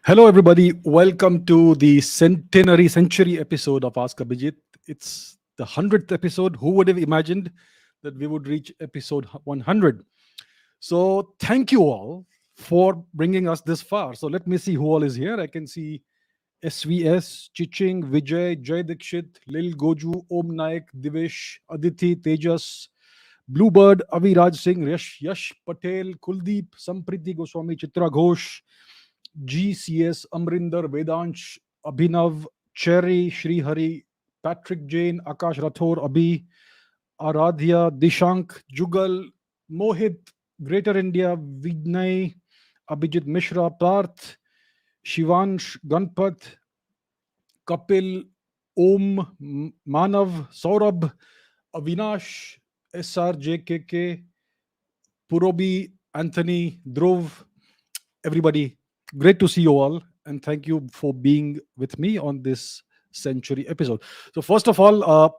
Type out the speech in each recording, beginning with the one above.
Hello, everybody. Welcome to the century episode of Ask Abhijit. It's the 100th episode. Who would have imagined that we would reach episode 100? So, thank you all for bringing us this far. So, let me see who all is here. I can see SVS, Chiching, Vijay, Jay Dikshit, Lil Goju, Om Naik, Divesh, Aditi, Tejas, Bluebird, Aviraj Singh, Yash Patel, Kuldeep, Sampriti Goswami, Chitra Ghosh, GCS, Amrinder, Vedansh, Abhinav, Cherry, Srihari, Patrick Jain, Akash Rathore, Abhi, Aradhya, Dishank, Jugal, Mohit, Greater India, Vinay, Abhijit Mishra, Parth, Shivansh, Ganpat, Kapil, Om, Manav, Saurabh, Avinash, SRJKK, Purobi, Anthony, Dhruv, everybody. Great to see you all, and thank you for being with me on this century episode. So, first of all,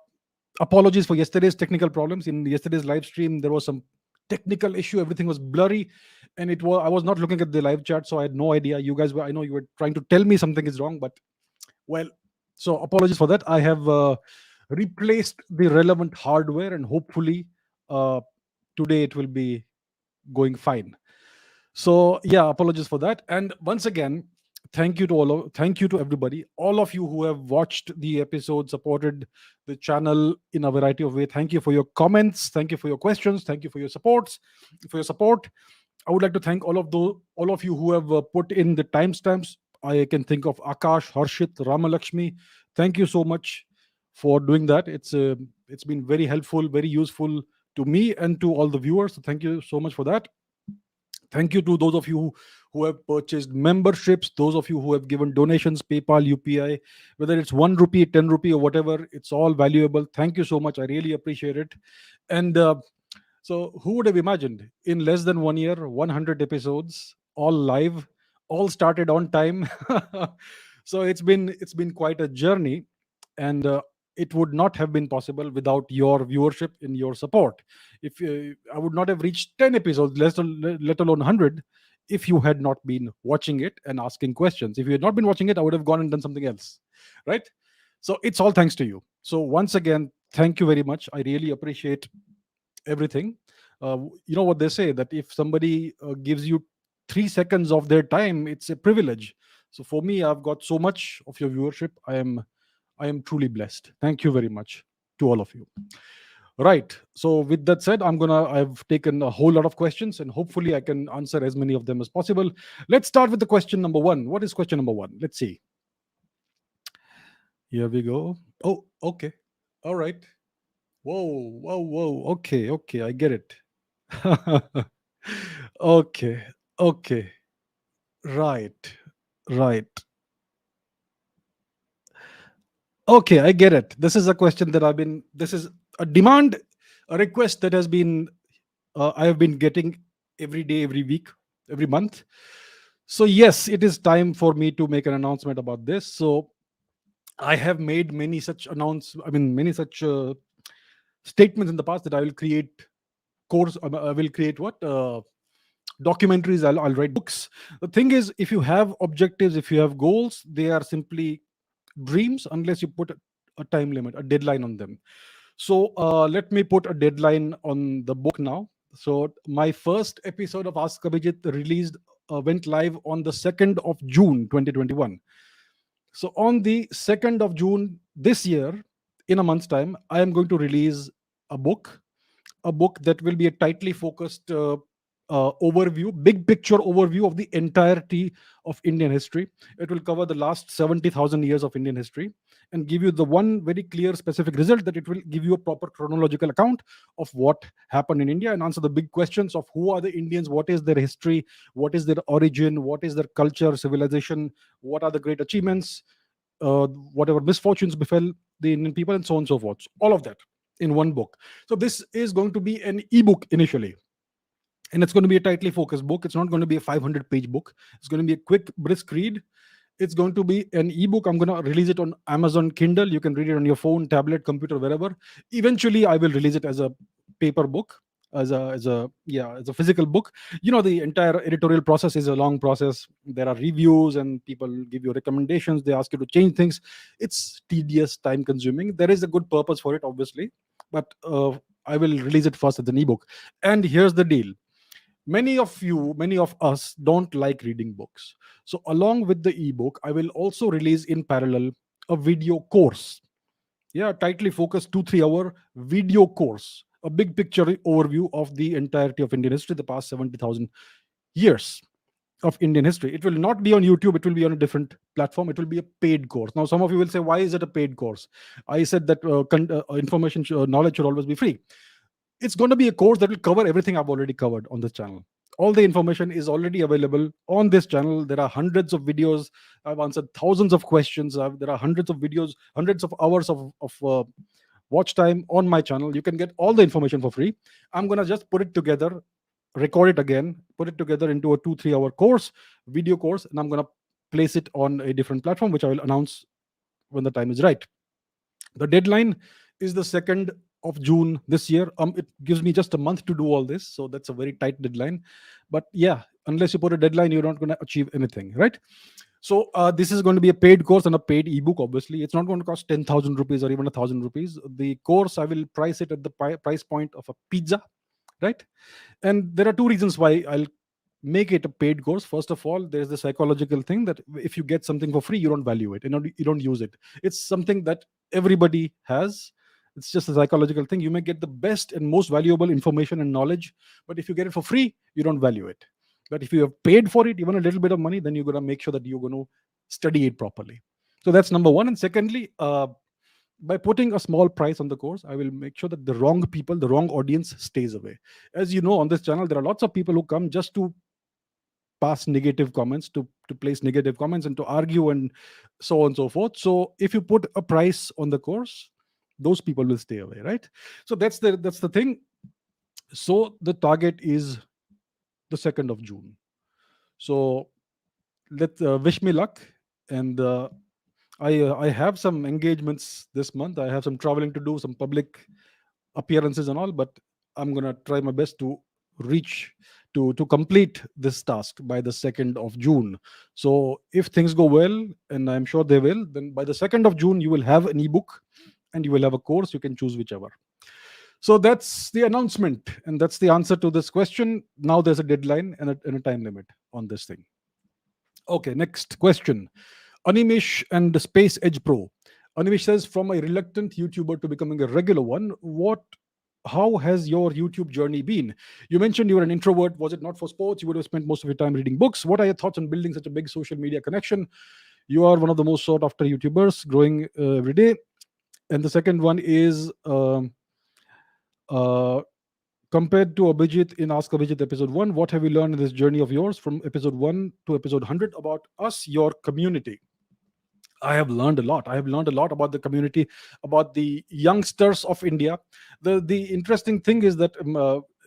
apologies for yesterday's technical problems. In yesterday's live stream, there was some technical issue. Everything was blurry, and I was not looking at the live chat, so I had no idea. You guys were, I know you were trying to tell me something is wrong, but well, so apologies for that. I have replaced the relevant hardware, and hopefully, uh, today it will be going fine. So yeah, apologies for that. And once again, thank you to everybody, all of you who have watched the episode, supported the channel in a variety of ways. Thank you for your comments, thank you for your questions, thank you for your support. I would like to thank all of you who have put in the timestamps. I can think of Akash, Harshit, Ramalakshmi. Thank you so much for doing that. It's been very helpful, very useful to me and to all the viewers. So thank you so much for that. Thank you to those of you who have purchased memberships, those of you who have given donations, PayPal, UPI, whether it's 1 rupee, 10 rupee, or whatever, it's all valuable. Thank you so much. I really appreciate it. And so, who would have imagined in less than 1 year, 100 episodes, all live, all started on time? So it's been quite a journey, and it would not have been possible without your viewership and your support. If I would not have reached 10 episodes, let alone 100, if you had not been watching it and asking questions. If you had not been watching it, I would have gone and done something else, right? So it's all thanks to you. So once again, thank you very much. I really appreciate everything. You know what they say, that if somebody gives you 3 seconds of their time, it's a privilege. So for me, I've got so much of your viewership. I am truly blessed. Thank you very much to all of you. Right. So with that said, I've taken a whole lot of questions, and hopefully I can answer as many of them as possible. Let's start with the question number one. What is question number one? Let's see. Here we go. Oh, okay. All right. Whoa, whoa, whoa. Okay, okay. I get it. Okay, okay. Right, right. Okay, I get it. This is a question that this is a demand, a request that I have been getting every day, every week, every month. So, yes, it is time for me to make an announcement about this. So, I have made many such statements in the past that I will create I will create what? Documentaries, I'll write books. The thing is, if you have objectives, if you have goals, they are simply dreams unless you put a time limit, a deadline on them. So let me put a deadline on the book now. So my first episode of Ask Abhijit went live on the 2nd of June 2021. So on the 2nd of June this year, in a month's time, I am going to release a book, a book that will be a tightly focused overview, big picture overview of the entirety of Indian history. It will cover the last 70,000 years of Indian history and give you the one very clear, specific result, that it will give you a proper chronological account of what happened in India and answer the big questions of who are the Indians, what is their history, what is their origin, what is their culture, civilization, what are the great achievements, whatever misfortunes befell the Indian people, and so on and so forth. All of that in one book. So this is going to be an ebook initially, and it's going to be a tightly focused book. It's not going to be a 500-page book. It's going to be a quick, brisk read. It's going to be an ebook. I'm going to release it on Amazon Kindle. You can read it on your phone, tablet, computer, wherever. Eventually, I will release it as a paper book. as a physical book. The entire editorial process is a long process. There are reviews and people give you recommendations, they ask you to change things. It's tedious, time consuming. There is a good purpose for it, obviously, but I will release it first as an ebook. And here's the deal: many of us don't like reading books. So along with the ebook, I will also release in parallel a video course. Yeah, tightly focused 2-3 hour video course, a big picture overview of the entirety of Indian history, the past 70,000 years of Indian history. It will not be on YouTube, it will be on a different platform. It will be a paid course. Now, some of you will say, why is it a paid course? I said that information, knowledge should always be free. It's going to be a course that will cover everything I've already covered on this channel. All the information is already available on this channel. There are hundreds of videos. I've answered thousands of questions. There are hundreds of videos, hundreds of hours of watch time on my channel. You can get all the information for free. I'm going to just put it together, record it again, put it together into a 2-3 hour course, video course, and I'm going to place it on a different platform, which I will announce when the time is right. The deadline is the 2nd of June this year. It gives me just a month to do all this, so that's a very tight deadline. But yeah, unless you put a deadline, you're not going to achieve anything, right? So this is going to be a paid course and a paid ebook. Obviously, it's not going to cost 10,000 rupees or even 1,000 rupees. The course, I will price it at the price point of a pizza, right? And there are two reasons why I'll make it a paid course. First of all, there's the psychological thing that if you get something for free, you don't value it, you don't use it. It's something that everybody has. It's just a psychological thing. You may get the best and most valuable information and knowledge, but if you get it for free, you don't value it. But if you have paid for it, even a little bit of money, then you're going to make sure that you're going to study it properly. So that's number one. And secondly, by putting a small price on the course, I will make sure that the wrong people, the wrong audience stays away. As you know, on this channel, there are lots of people who come just to pass negative comments, to place negative comments and to argue and so on and so forth. So if you put a price on the course, those people will stay away, right? So that's the thing. So the target is the 2nd of June. So let wish me luck. And I have some engagements this month. I have some traveling to do, some public appearances and all, but I'm gonna try my best to reach to complete this task by the 2nd of June. So if things go well, and I'm sure they will, then by the 2nd of June you will have an ebook and you will have a course. You can choose whichever. So that's the announcement, and that's the answer to this question. Now there's a deadline and a time limit on this thing. Okay, next question. Animish and Space Edge Pro. Animish says, from a reluctant YouTuber to becoming a regular one, how has your YouTube journey been? You mentioned you were an introvert. Was it not for sports? You would have spent most of your time reading books. What are your thoughts on building such a big social media connection? You are one of the most sought after YouTubers, growing every day. And the second one is uh, compared to Abhijit in Ask Abhijit episode 1, what have you learned in this journey of yours from episode 1 to episode 100 about us, your community? I have learned a lot. I have learned a lot about the community, about the youngsters of India. The interesting thing is that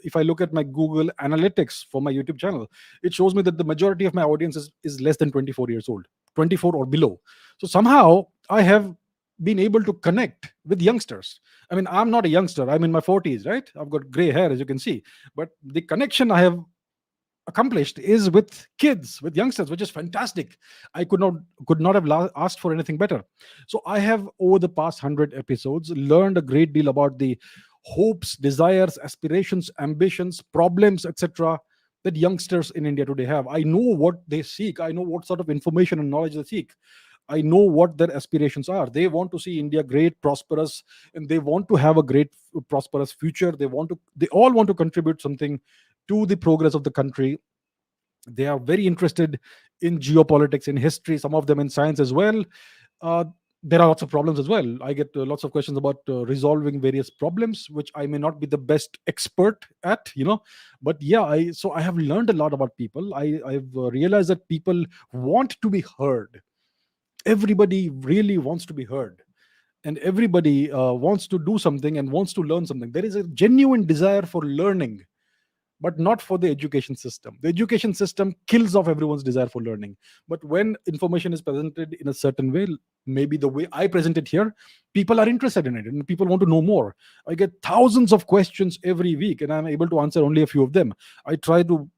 if I look at my Google Analytics for my YouTube channel, it shows me that the majority of my audience is less than 24 years old, 24 or below. So somehow I have been able to connect with youngsters. I mean, I'm not a youngster. I'm in my 40s, right? I've got gray hair, as you can see. But the connection I have accomplished is with kids, with youngsters, which is fantastic. I could not have asked for anything better. So I have, over the past 100 episodes, learned a great deal about the hopes, desires, aspirations, ambitions, problems, etc., that youngsters in India today have. I know what they seek. I know what sort of information and knowledge they seek. I know what their aspirations are. They want to see India great, prosperous, and they want to have a great, prosperous future. They all want to contribute something to the progress of the country. They are very interested in geopolitics, in history, some of them in science as well. uh, there are lots of problems as well. I get lots of questions about resolving various problems, which I may not be the best expert at. But yeah, I have learned a lot about people. I've realized that people want to be heard. Everybody really wants to be heard, and everybody wants to do something and wants to learn something. There is a genuine desire for learning but not for the education system. The education system kills off everyone's desire for learning. But when information is presented in a certain way, maybe the way I present it here, people are interested in it and people want to know more. I get thousands of questions every week, and I'm able to answer only a few of them. I try to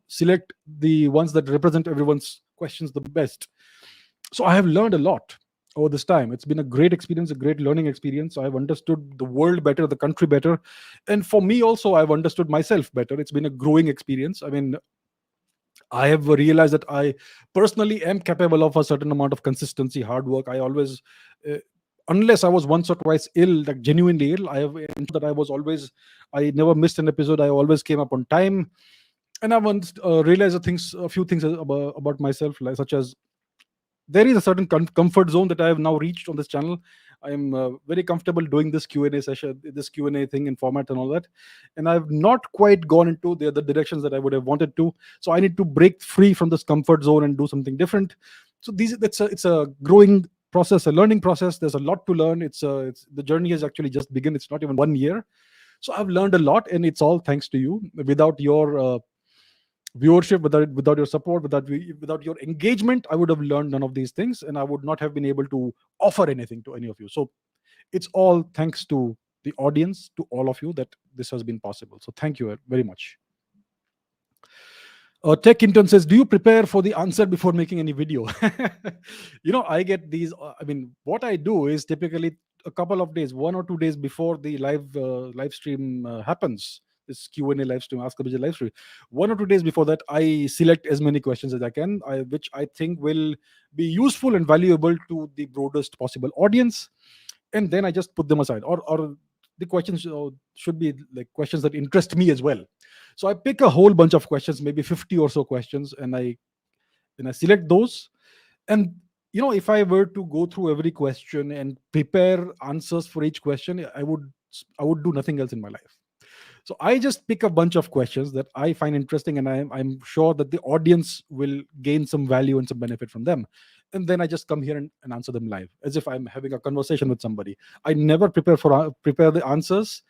select the ones that represent everyone's questions the best. So I have learned a lot over this time. It's been a great experience, a great learning experience. I've understood the world better, the country better, and for me also, I've understood myself better. It's been a growing experience. I mean, I have realized that I personally am capable of a certain amount of consistency, hard work. I always, uh, unless I was once or twice ill, like genuinely ill, I have ensured that I never missed an episode. I always came up on time. And I once realized a few things about myself, like, such as there is a certain comfort zone that I have now reached on this channel. I am very comfortable doing this Q&A session, this Q&A thing in format and all that. And I've not quite gone into the other directions that I would have wanted to. So I need to break free from this comfort zone and do something different. So it's a growing process, a learning process. There's a lot to learn. It's the journey has actually just begun. It's not even 1 year. So I've learned a lot, and it's all thanks to you. Without your viewership, without your support, without your engagement, I would have learned none of these things, and I would not have been able to offer anything to any of you. So it's all thanks to the audience, to all of you, that this has been possible. So thank you very much. Tech intern says, do you prepare for the answer before making any video? I get these. I mean, what I do is typically a couple of days, 1 or 2 days before the live stream happens. This Q&A live stream, Ask Abhijit live stream. 1 or 2 days before that, I select as many questions as I can, which I think will be useful and valuable to the broadest possible audience, and then I just put them aside. Or the questions should be like questions that interest me as well. So I pick a whole bunch of questions, maybe 50 or so questions, and I select those. And if I were to go through every question and prepare answers for each question, I would do nothing else in my life. So I just pick a bunch of questions that I find interesting, and I'm sure that the audience will gain some value and some benefit from them. And then I just come here and answer them live, as if I'm having a conversation with somebody. I never prepare the answers.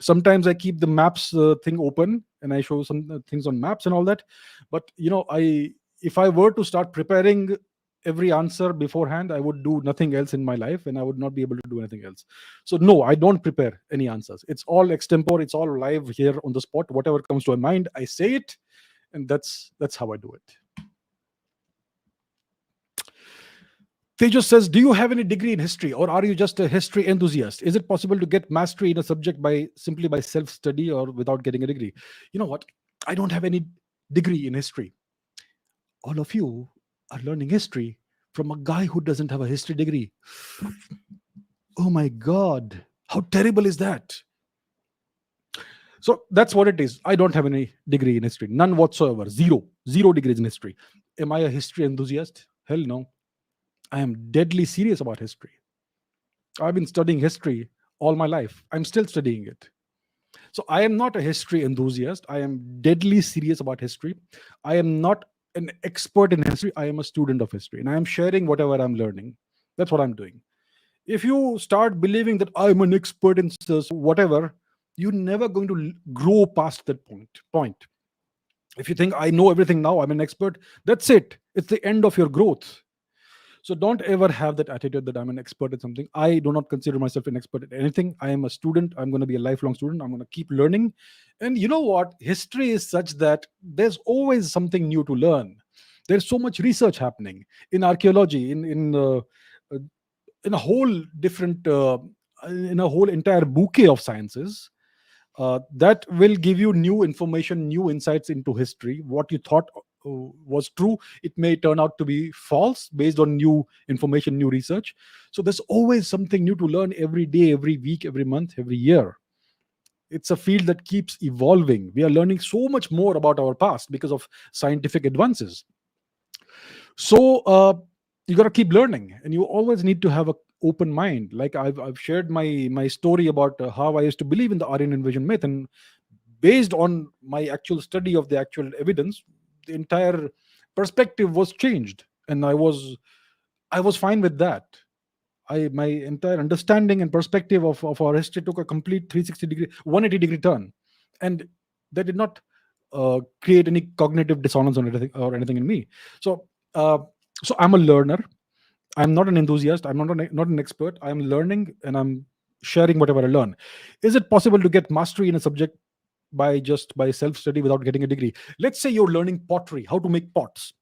Sometimes I keep the maps thing open, and I show some things on maps and all that. But if I were to start preparing every answer beforehand, I would do nothing else in my life, and I would not be able to do anything else. So no, I don't prepare any answers. It's all extempore. It's all live here on the spot. Whatever comes to my mind, I say it, and that's how I do it. Tejas says, do you have any degree in history, or are you just a history enthusiast? Is it possible to get mastery in a subject simply by self-study or without getting a degree? You know what? I don't have any degree in history. All of you are learning history from a guy who doesn't have a history degree. Oh my God. How terrible is that? So that's what it is. I don't have any degree in history. None whatsoever. Zero degrees in history. Am I a history enthusiast? Hell no. I am deadly serious about history. I've been studying history all my life. I'm still studying it. So I am not a history enthusiast. I am deadly serious about history. I am not an expert in history. I am a student of history, and I am sharing whatever I'm learning. That's what I'm doing. If you start believing that I'm an expert in whatever, you're never going to grow past that point. If you think I know everything now, I'm an expert, that's it. It's the end of your growth. So don't ever have that attitude that I'm an expert at something. I do not consider myself an expert at anything. I am a student. I'm going to be a lifelong student. I'm going to keep learning. And you know what? History is such that there's always something new to learn. There's so much research happening in archaeology, in a whole different, in a whole entire bouquet of sciences. That will give you new information, new insights into history. What you thought was true, it may turn out to be false based on new information, new research. So there's always something new to learn every day, every week, every month, every year. It's a field that keeps evolving. We are learning so much more about our past because of scientific advances. So you got to keep learning, and you always need to have a open mind. Like I've shared my story about how I used to believe in the Aryan invasion myth, and based on my actual study of the actual evidence, the entire perspective was changed, and I was fine with that. My entire understanding and perspective of our history took a complete 360 degree 180 degree turn, and that did not create any cognitive dissonance or anything in me. So uh, so I'm a learner. I'm not an enthusiast. I'm not an expert. I'm learning and I'm sharing whatever I learn. Is it possible to get mastery in a subject by self study without getting a degree? Let's say you're learning pottery, how to make pots.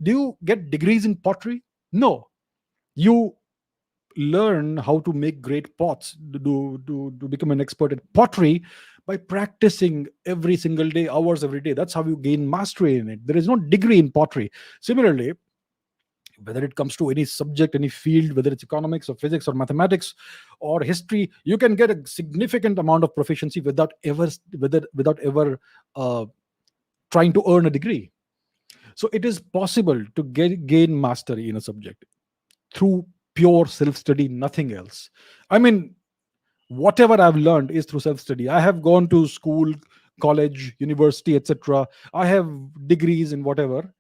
Do you get degrees in pottery? No. You learn how to make great pots, to become an expert at pottery by practicing every single day, hours every day. That's how you gain mastery in it. There is no degree in pottery. Similarly, whether it comes to any subject, any field, whether it's economics or physics or mathematics or history, you can get a significant amount of proficiency without ever uh, trying to earn a degree. So it is possible to gain mastery in a subject through pure self study, nothing else. I mean, whatever I've learned is through self study. I have gone to school, college, university, etc. I have degrees in whatever.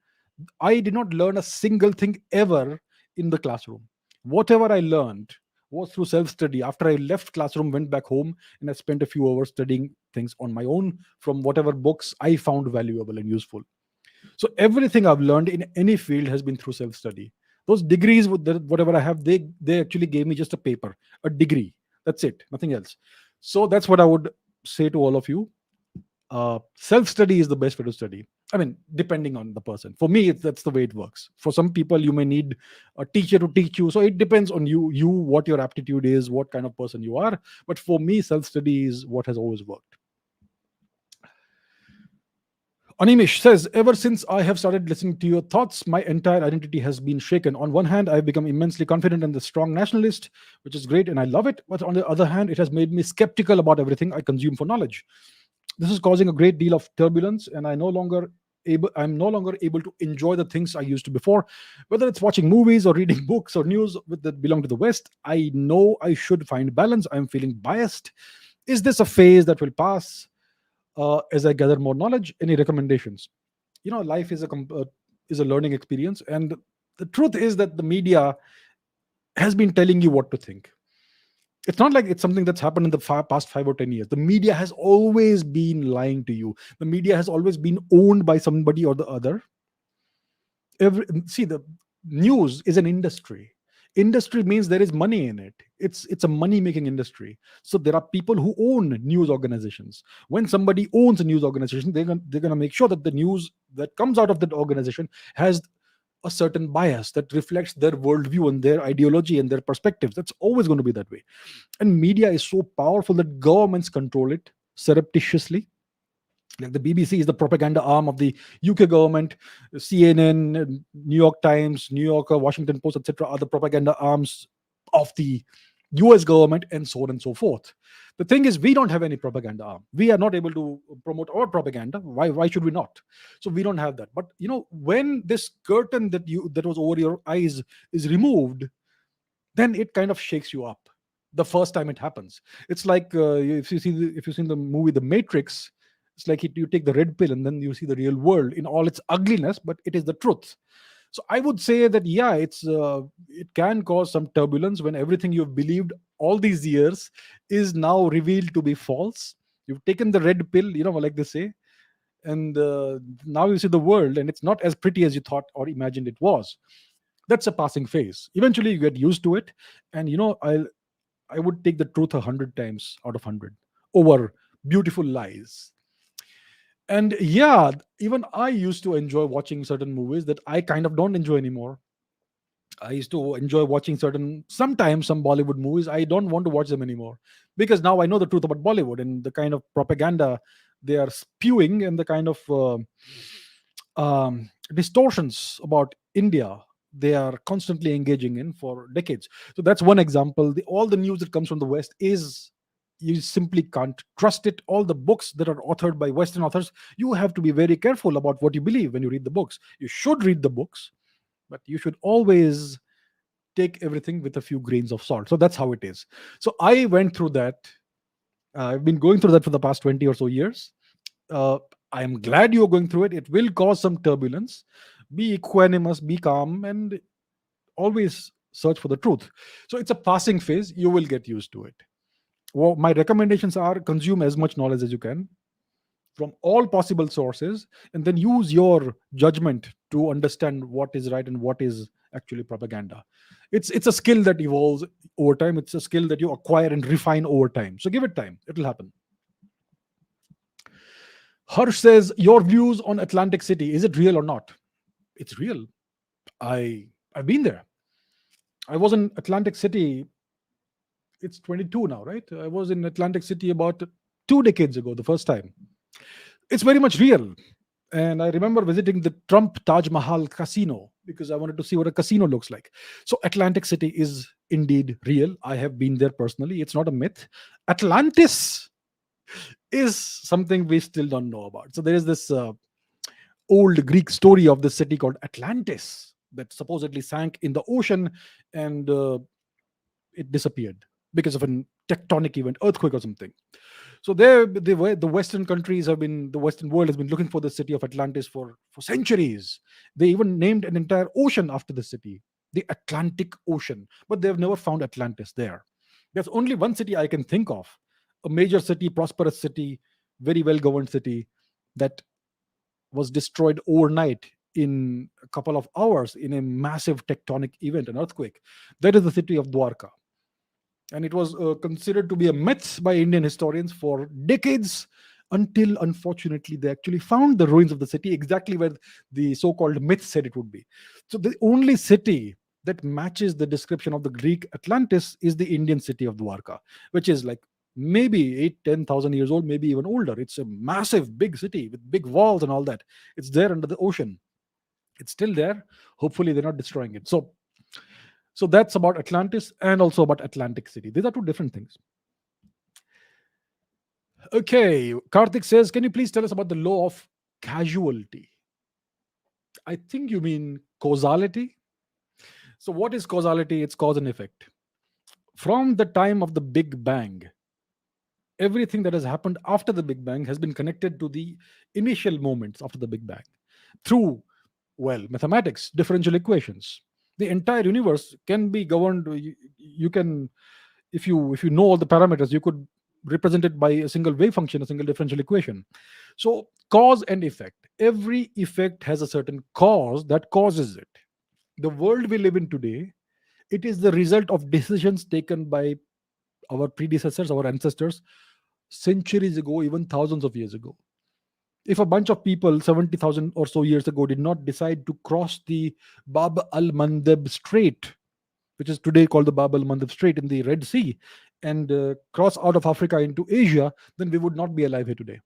I did not learn a single thing ever in the classroom. Whatever I learned was through self study. After I left classroom, went back home, and I spent a few hours studying things on my own from whatever books I found valuable and useful. So everything I've learned in any field has been through self study. Those degrees, whatever I have, they actually gave me just a paper, a degree. That's it, nothing else. So that's what I would say to all of you. Self study is the best way to study. I mean, depending on the person. For me, that's the way it works. For some people, you may need a teacher to teach you. So it depends on you, what your aptitude is, what kind of person you are. But for me, self study is what has always worked. Animish says, ever since I have started listening to your thoughts, my entire identity has been shaken. On one hand, I've become immensely confident and the strong nationalist, which is great, and I love it. But on the other hand, it has made me skeptical about everything I consume for knowledge. This is causing a great deal of turbulence, and I'm no longer able to enjoy the things I used to before. Whether it's watching movies or reading books or news that belong to the West, I know I should find balance. I'm feeling biased. Is this a phase that will pass? As I gather more knowledge, any recommendations? Life is a learning experience, and the truth is that the media has been telling you what to think. It's not like it's something that's happened in the past 5 or 10 years. The media has always been lying to you. The media has always been owned by somebody or the other. See, the news is an industry. Industry means there is money in it. It's a money making industry. So there are people who own news organizations. When somebody owns a news organization, they're going to make sure that the news that comes out of that organization has a certain bias that reflects their worldview and their ideology and their perspectives. That's always going to be that way. And media is so powerful that governments control it surreptitiously. Like the BBC is the propaganda arm of the UK government. CNN, New York Times, New Yorker, Washington Post, etc., are the propaganda arms of the US government, and so on and so forth. The thing is, we don't have any propaganda arm. We are not able to promote our propaganda. Why should we not? So we don't have that. But when this curtain that was over your eyes is removed, then it kind of shakes you up. The first time it happens, it's like if you've seen the movie The Matrix. It's like you take the red pill and then you see the real world in all its ugliness, but it is the truth. So I would say that yeah, it can cause some turbulence when everything you've believed all these years is now revealed to be false. You've taken the red pill, like they say, and now you see the world, and it's not as pretty as you thought or imagined it was. That's a passing phase. Eventually, you get used to it, and I would take the truth 100 times out of 100 over beautiful lies. And yeah, even I used to enjoy watching certain movies that I kind of don't enjoy anymore. I used to enjoy watching sometimes some Bollywood movies. I don't want to watch them anymore because now I know the truth about Bollywood and the kind of propaganda they are spewing and the kind of distortions about India they are constantly engaging in for decades. So that's one example. All the news that comes from the West is, you simply can't trust it. All the books that are authored by Western authors, you have to be very careful about what you believe when you read the books. You should read the books, but you should always take everything with a few grains of salt. So that's how it is. So I went through that. I've been going through that for the past 20 or so years. I am glad you're going through it. It will cause some turbulence. Be equanimous, be calm, and always search for the truth. So it's a passing phase. You will get used to it. Well, my recommendations are: consume as much knowledge as you can. from all possible sources, and then use your judgment to understand what is right and what is actually propaganda. It's a skill that evolves over time. It's a skill that you acquire and refine over time. So give it time, it'll happen. Harsh says, your views on Atlantic City, is it real or not? It's real. I've been there. I was in Atlantic City. It's 22 now, right? I was in Atlantic City about 2 decades ago, the first time. It's very much real. And I remember visiting the Trump Taj Mahal casino because I wanted to see what a casino looks like. So Atlantic City is indeed real. I have been there personally. It's not a myth. Atlantis is something we still don't know about. So there is this old Greek story of the city called Atlantis that supposedly sank in the ocean, and it disappeared because of a tectonic event, earthquake or something. So the Western countries have been, the Western world has been looking for the city of Atlantis for centuries. They even named an entire ocean after the city, the Atlantic Ocean, but they've never found Atlantis there. There's only one city I can think of, a major city, prosperous city, very well governed city, that was destroyed overnight in a couple of hours in a massive tectonic event, an earthquake. That is the city of Dwarka. And it was considered to be a myth by Indian historians for decades, until unfortunately they actually found the ruins of the city exactly where the so-called myth said it would be. So the only city that matches the description of the Greek Atlantis is the Indian city of Dwarka, which is like maybe 8-10,000 years old, maybe even older. It's a massive big city with big walls and all that. It's there under the ocean. It's still there. Hopefully they're not destroying it. So that's about Atlantis and also about Atlantic City. These are two different things. Okay, Karthik says, can you please tell us about the law of casualty? I think you mean causality. So what is causality? It's cause and effect. From the time of the Big Bang, everything that has happened after the Big Bang has been connected to the initial moments after the Big Bang through, well, mathematics, differential equations. The entire universe can be governed. You can, if you know all the parameters, you could represent it by a single wave function, a single differential equation. So cause and effect. Every effect has a certain cause that causes it. The world we live in today, it is the result of decisions taken by our predecessors, our ancestors, centuries ago, even thousands of years ago. If a bunch of people 70,000 or so years ago did not decide to cross the Bab al Mandeb Strait, which is today called the Bab al Mandeb Strait in the Red Sea, and cross out of Africa into Asia, then we would not be alive here today.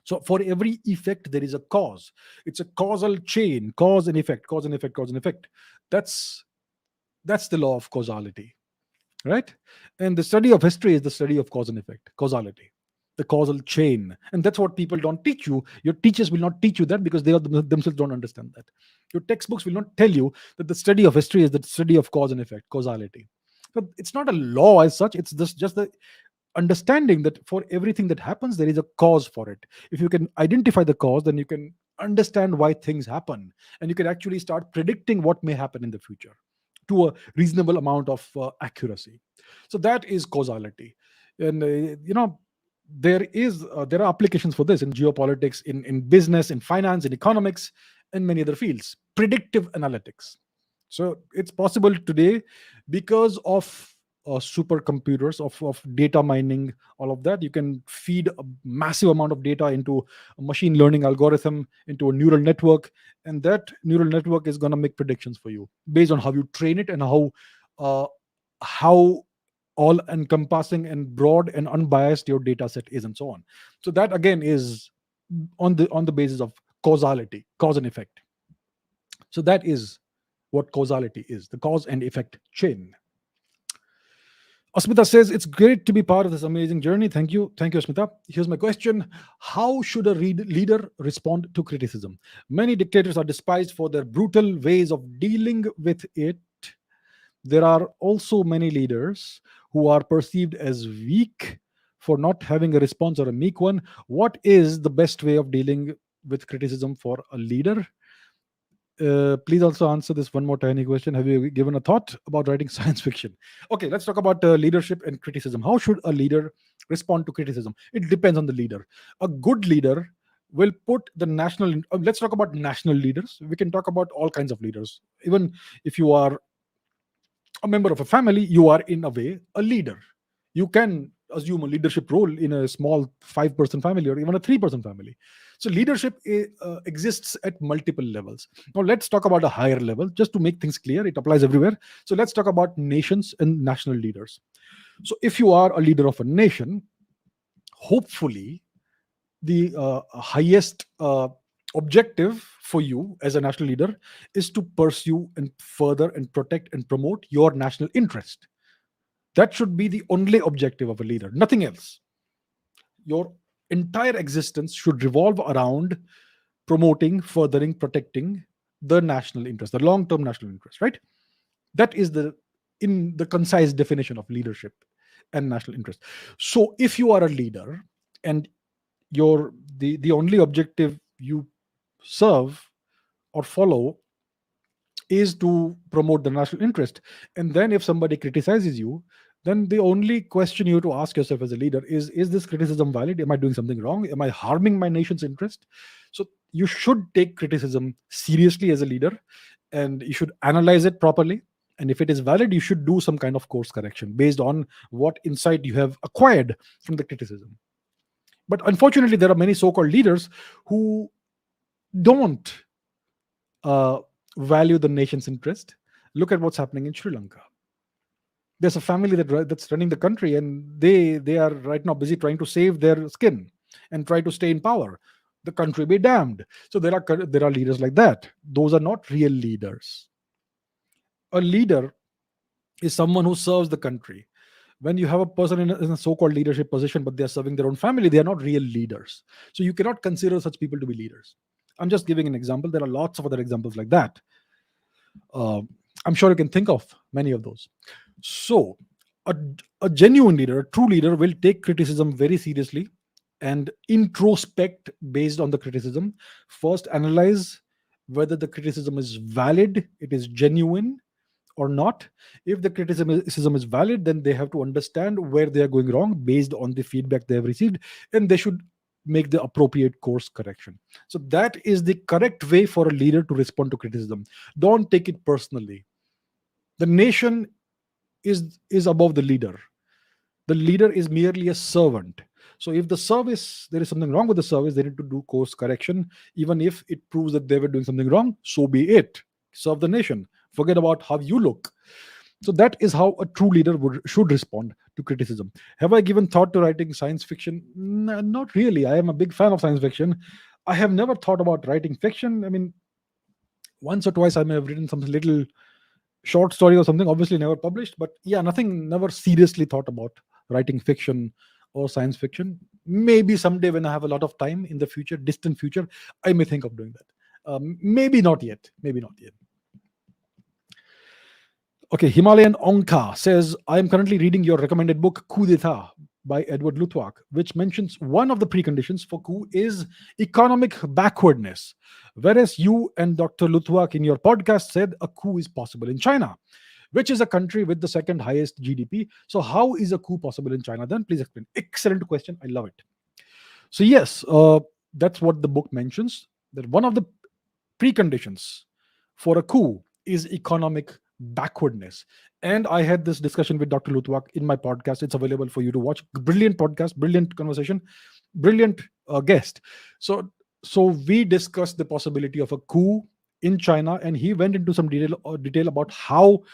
So for every effect, there is a cause. It's a causal chain, cause and effect, cause and effect, cause and effect. That's the law of causality, right? And the study of history is the study of cause and effect, causality, the causal chain. And that's what people don't teach you. Your teachers will not teach you that because they themselves don't understand that. Your textbooks will not tell you that the study of history is the study of cause and effect, causality. So it's not a law as such. It's just the understanding that for everything that happens, there is a cause for it. If you can identify the cause, then you can understand why things happen, and you can actually start predicting what may happen in the future to a reasonable amount of accuracy. So that is causality. And there are applications for this in geopolitics, in business, in finance, in economics, and many other fields. Predictive analytics. So it's possible today because of supercomputers, of data mining, all of that. You can feed a massive amount of data into a machine learning algorithm, into a neural network, and that neural network is going to make predictions for you based on how you train it and uh, how all encompassing and broad and unbiased your data set is, and so on. So that again is on the basis of causality, cause and effect. So that is what causality is, the cause and effect chain. Asmita says, it's great to be part of this amazing journey. Thank you. Thank you, Asmita. Here's my question. How should a leader respond to criticism? Many dictators are despised for their brutal ways of dealing with it. There are also many leaders who are perceived as weak for not having a response, or a meek one. What is the best way of dealing with criticism for a leader? Please also answer this one more tiny question. Have you given a thought about writing science fiction? Okay, let's talk about leadership and criticism. How should a leader respond to criticism? It depends on the leader. A good leader will put the let's talk about national leaders. We can talk about all kinds of leaders. Even if you are a member of a family, you are in a way a leader. You can assume a leadership role in a small 5-person family or even a 3-person family. So leadership exists at multiple levels. Now let's talk about a higher level just to make things clear. It applies everywhere. So let's talk about nations and national leaders. So if you are a leader of a nation, hopefully the highest objective for you as a national leader is to pursue and further and protect and promote your national interest. That should be the only objective of a leader, nothing else. Your entire existence should revolve around promoting, furthering, protecting the national interest, the long term national interest, right? That is in the concise definition of leadership and national interest. So if you are a leader and the only objective you serve or follow is to promote the national interest, and then if somebody criticizes you, then the only question you have to ask yourself as a leader is this criticism valid? Am I doing something wrong? Am I harming my nation's interest? So you should take criticism seriously as a leader, and you should analyze it properly, and if it is valid, you should do some kind of course correction based on what insight you have acquired from the criticism. But unfortunately, there are many so-called leaders who don't uh, value the nation's interest. Look at what's happening in Sri Lanka. There's a family that's running the country, and they are right now busy trying to save their skin and try to stay in power. The country be damned. So there are leaders like that. Those are not real leaders. A leader is someone who serves the country. When you have a person in a so-called leadership position, but they are serving their own family, they are not real leaders. So you cannot consider such people to be leaders. I'm just giving an example. There are lots of other examples like that. Uh, I'm sure you can think of many of those. So a, a genuine leader, a true leader, will take criticism very seriously and introspect based on the criticism. First, analyze whether the criticism is valid, it is genuine, or not. If the criticism is valid, then they have to understand where they are going wrong based on the feedback they have received, and they should make the appropriate course correction. So that is the correct way for a leader to respond to criticism. Don't take it personally. The nation is above the leader. The leader is merely a servant. So if the service, there is something wrong with the service, they need to do course correction. Even if it proves that they were doing something wrong, so be it. Serve the nation. Forget about how you look. So that is how a true leader should respond to criticism. Have I given thought to writing science fiction? Not really. I am a big fan of science fiction. I have never thought about writing fiction. I mean, once or twice I may have written some little short story or something, obviously never published, but yeah, nothing, never seriously thought about writing fiction or science fiction. Maybe someday when I have a lot of time in the future, distant future, I may think of doing that. Maybe not yet. Maybe not yet. Okay, Himalayan Onka says, I am currently reading your recommended book, Coup d'etat by Edward Luttwak, which mentions one of the preconditions for coup is economic backwardness. Whereas you and Dr. Luttwak in your podcast said a coup is possible in China, which is a country with the second highest GDP. So, how is a coup possible in China then? Please explain. Excellent question. I love it. So, yes, that's what the book mentions. That one of the preconditions for a coup is economic backwardness. And I had this discussion with Dr. Luttwak in my podcast. It's available for you to watch. Brilliant podcast, brilliant conversation, brilliant guest. So we discussed the possibility of a coup in China, and he went into some detail about how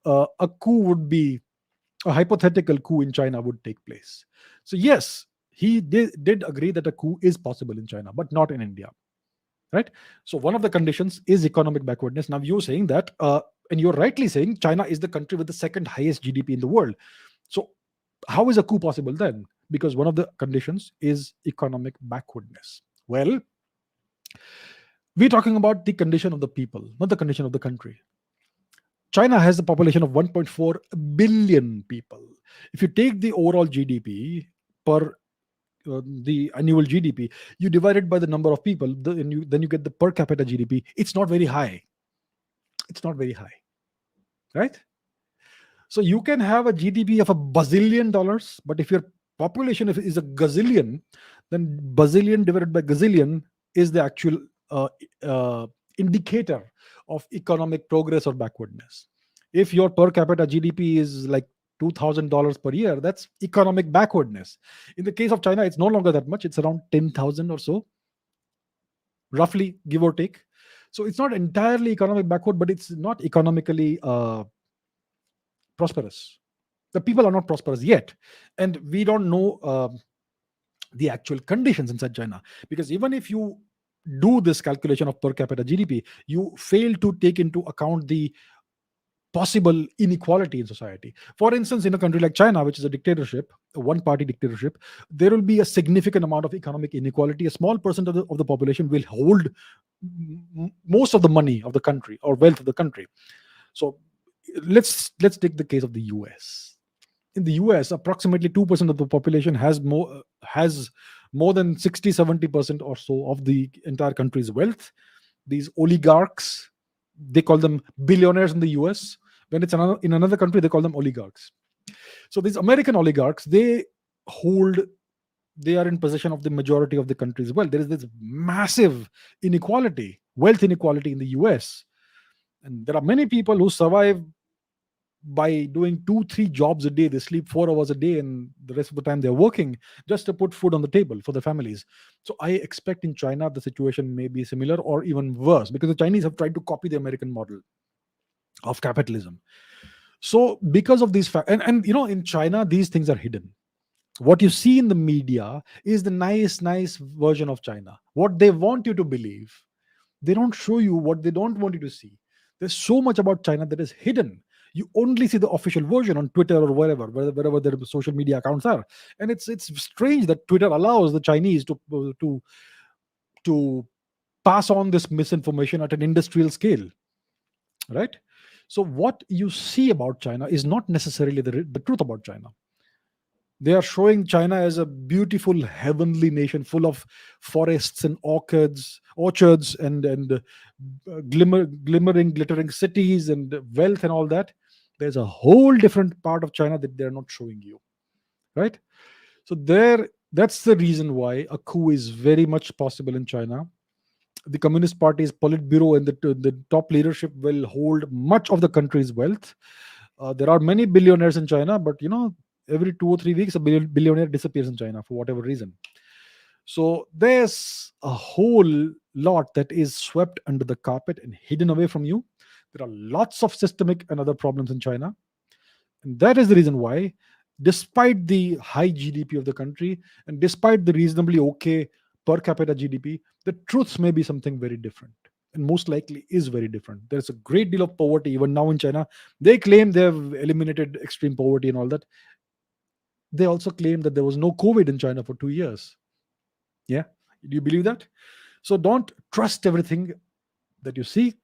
a coup would be, a hypothetical coup in China would take place. So yes, he did agree that a coup is possible in China, but not in India. Right. So one of the conditions is economic backwardness. Now you're saying that, and you're rightly saying China is the country with the second highest GDP in the world. So how is a coup possible then? Because one of the conditions is economic backwardness. Well, we're talking about the condition of the people, not the condition of the country. China has a population of 1.4 billion people. If you take the overall GDP per the annual GDP, you divide it by the number of people, then you get the per capita GDP. It's not very high. It's not very high, right? So you can have a GDP of $1 bazillion, but if your population is a gazillion, then bazillion divided by gazillion is the actual uh, uh, indicator of economic progress or backwardness. If your per capita GDP is like $2,000 per year, that's economic backwardness. In the case of China, it's no longer that much. It's around 10,000 or so, roughly, give or take. So it's not entirely economic backward, but it's not economically prosperous. The people are not prosperous yet, and we don't know the actual conditions inside China, because even if you do this calculation of per capita GDP, you fail to take into account the possible inequality in society. For instance, in a country like China, which is a dictatorship, a one party dictatorship, there will be a significant amount of economic inequality. A small percent of the population will hold most of the money of the country or wealth of the country. So let's take the case of the US. In the US, approximately 2% of the population has more than 60-70% or so of the entire country's wealth. These oligarchs, they call them billionaires in the US. When it's in another country, they call them oligarchs. So these American oligarchs, hold they are in possession of the majority of the country's wealth. There is this massive inequality, wealth inequality in the US. And there are many people who survive by doing 2-3 jobs a day. They sleep 4 hours a day, and the rest of the time they're working just to put food on the table for their families. So I expect in China the situation may be similar or even worse, because the Chinese have tried to copy the American model of capitalism. So because of these and in China, these things are hidden. What you see in the media is the nice version of China, what they want you to believe. They don't show you what they don't want you to see. There's so much about China that is hidden. You only see the official version on Twitter or wherever their social media accounts are. And it's strange that Twitter allows the Chinese to pass on this misinformation at an industrial scale, right? So what you see about China is not necessarily the truth about China. They are showing China as a beautiful heavenly nation full of forests and orchards and glimmering glittering cities and wealth and all that. There's a whole different part of China that they're not showing you, right? So that's the reason why a coup is very much possible in China. The Communist Party's Politburo and the top leadership will hold much of the country's wealth. There are many billionaires in China, but every 2 or 3 weeks, a billionaire disappears in China for whatever reason. So there's a whole lot that is swept under the carpet and hidden away from you. There are lots of systemic and other problems in China. And that is the reason why, despite the high GDP of the country and despite the reasonably okay per capita GDP, the truths may be something very different. And most likely is very different. There's a great deal of poverty even now in China. They claim they have eliminated extreme poverty and all that. They also claim that there was no COVID in China for 2 years. Yeah. Do you believe that? So don't trust everything that you see.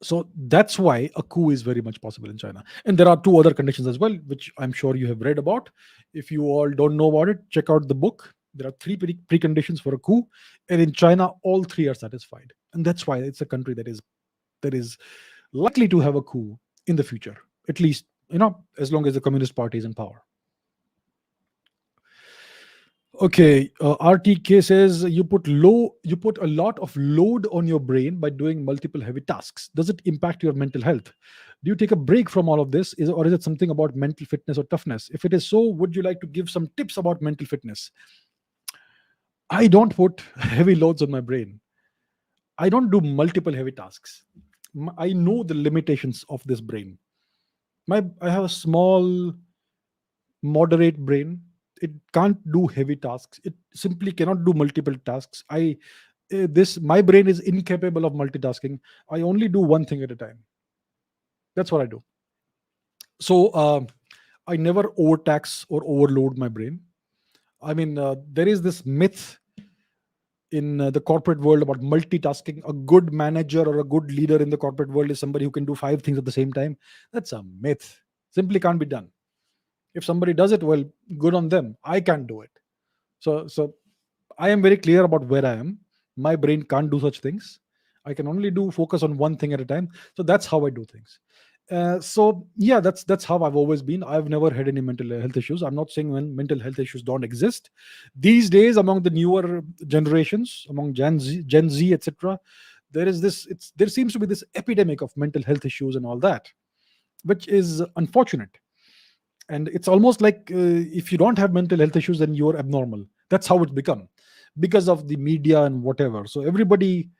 So that's why a coup is very much possible in China. And there are two other conditions as well, which I'm sure you have read about. If you all don't know about it, check out the book. There are three preconditions for a coup. And in China, all three are satisfied. And that's why it's a country that is likely to have a coup in the future, at least, as long as the Communist Party is in power. Okay, RTK says you put a lot of load on your brain by doing multiple heavy tasks. Does it impact your mental health? Do you take a break from all of this, or is it something about mental fitness or toughness? If it is so, would you like to give some tips about mental fitness? I don't put heavy loads on my brain. I don't do multiple heavy tasks. I know the limitations of this brain. I have a small, moderate brain. It can't do heavy tasks. It simply cannot do multiple tasks. My brain is incapable of multitasking. I only do one thing at a time. That's what I do. So I never overtax or overload my brain. I mean, there is this myth in the corporate world about multitasking. A good manager or a good leader in the corporate world is somebody who can do 5 things at the same time. That's a myth. Simply can't be done. If somebody does it, well, good on them. I can't do it. So I am very clear about where I am. My brain can't do such things. I can only do focus on one thing at a time. So that's how I do things. So yeah, that's how I've always been. I've never had any mental health issues. I'm not saying when mental health issues don't exist. These days, among the newer generations, among Gen Z, etc., there seems to be this epidemic of mental health issues and all that, which is unfortunate. And it's almost like if you don't have mental health issues, then you're abnormal. That's how it's become because of the media and whatever. So everybody,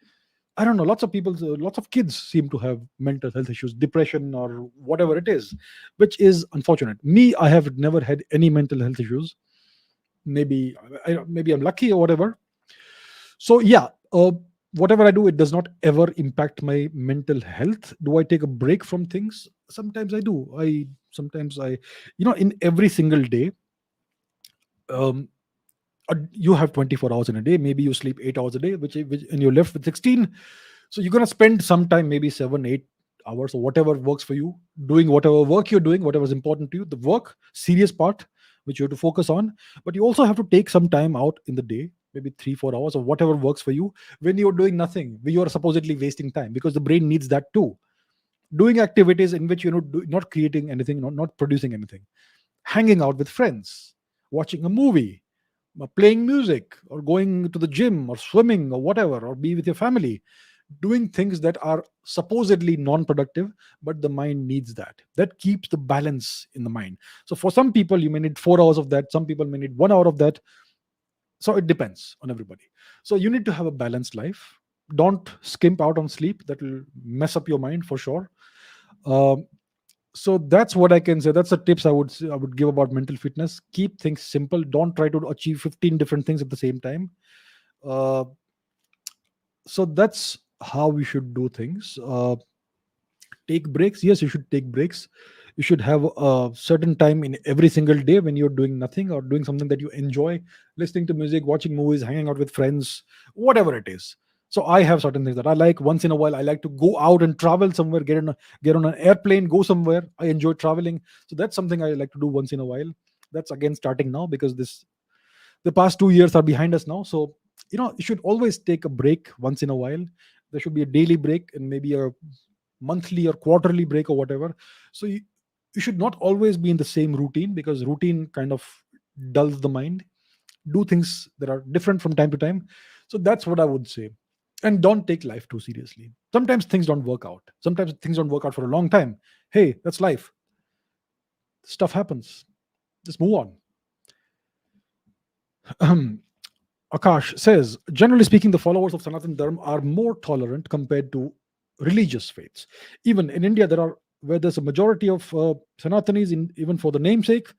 I don't know, lots of people, lots of kids seem to have mental health issues, depression or whatever it is, which is unfortunate. Me, I have never had any mental health issues. Maybe maybe I'm lucky or whatever. So yeah, whatever I do, it does not ever impact my mental health. Do I take a break from things? Sometimes I do. In every single day, um, you have 24 hours in a day. Maybe you sleep 8 hours a day, which and you're left with 16. So you're gonna spend some time, maybe 7, 8 hours or whatever works for you, doing whatever work you're doing, whatever is important to you, the work, serious part, which you have to focus on. But you also have to take some time out in the day, maybe 3, 4 hours or whatever works for you, when you're doing nothing, when you're supposedly wasting time, because the brain needs that too. Doing activities in which you're not creating anything, not producing anything, hanging out with friends, watching a movie, playing music, or going to the gym or swimming or whatever, or be with your family, doing things that are supposedly non-productive, but the mind needs that keeps the balance in the mind. So for some people you may need 4 hours of that, some people may need 1 hour of that. So it depends on everybody. So you need to have a balanced life. Don't skimp out on sleep. That will mess up your mind for sure. um, so that's what I can say. That's the tips I would give about mental fitness. Keep things simple. Don't try to achieve 15 different things at the same time. uh, so that's how we should do things. Take breaks. Yes, you should take breaks. You should have a certain time in every single day when you're doing nothing or doing something that you enjoy, listening to music, watching movies, hanging out with friends, whatever it is. So I have certain things that I like. Once in a while I like to go out and travel somewhere, get on an airplane, go somewhere. I enjoy traveling. So that's something I like to do once in a while. That's again starting now because this the past 2 years are behind us now. So you should always take a break once in a while. There should be a daily break and maybe a monthly or quarterly break or whatever. So you should not always be in the same routine, because routine kind of dulls the mind. Do things that are different from time to time. So that's what I would say. And don't take life too seriously. Sometimes things don't work out. Sometimes things don't work out for a long time. Hey, that's life. Stuff happens. Just move on. Akash says, generally speaking, the followers of Sanatan Dharma are more tolerant compared to religious faiths. Even in India, where there's a majority of Sanatanis, even for the namesake,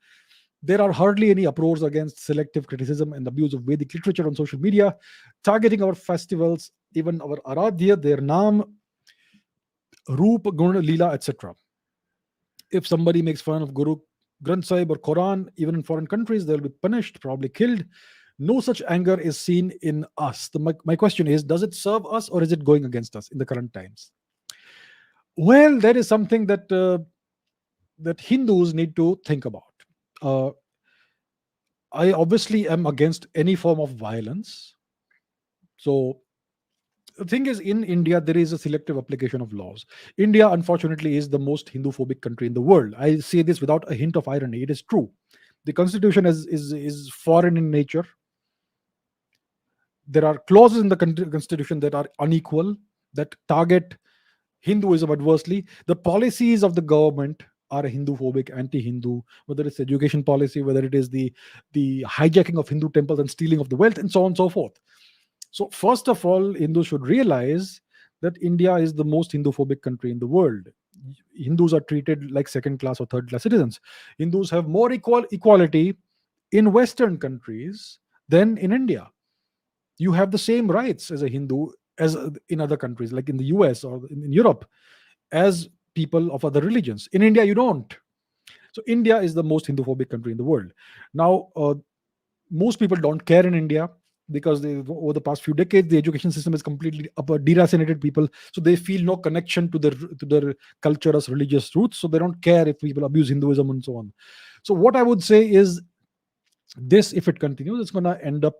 there are hardly any uproars against selective criticism and abuse of Vedic literature on social media, targeting our festivals, even our Aradhya, their Naam, Roop, Gun, Leela, etc. If somebody makes fun of Guru Granth Sahib or Quran, even in foreign countries, they'll be punished, probably killed. No such anger is seen in us. My question is, does it serve us or is it going against us in the current times? Well, that is something that Hindus need to think about. Uh, I obviously am against any form of violence. So the thing is, in India, there is a selective application of laws. India, unfortunately, is the most Hindu-phobic country in the world. I say this without a hint of irony. It is true. The constitution is foreign in nature. There are clauses in the constitution that are unequal, that target Hinduism adversely. The policies of the government are Hindu-phobic, anti-Hindu, whether it's education policy, whether it is the hijacking of Hindu temples and stealing of the wealth, and so on and so forth. So, first of all, Hindus should realize that India is the most Hindu-phobic country in the world. Hindus are treated like second-class or third-class citizens. Hindus have more equality in Western countries than in India. You have the same rights as a Hindu as in other countries, like in the US or in Europe, as people of other religions. In India, you don't. So India is the most Hindu-phobic country in the world. Now, most people don't care in India because over the past few decades, the education system is completely deracinated people, so they feel no connection to their culture as religious roots. So they don't care if people abuse Hinduism and so on. So what I would say is this: if it continues, it's going to end up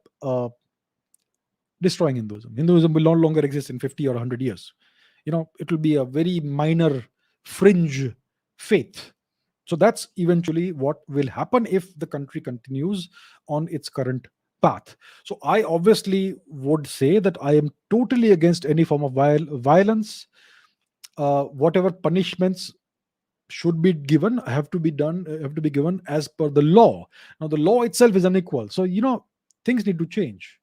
destroying Hinduism. Hinduism will no longer exist in 50 or 100 years. It will be a very minor fringe faith. So that's eventually what will happen if the country continues on its current path. So I obviously would say that I am totally against any form of violence. Whatever punishments should be given have to be given as per the law. Now the law itself is unequal, so things need to change.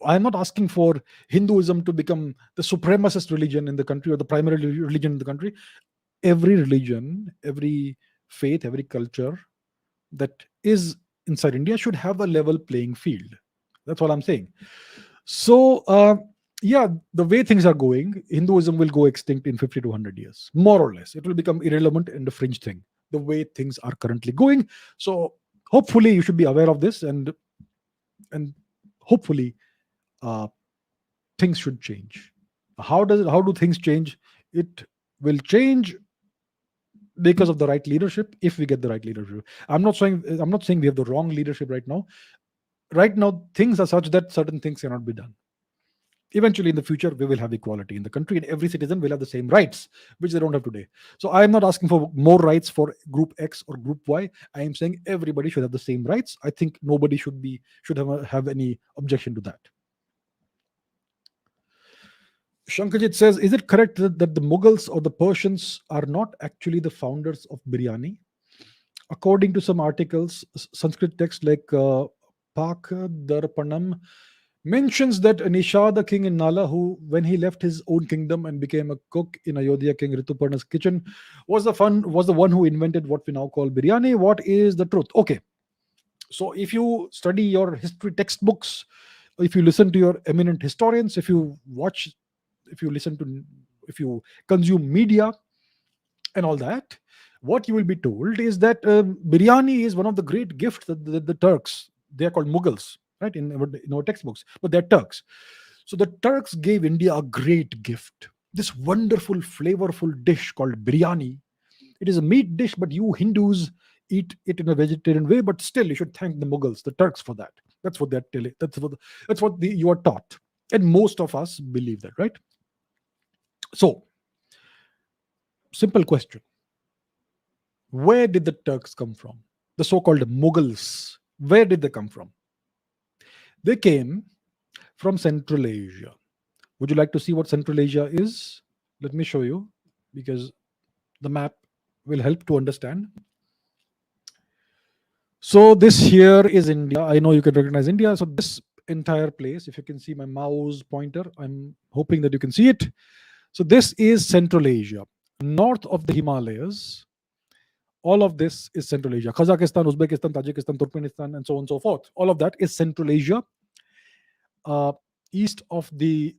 I'm not asking for Hinduism to become the supremacist religion in the country or the primary religion in the country. Every religion, every faith, every culture that is inside India should have a level playing field. That's all I'm saying. So, yeah, the way things are going, Hinduism will go extinct in 50 to 100 years, more or less. It will become irrelevant and a fringe thing, the way things are currently going. So, hopefully, you should be aware of this, and hopefully, uh, things should change. How do things change? It will change because of the right leadership, if we get the right leadership. I'm not saying we have the wrong leadership right now. Right now, things are such that certain things cannot be done. Eventually, in the future, we will have equality in the country, and every citizen will have the same rights, which they don't have today. So I am not asking for more rights for group X or group Y. I am saying everybody should have the same rights. I think nobody should have any objection to that. Shankajit says, is it correct that the Mughals or the Persians are not actually the founders of biryani? According to some articles, Sanskrit text like Darpanam mentions that Nisha, the king in Nala, who, when he left his own kingdom and became a cook in Ayodhya King Rituparna's kitchen, was the one who invented what we now call biryani. What is the truth? Okay, so if you study your history textbooks, if you listen to your eminent historians, if you listen to, if you consume media and all that, what you will be told is that biryani is one of the great gifts that the Turks, they are called Mughals, right, in our textbooks, but they're Turks. So the Turks gave India a great gift, this wonderful, flavorful dish called biryani. It is a meat dish, but you Hindus eat it in a vegetarian way. But still, you should thank the Mughals, the Turks, for that. That's what they're telling. That's what you are taught, and most of us believe that, right? So, simple question: where did the Turks come from? The so-called Mughals. Where did they come from? They came from Central Asia. Would you like to see what Central Asia is? Let me show you, because the map will help to understand. So this here is India. I know you can recognize India. So this entire place, if you can see my mouse pointer, I'm hoping that you can see it. So this is Central Asia, north of the Himalayas. All of this is Central Asia. Kazakhstan, Uzbekistan, Tajikistan, Turkmenistan, and so on and so forth. All of that is Central Asia. East of the,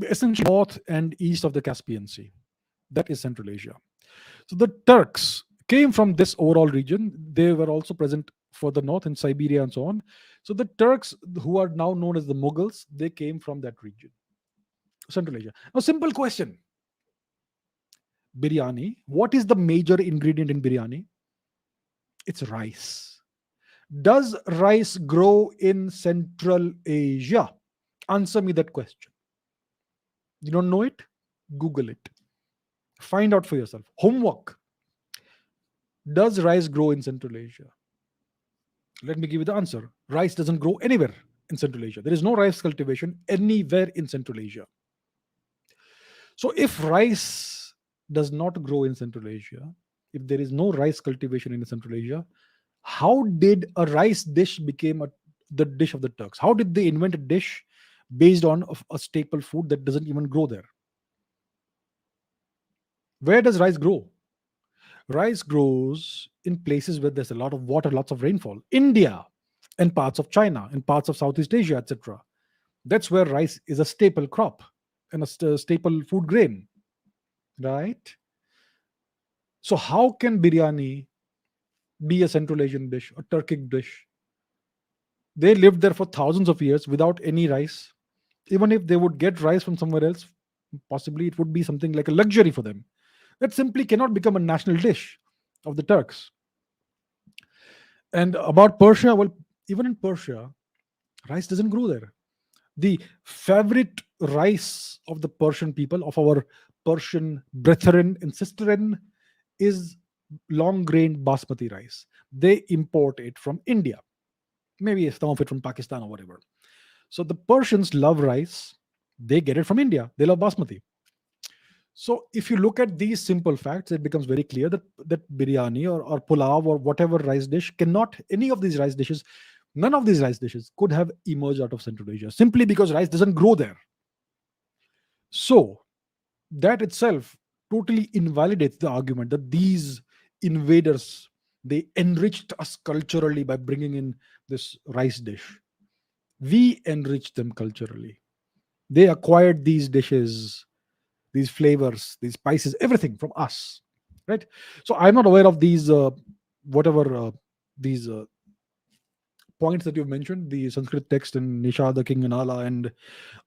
essentially north and east of the Caspian Sea. That is Central Asia. So the Turks came from this overall region. They were also present further north in Siberia and so on. So the Turks, who are now known as the Mughals, they came from that region, Central Asia. Now, simple question. Biryani. What is the major ingredient in biryani? It's rice. Does rice grow in Central Asia? Answer me that question. You don't know it? Google it. Find out for yourself. Homework. Does rice grow in Central Asia? Let me give you the answer. Rice doesn't grow anywhere in Central Asia. There is no rice cultivation anywhere in Central Asia. So if rice does not grow in Central Asia, if there is no rice cultivation in Central Asia, how did a rice dish become the dish of the Turks? How did they invent a dish based on a staple food that doesn't even grow there? Where does rice grow? Rice grows in places where there's a lot of water, lots of rainfall. India and parts of China and parts of Southeast Asia, etc. That's where rice is a staple crop and a staple food grain, right? So how can biryani be a Central Asian dish, a Turkic dish? They lived there for thousands of years without any rice. Even if they would get rice from somewhere else, possibly it would be something like a luxury for them. That simply cannot become a national dish of the Turks. And about Persia, well, even in Persia, Rice doesn't grow there. The favorite rice of the Persian people, of our Persian brethren and sisterin, is long grain basmati rice. They import it from India, maybe some of it from Pakistan or whatever. So the Persians love rice. They get it from India. They love basmati. So if you look at these simple facts, it becomes very clear that biryani or pulao or whatever rice dish cannot, any of these rice dishes, none of these rice dishes could have emerged out of Central Asia simply because rice doesn't grow there. So that itself totally invalidates the argument that these invaders, they enriched us culturally by bringing in this rice dish. We enriched them culturally. They acquired these dishes, these flavors, these spices, everything from us, right? So I'm not aware of these whatever these points that you've mentioned, the Sanskrit text and Nisha, the King and Allah, and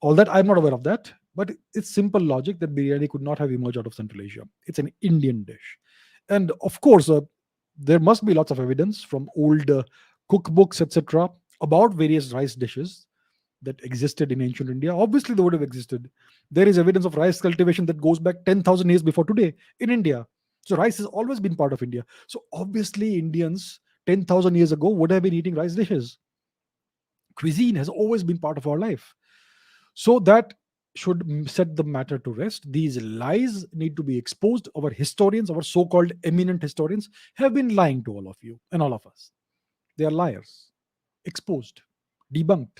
all that. I'm not aware of that, but it's simple logic that biryani could not have emerged out of Central Asia. It's an Indian dish, and of course, there must be lots of evidence from old cookbooks, etc., about various rice dishes that existed in ancient India. Obviously, they would have existed. There is evidence of rice cultivation that goes back 10,000 years before today in India. So, rice has always been part of India. So, obviously, Indians 10,000 years ago would have been eating rice dishes. Cuisine has always been part of our life. So, that should set the matter to rest. These lies need to be exposed. Our historians, our so called eminent historians, have been lying to all of you and all of us. They are liars. Exposed, debunked.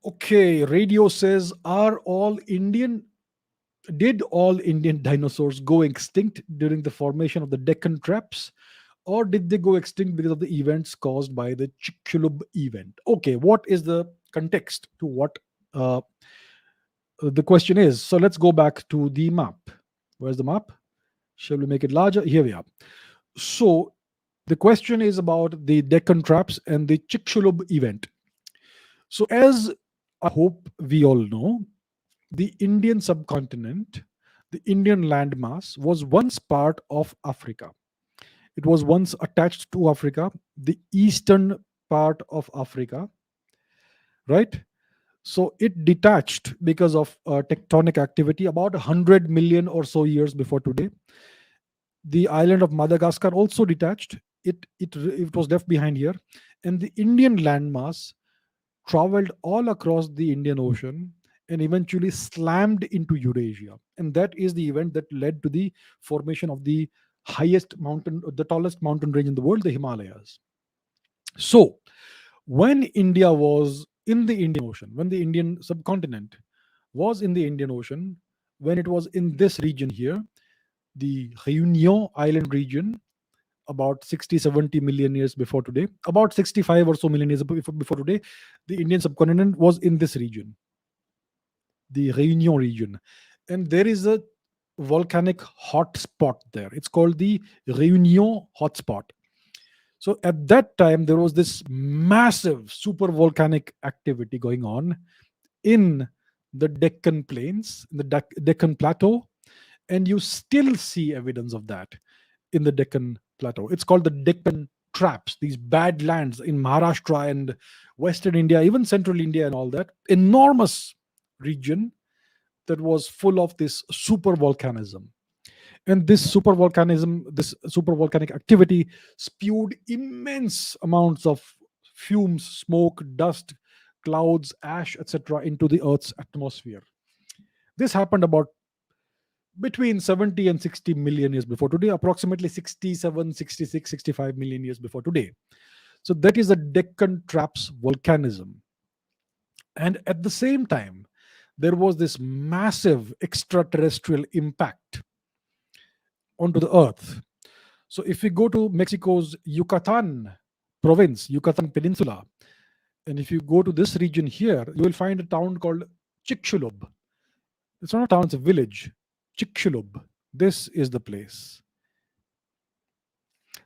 Okay, radio says, are all Indian did all Indian dinosaurs go extinct during the formation of the Deccan traps, or did they go extinct because of the events caused by the Chicxulub event? Okay, what is the context to what uh, the question is? So let's go back to the map. Where's the map? Shall we make it larger? Here we are. So the question is about the Deccan traps and the Chicxulub event. So, as I hope we all know, the Indian subcontinent, the Indian landmass, was once part of Africa. It was once attached to Africa, the eastern part of Africa, right? So it detached because of tectonic activity about 100 million or so years before today. The island of Madagascar also detached. It was left behind here, and the Indian landmass traveled all across the Indian Ocean and eventually slammed into Eurasia. And that is the event that led to the formation of the highest mountain, the tallest mountain range in the world, the Himalayas. So, when India was in the Indian Ocean, when the Indian subcontinent was in the Indian Ocean, when it was in this region here, the Réunion Island region, about 60, 70 million years before today, about 65 or so million years before today, the Indian subcontinent was in this region, the Réunion region. And there is a volcanic hotspot there. It's called the Réunion hotspot. So at that time, there was this massive super volcanic activity going on in the Deccan plains, in the Deccan plateau, and you still see evidence of that in the Deccan plateau. It's called the Deccan traps, these bad lands in Maharashtra and Western India, even Central India and all that. Enormous region that was full of this super volcanism. And this super volcanism, this super volcanic activity spewed immense amounts of fumes, smoke, dust, clouds, ash, etc., into the Earth's atmosphere. This happened about between 70 and 60 million years before today, approximately 67, 66, 65 million years before today. So that is the Deccan Traps volcanism. And at the same time, there was this massive extraterrestrial impact onto the earth. So if we go to Mexico's Yucatan province, Yucatan Peninsula, and if you go to this region here, you will find a town called Chicxulub. It's not a town, it's a village. Chicxulub. This is the place.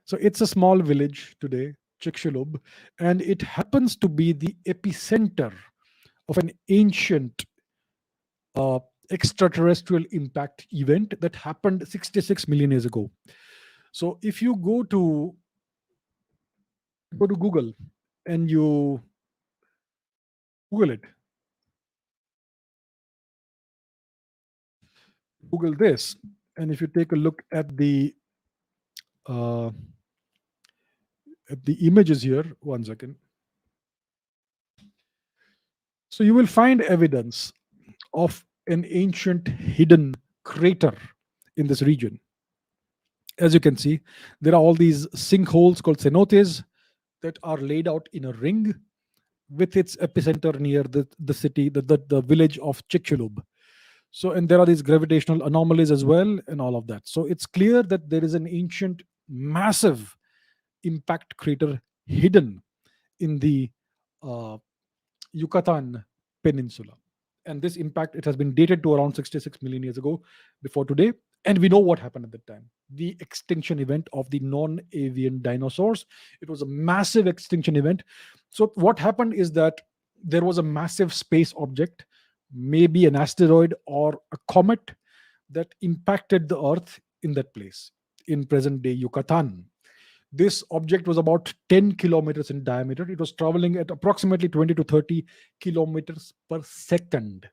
So it's a small village today, Chicxulub, and it happens to be the epicenter of an ancient extraterrestrial impact event that happened 66 million years ago. So if you go to Google and you Google it, Google this, and if you take a look uh, at the images here, one second, so you will find evidence of an ancient hidden crater in this region. As you can see, there are all these sinkholes called cenotes that are laid out in a ring with its epicenter near the city, the village of Chicxulub. So, and there are these gravitational anomalies as well, and all of that. So, it's clear that there is an ancient, massive impact crater hidden in the uh, Yucatan Peninsula. And this impact, it has been dated to around 66 million years ago before today. And we know what happened at that time. The extinction event of the non-avian dinosaurs. It was a massive extinction event. So what happened is that there was a massive space object, maybe an asteroid or a comet, that impacted the Earth in that place, in present day Yucatan. This object was about 10 kilometers in diameter. It was traveling at approximately 20 to 30 kilometers per second.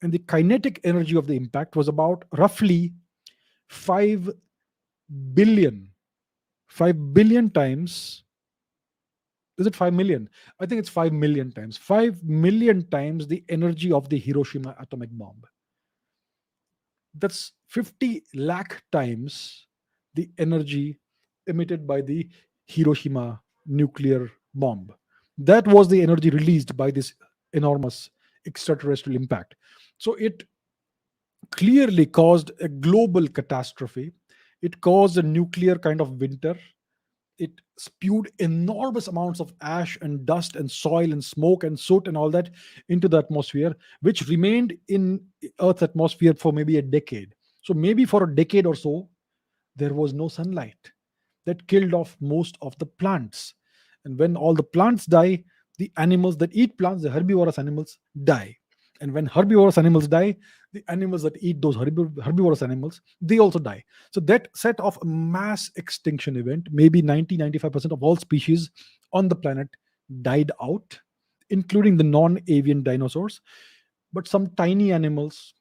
And the kinetic energy of the impact was about roughly 5 billion, 5 billion times. Is it 5 million? I think it's 5 million times. 5 million times the energy of the Hiroshima atomic bomb. That's 50 lakh times the energy emitted by the Hiroshima nuclear bomb. That was the energy released by this enormous extraterrestrial impact. So it clearly caused a global catastrophe. It caused a nuclear kind of winter. It spewed enormous amounts of ash and dust and soil and smoke and soot and all that into the atmosphere, which remained in Earth's atmosphere for maybe a decade. So maybe for a decade or so, there was no sunlight. That killed off most of the plants. And when all the plants die, the animals that eat plants, the herbivorous animals, die. And when herbivorous animals die, the animals that eat those herbivorous animals, they also die. So that set off a mass extinction event. Maybe 90-95% of all species on the planet died out, including the non-avian dinosaurs. But some tiny animals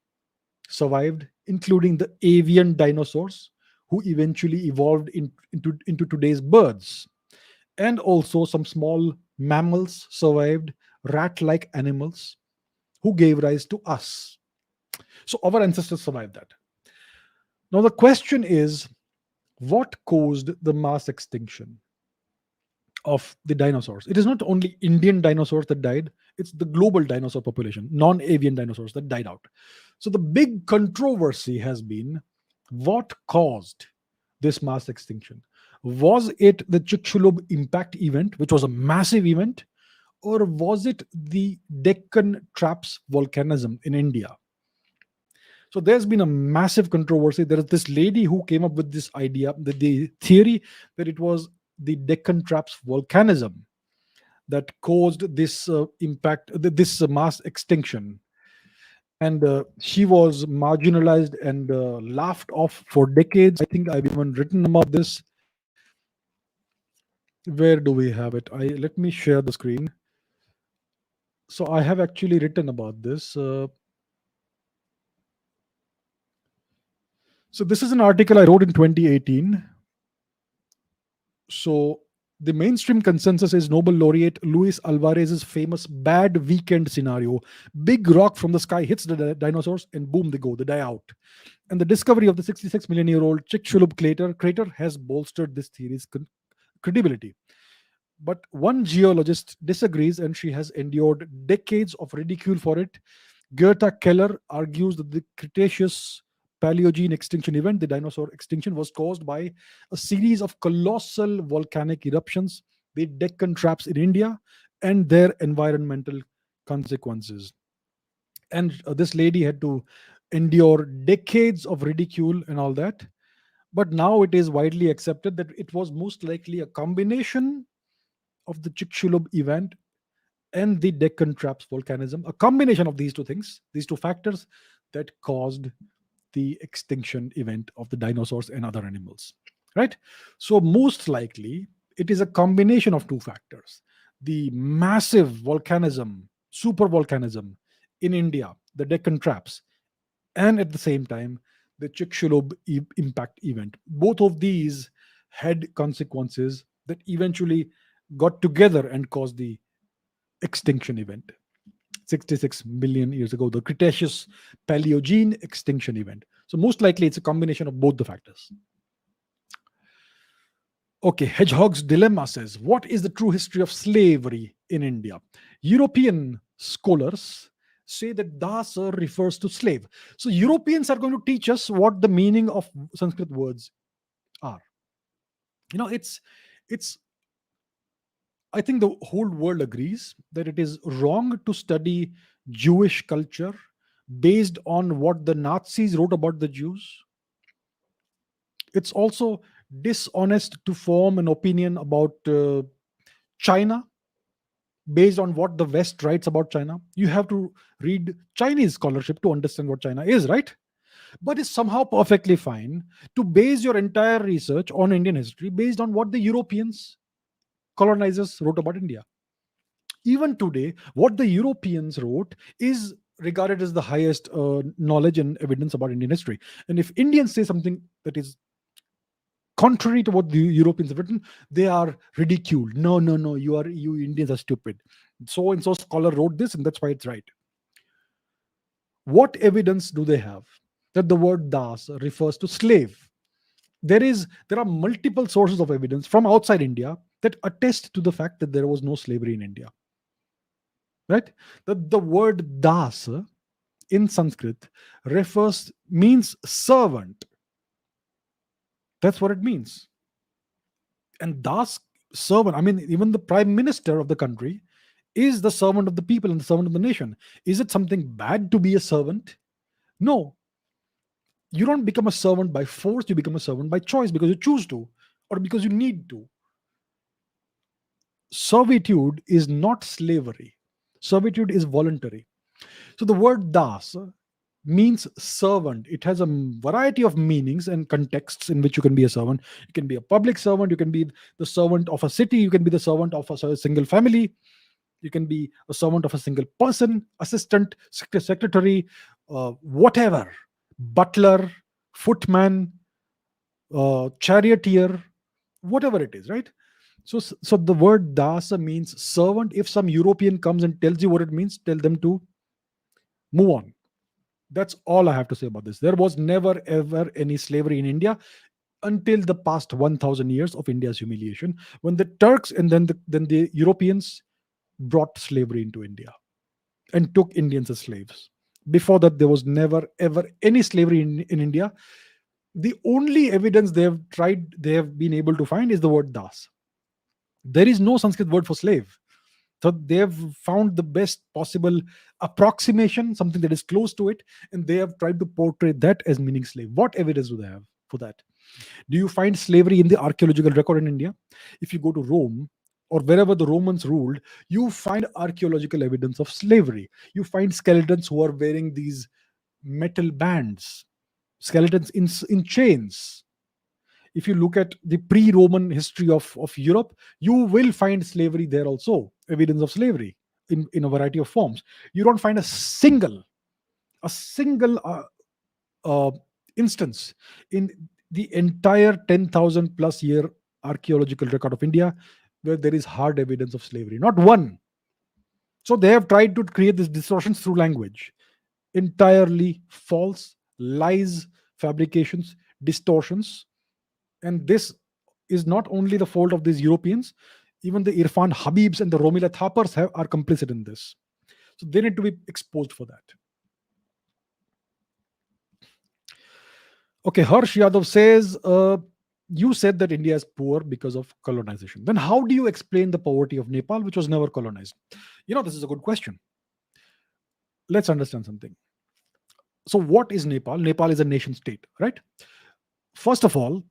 survived, including the avian dinosaurs, who eventually evolved into today's birds. And also some small mammals survived, rat like animals, who gave rise to us. So our ancestors survived that. Now, the question is, what caused the mass extinction of the dinosaurs? It is not only Indian dinosaurs that died, it's the global dinosaur population, non avian dinosaurs that died out. So, the big controversy has been, what caused this mass extinction? Was it the Chicxulub impact event, which was a massive event, or was it the Deccan Traps volcanism in India? So there's been a massive controversy. There is this lady who came up with this idea, the theory that it was the Deccan Traps volcanism that caused this impact, this mass extinction. And she was marginalized and laughed off for decades. I think I've even written about this. Where do we have it? I Let me share the screen. So I have actually written about this. So this is an article I wrote in 2018. So the mainstream consensus is Nobel laureate Luis Alvarez's famous bad weekend scenario. Big rock from the sky hits the dinosaurs and boom, they die out. And the discovery of the 66 million year old Chicxulub crater has bolstered this theory's credibility. But one geologist disagrees, and she has endured decades of ridicule for it. Gerta Keller argues that the Cretaceous Paleogene extinction event, the dinosaur extinction, was caused by a series of colossal volcanic eruptions, the Deccan Traps in India, and their environmental consequences. And this lady had to endure decades of ridicule and all that. But now it is widely accepted that it was most likely a combination of the Chicxulub event and the Deccan Traps volcanism, a combination of these two things, these two factors, that caused the extinction event of the dinosaurs and other animals. Right? So, most likely, it is a combination of two factors. the massive volcanism, super volcanism in India, the Deccan Traps, and at the same time, the Chicxulub impact event. Both of these had consequences that eventually got together and caused the extinction event 66 million years ago, the Cretaceous Paleogene extinction event. So, most likely, it's a combination of both the factors. Okay, Hedgehog's Dilemma says, what is the true history of slavery in India? European scholars say that dasa refers to slave. So, Europeans are going to teach us what the meaning of Sanskrit words are. It's I think the whole world agrees that it is wrong to study Jewish culture based on what the Nazis wrote about the Jews. It's also dishonest to form an opinion about China based on what the West writes about China. You have to read Chinese scholarship to understand what China is, right? But it's somehow perfectly fine to base your entire research on Indian history based on what the Europeans, colonizers, wrote about India. Even today, what the Europeans wrote is regarded as the highest knowledge and evidence about Indian history. And if Indians say something that is contrary to what the Europeans have written, they are ridiculed. No, no, no, you Indians are stupid. So and so scholar wrote this, and that's why it's right. What evidence do they have that the word das refers to slave? There are multiple sources of evidence from outside India that attest to the fact that there was no slavery in India. Right? The word das in Sanskrit means servant. That's what it means. And das, servant, I mean, even the prime minister of the country is the servant of the people and the servant of the nation. Is it something bad to be a servant? No. You don't become a servant by force, you become a servant by choice because you choose to or because you need to. Servitude is not slavery. Servitude is voluntary. So the word das means servant. It has a variety of meanings and contexts in which you can be a servant. You can be a public servant, you can be the servant of a city, you can be the servant of a single family, you can be a servant of a single person, assistant, secretary, whatever, butler, footman, charioteer, whatever it is, right? So the word dasa means servant. If some European comes and tells you what it means, tell them to move on. That's all I have to say about this. There was never ever any slavery in India until the past 1000 years of India's humiliation, when the Turks and then the Europeans brought slavery into India and took Indians as slaves. Before that, there was never ever any slavery in India. The only evidence they have been able to find is the word das. There is no Sanskrit word for slave. So they've found the best possible approximation, something that is close to it, and they have tried to portray that as meaning slave. What evidence do they have for that? Do you find slavery in the archaeological record in India? If you go to Rome or wherever the Romans ruled, you find archaeological evidence of slavery. You find skeletons who are wearing these metal bands, skeletons in chains. If you look at the pre-Roman history of Europe, you will find slavery there also, evidence of slavery in a variety of forms. You don't find a single uh, instance in the entire 10,000 plus year archaeological record of India where there is hard evidence of slavery. Not one. So they have tried to create these distortions through language. Entirely false, lies, fabrications, distortions. And this is not only the fault of these Europeans, even the Irfan Habibs and the Romila Thapars are complicit in this. So they need to be exposed for that. Okay, Harsh Yadav says, you said that India is poor because of colonization. Then how do you explain the poverty of Nepal, which was never colonized? This is a good question. Let's understand something. So what is Nepal? Nepal is a nation state, right? First of all,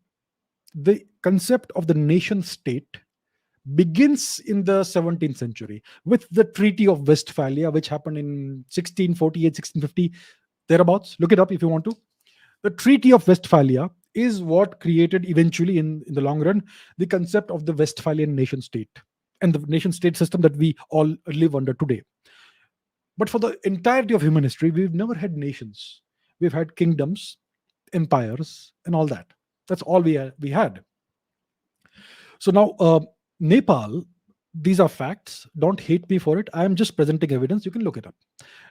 the concept of the nation state begins in the 17th century with the Treaty of Westphalia, which happened in 1648, 1650, thereabouts. Look it up if you want to. The Treaty of Westphalia is what created eventually, in the long run, the concept of the Westphalian nation state. and the nation state system that we all live under today. But for the entirety of human history, we've never had nations. We've had kingdoms, empires, and all that. That's all we had. So now, Nepal, these are facts. Don't hate me for it. I am just presenting evidence. You can look it up.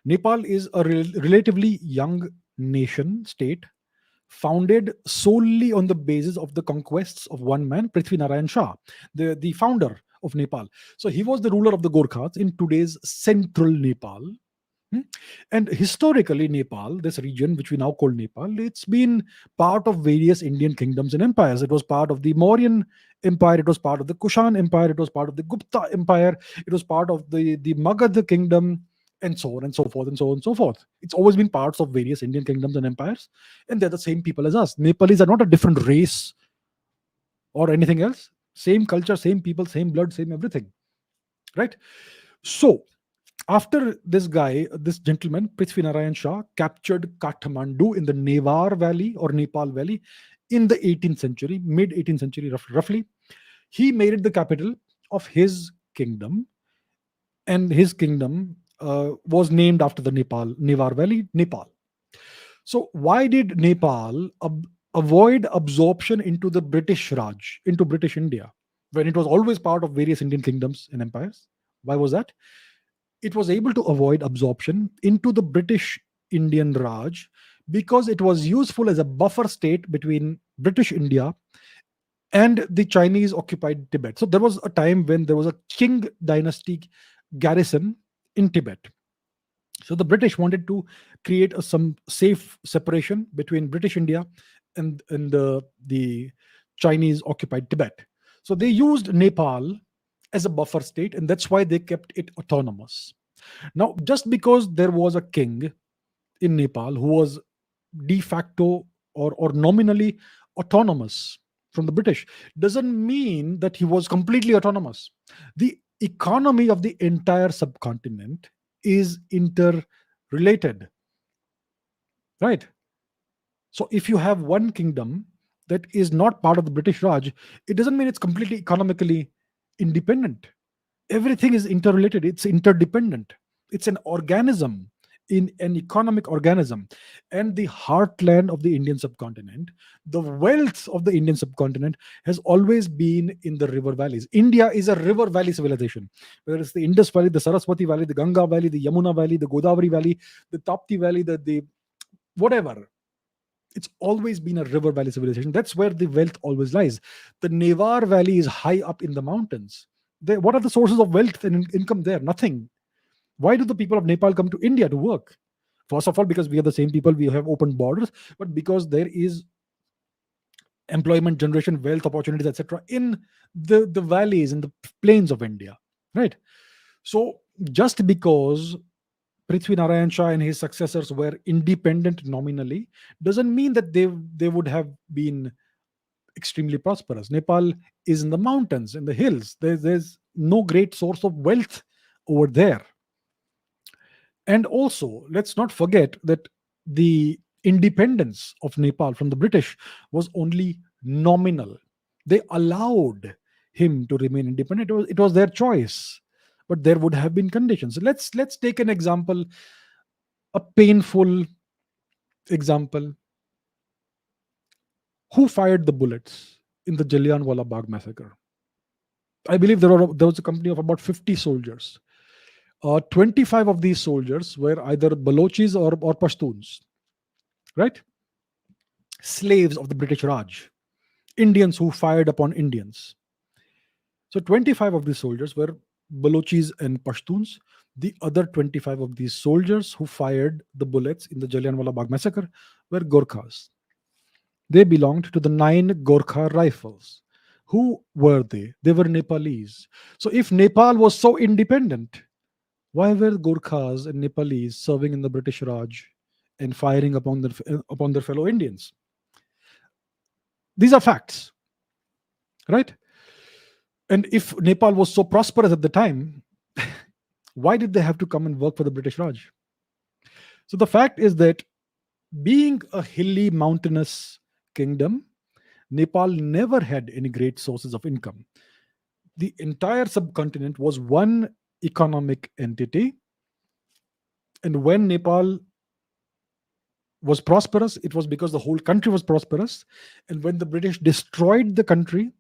Nepal is a relatively young nation state founded solely on the basis of the conquests of one man, Prithvi Narayan Shah, the founder of Nepal. So he was the ruler of the Gorkhas in today's central Nepal. Hmm? And historically, Nepal, this region which we now call Nepal, it's been part of various Indian kingdoms and empires. It was part of the Mauryan Empire, it was part of the Kushan Empire, it was part of the Gupta Empire, it was part of the Magad kingdom, and so on and so forth and so on and so forth. It's always been parts of various Indian kingdoms and empires, and they're the same people as us. Nepalis are not a different race or anything else. Same culture, same people, same blood, same everything. Right? So, after this gentleman, Prithvi Narayan Shah, captured Kathmandu in the Newar Valley or Nepal Valley in the 18th century, mid 18th century roughly, he made it the capital of his kingdom, and his kingdom was named after the Newar Valley, Nepal. So, why did Nepal avoid absorption into the British Raj, into British India, when it was always part of various Indian kingdoms and empires? Why was that? It was able to avoid absorption into the British Indian Raj because it was useful as a buffer state between British India and the Chinese occupied Tibet. So there was a time when there was a Qing dynasty garrison in Tibet. So the British wanted to create some safe separation between British India and the Chinese occupied Tibet. So they used Nepal as a buffer state, and that's why they kept it autonomous. Now, just because there was a king in Nepal who was de facto or nominally autonomous from the British doesn't mean that he was completely autonomous. The economy of the entire subcontinent is interrelated, right? So if you have one kingdom that is not part of the British Raj, it doesn't mean it's completely economically independent. Everything is interrelated, it's interdependent. It's an organism, in an economic organism. And the heartland of the Indian subcontinent, the wealth of the Indian subcontinent, has always been in the river valleys. India is a river valley civilization, whether it's the Indus Valley, the Saraswati Valley, the Ganga Valley, the Yamuna Valley, the Godavari Valley, the Tapti Valley, the whatever. It's always been a river valley civilization. That's where the wealth always lies. The Newar Valley is high up in the mountains. What are the sources of wealth and income there? Nothing. Why do the people of Nepal come to India to work? First of all, because we are the same people, we have open borders, but because there is employment generation, wealth opportunities, etc., in the valleys and the plains of India, right? So just because Prithvi Narayan Shah and his successors were independent nominally doesn't mean that they would have been extremely prosperous. Nepal is in the mountains, in the hills. There's no great source of wealth over there. And also, let's not forget that the independence of Nepal from the British was only nominal. They allowed him to remain independent. It was their choice, but there would have been conditions. Let's take an example, a painful example. Who fired the bullets in the Jallianwala Bagh massacre? I believe there was a company of about 50 soldiers. 25 of these soldiers were either Balochis or Pashtuns, right? Slaves of the British Raj, Indians who fired upon Indians. So 25 of these soldiers were Balochis and Pashtuns. The other 25 of these soldiers who fired the bullets in the Jallianwala Bagh massacre were Gorkhas. They belonged to the 9 Gorkha Rifles. Who were they? They were Nepalese. So if Nepal was so independent, why were Gorkhas and Nepalese serving in the British Raj and firing upon their fellow Indians? These are facts, right? And if Nepal was so prosperous at the time, why did they have to come and work for the British Raj? So the fact is that being a hilly, mountainous kingdom, Nepal never had any great sources of income. The entire subcontinent was one economic entity, and when Nepal was prosperous, it was because the whole country was prosperous. And when the British destroyed the country,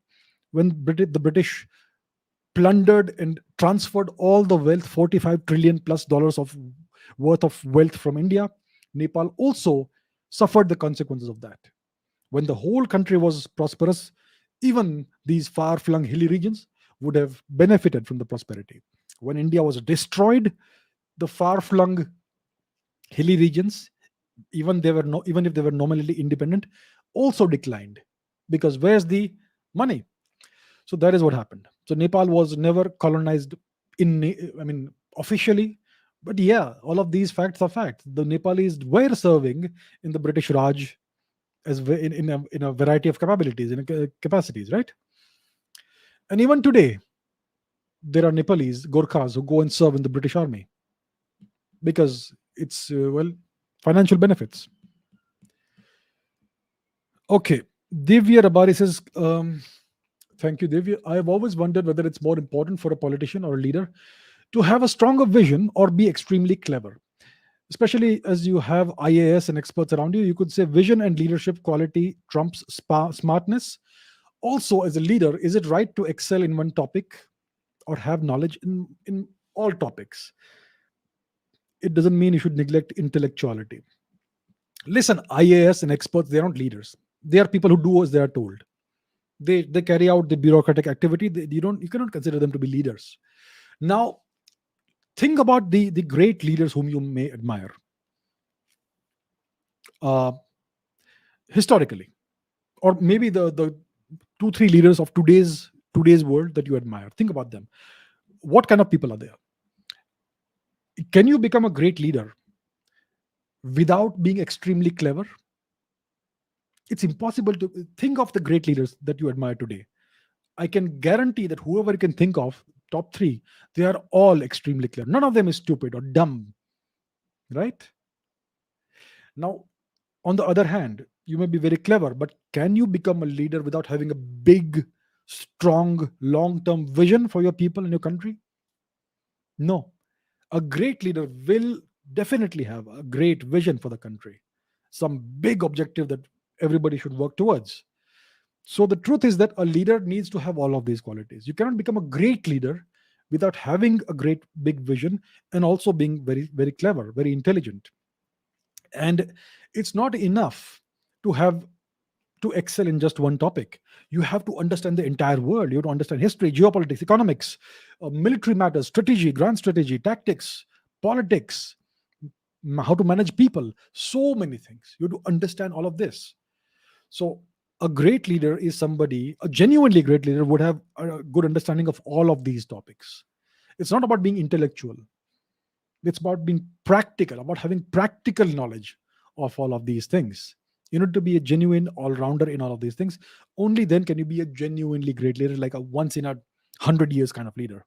when the British plundered and transferred all the wealth, 45 trillion plus dollars of worth of wealth from India, Nepal also suffered the consequences of that. When the whole country was prosperous, even these far flung hilly regions would have benefited from the prosperity. When India was destroyed, the far flung hilly regions, even if they were nominally independent, also declined, because where's the money? So that is what happened. So Nepal was never colonized I mean, officially, but yeah, all of these facts are facts. The Nepalis were serving in the British Raj in a variety of capabilities, capacities, right? And even today, there are Nepalese Gorkhas who go and serve in the British Army because it's financial benefits. Okay, Divya Rabari says, thank you, Divya. I have always wondered whether it's more important for a politician or a leader to have a stronger vision or be extremely clever. Especially as you have IAS and experts around you, you could say vision and leadership quality trumps smartness. Also, as a leader, is it right to excel in one topic or have knowledge in all topics? It doesn't mean you should neglect intellectuality. Listen, IAS and experts, they're not leaders. They are people who do as they are told. They carry out the bureaucratic activity. You cannot consider them to be leaders. Now, think about the great leaders whom you may admire. Uh, Historically, or maybe the 2 3 leaders of today's world that you admire, think about them. What kind of people are there? Can you become a great leader without being extremely clever? It's impossible to think of the great leaders that you admire today. I can guarantee that whoever you can think of, top 3, they are all extremely clever. None of them is stupid or dumb, right? Now, on the other hand, you may be very clever, but can you become a leader without having a big, strong, long term vision for your people and your country? No. A great leader will definitely have a great vision for the country, some big objective that everybody should work towards. So, the truth is that a leader needs to have all of these qualities. You cannot become a great leader without having a great big vision and also being very, very clever, very intelligent. And it's not enough to have to excel in just one topic. You have to understand the entire world. You have to understand history, geopolitics, economics, military matters, strategy, grand strategy, tactics, politics, how to manage people, so many things. You have to understand all of this. So a great leader is somebody, a genuinely great leader would have a good understanding of all of these topics. It's not about being intellectual. It's about being practical, about having practical knowledge of all of these things. You need to be a genuine all-rounder in all of these things. Only then can you be a genuinely great leader, like a once in a 100 years kind of leader.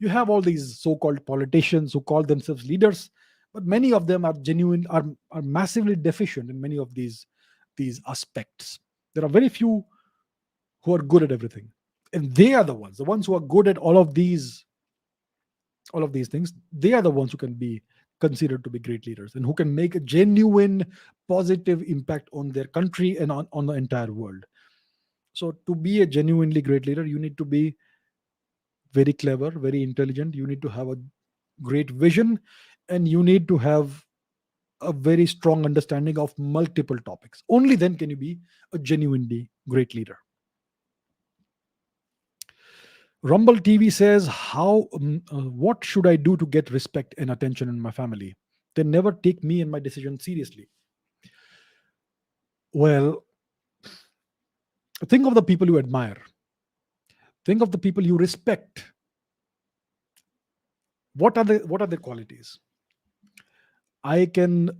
You have all these so-called politicians who call themselves leaders, but many of them are massively deficient in many of these aspects. There are very few who are good at everything, and they are the ones who are good at all of these things. They are the ones who can be considered to be great leaders and who can make a genuine positive impact on their country and on the entire world. So to be a genuinely great leader, you need to be very clever, very intelligent. You need to have a great vision, and you need to have a very strong understanding of multiple topics. Only then can you be a genuinely great leader. Rumble TV says, what should I do to get respect and attention in my family? They never take me and my decision seriously. Well, think of the people you admire. Think of the people you respect. What are their qualities? I can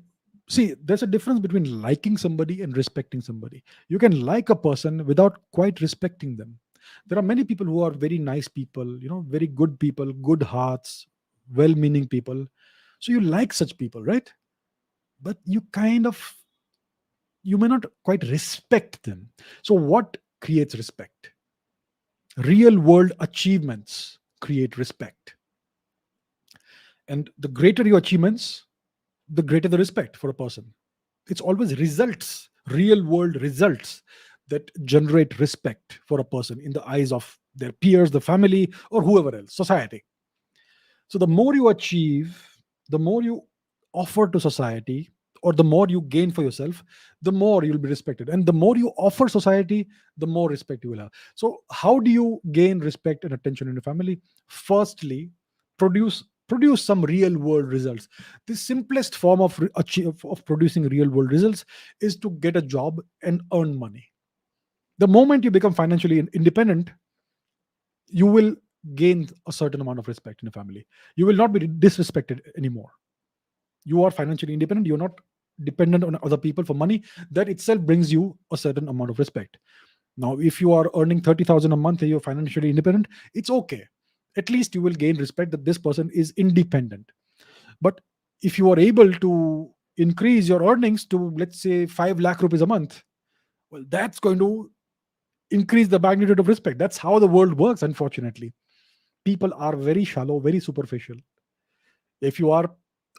see there's a difference between liking somebody and respecting somebody. You can like a person without quite respecting them. There are many people who are very nice people, very good people, good hearts, well-meaning people. So you like such people, right? But you may not quite respect them. So what creates respect? Real world achievements create respect. And the greater your achievements, the greater the respect for a person. It's always results, real world results, that generate respect for a person in the eyes of their peers, the family, or whoever else, society. So the more you achieve, the more you offer to society, or the more you gain for yourself, the more you'll be respected. And the more you offer society, the more respect you will have. So how do you gain respect and attention in your family? Firstly, produce some real world results. The simplest form of of producing real world results is to get a job and earn money. The moment you become financially independent, you will gain a certain amount of respect in the family. You will not be disrespected anymore. You are financially independent. You're not dependent on other people for money. That itself brings you a certain amount of respect. Now, if you are earning 30,000 a month and you're financially independent, it's okay. At least you will gain respect that this person is independent. But if you are able to increase your earnings to, let's say, 5 lakh rupees a month, well, that's going to increase the magnitude of respect. That's how the world works, unfortunately. People are very shallow, very superficial. If you are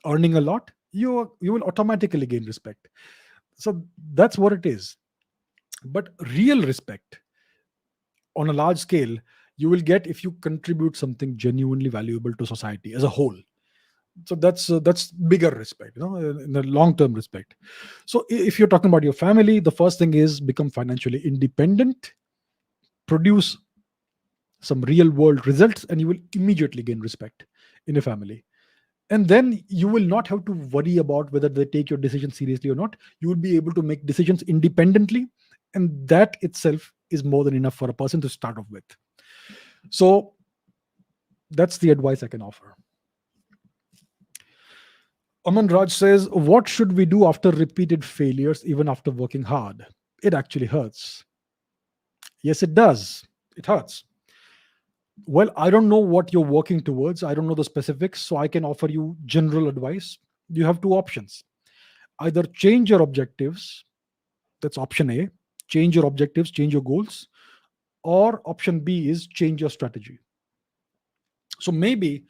earning a lot, you will automatically gain respect. So that's what it is. But real respect on a large scale, you will get if you contribute something genuinely valuable to society as a whole. So that's bigger respect, in the long term respect. So if you're talking about your family, the first thing is become financially independent, produce some real world results, and you will immediately gain respect in your family. And then you will not have to worry about whether they take your decision seriously or not. You will be able to make decisions independently, and that itself is more than enough for a person to start off with. So that's the advice I can offer. Aman Raj says, what should we do after repeated failures, even after working hard? It actually hurts. Yes, it does. It hurts. Well, I don't know what you're working towards. I don't know the specifics, so I can offer you general advice. You have two options: either change your objectives, that's option A, change your objectives, change your goals, or option B is change your strategy. So maybe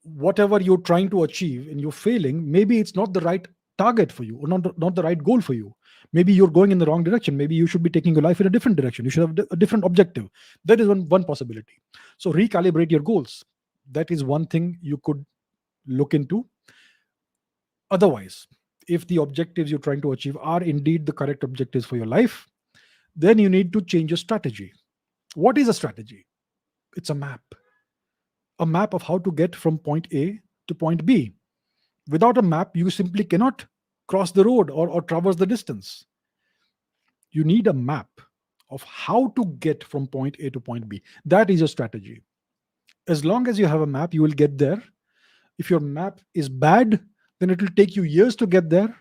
whatever you're trying to achieve and you're failing, maybe it's not the right target for you, or not the right goal for you. Maybe you're going in the wrong direction. Maybe you should be taking your life in a different direction. You should have a different objective. That is one possibility. So recalibrate your goals. That is one thing you could look into. Otherwise, if the objectives you're trying to achieve are indeed the correct objectives for your life, then you need to change your strategy. What is a strategy? It's a map of how to get from point A to point B. Without a map, you simply cannot cross the road, or traverse the distance. You need a map of how to get from point A to point B. That is your strategy. As long as you have a map, you will get there. If your map is bad, then it will take you years to get there,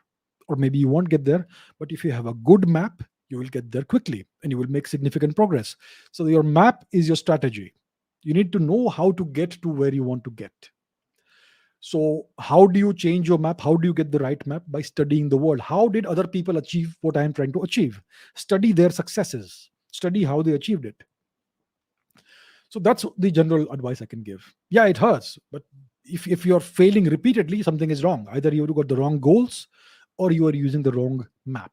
or maybe you won't get there. But if you have a good map, you will get there quickly and you will make significant progress. So your map is your strategy. You need to know how to get to where you want to get. So how do you change your map? How do you get the right map? By studying the world. How did other people achieve what I am trying to achieve? Study their successes, study how they achieved it. So that's the general advice I can give. Yeah, it hurts, but if you're failing repeatedly, something is wrong. Either you've got the wrong goals, or you are using the wrong map.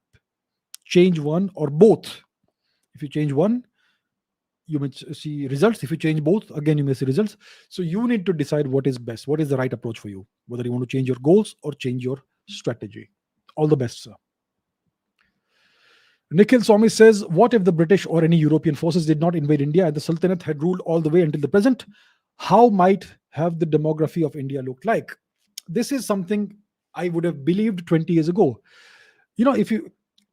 Change one or both. If you change one, you may see results. If you change both, again, you may see results. So you need to decide what is best, what is the right approach for you, whether you want to change your goals or change your strategy. All the best, sir. Nikhil Swami says, what if the British or any European forces did not invade India and the Sultanate had ruled all the way until the present? How might have the demography of India looked like? This is something I would have believed 20 years ago. If you,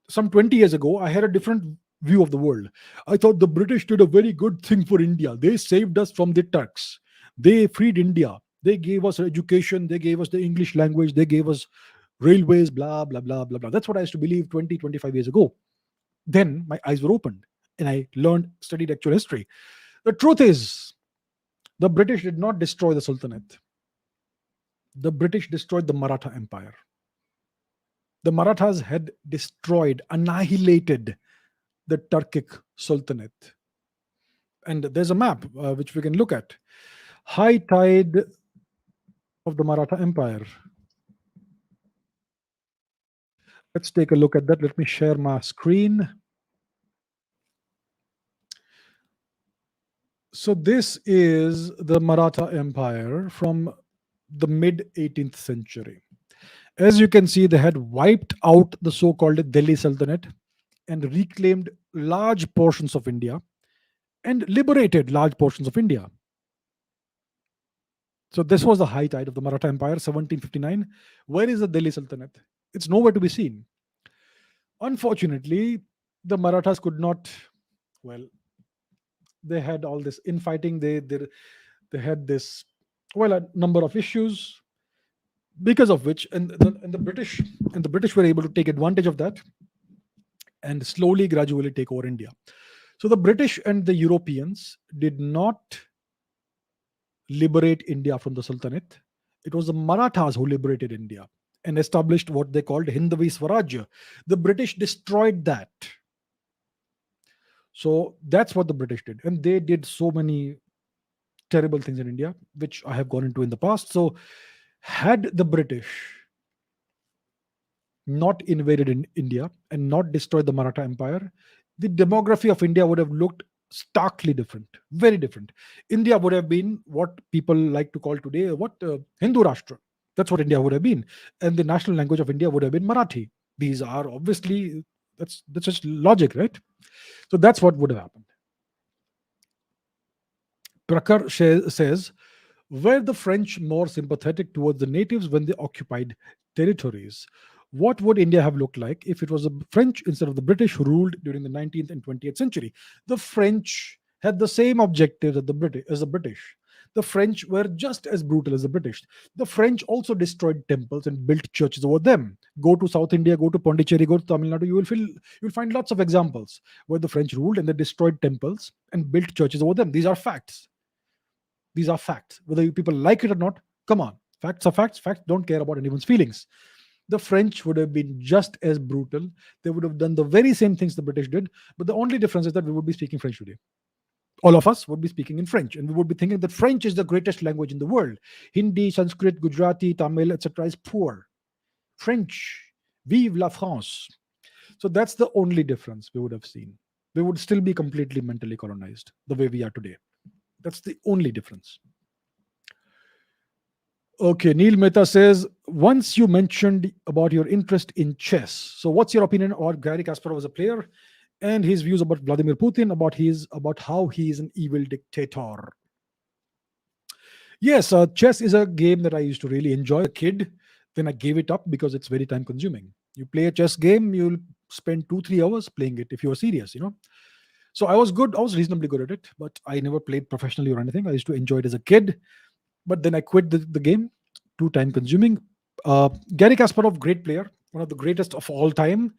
some 20 years ago, I had a different view of the world. I thought the British did a very good thing for India. They saved us from the Turks. They freed India. They gave us education. They gave us the English language. They gave us railways, blah, blah, blah, blah, blah. That's what I used to believe 20, 25 years ago. Then my eyes were opened and I studied actual history. The truth is, the British did not destroy the Sultanate. The British destroyed the Maratha Empire. The Marathas had destroyed, annihilated the Turkic Sultanate. And there's a map which we can look at. High tide of the Maratha Empire. Let's take a look at that. Let me share my screen. So this is the Maratha Empire from the mid 18th century. As you can see, they had wiped out the so-called Delhi Sultanate and reclaimed large portions of India and liberated large portions of India. So this was the high tide of the Maratha Empire, 1759. Where is the Delhi Sultanate? It's nowhere to be seen. Unfortunately, the Marathas could not, well, they had all this infighting. They had this, well, a number of issues, because of which, and the British were able to take advantage of that and slowly, gradually take over India. So the British and the Europeans did not liberate India from the Sultanate. It was the Marathas who liberated India and established what they called Hindavi Swarajya. The British destroyed that. So that's what the British did. And they did so many terrible things in India, which I have gone into in the past. So, had the British not invaded in India and not destroyed the Maratha Empire, the demography of India would have looked starkly different, very different. India would have been what people like to call today what Hindu Rashtra. That's what India would have been, and the national language of India would have been Marathi. These are obviously that's just logic, right? So that's what would have happened. Prakar says, were the French more sympathetic towards the natives when they occupied territories? What would India have looked like if it was the French instead of the British who ruled during the 19th and 20th century? The French had the same objectives as the British. The French were just as brutal as the British. The French also destroyed temples and built churches over them. Go to South India, go to Pondicherry, go to Tamil Nadu, you'll find lots of examples where the French ruled and they destroyed temples and built churches over them. These are facts. These are facts. Whether you people like it or not, come on. Facts are facts. Facts don't care about anyone's feelings. The French would have been just as brutal. They would have done the very same things the British did. But the only difference is that we would be speaking French today. All of us would be speaking in French, and we would be thinking that French is the greatest language in the world. Hindi, Sanskrit, Gujarati, Tamil, etc. is poor. French, vive la France. So that's the only difference we would have seen. We would still be completely mentally colonized the way we are today. That's the only difference. Okay, Neil Mehta says, once you mentioned about your interest in chess. So what's your opinion about Gary Kasparov as a player and his views about Vladimir Putin, about how he is an evil dictator? Yes, chess is a game that I used to really enjoy as a kid. Then I gave it up because it's very time consuming. You play a chess game, you'll spend 2-3 hours playing it if you're serious. So I was good. I was reasonably good at it, but I never played professionally or anything. I used to enjoy it as a kid, but then I quit the game. Too time consuming. Gary Kasparov, great player, one of the greatest of all time.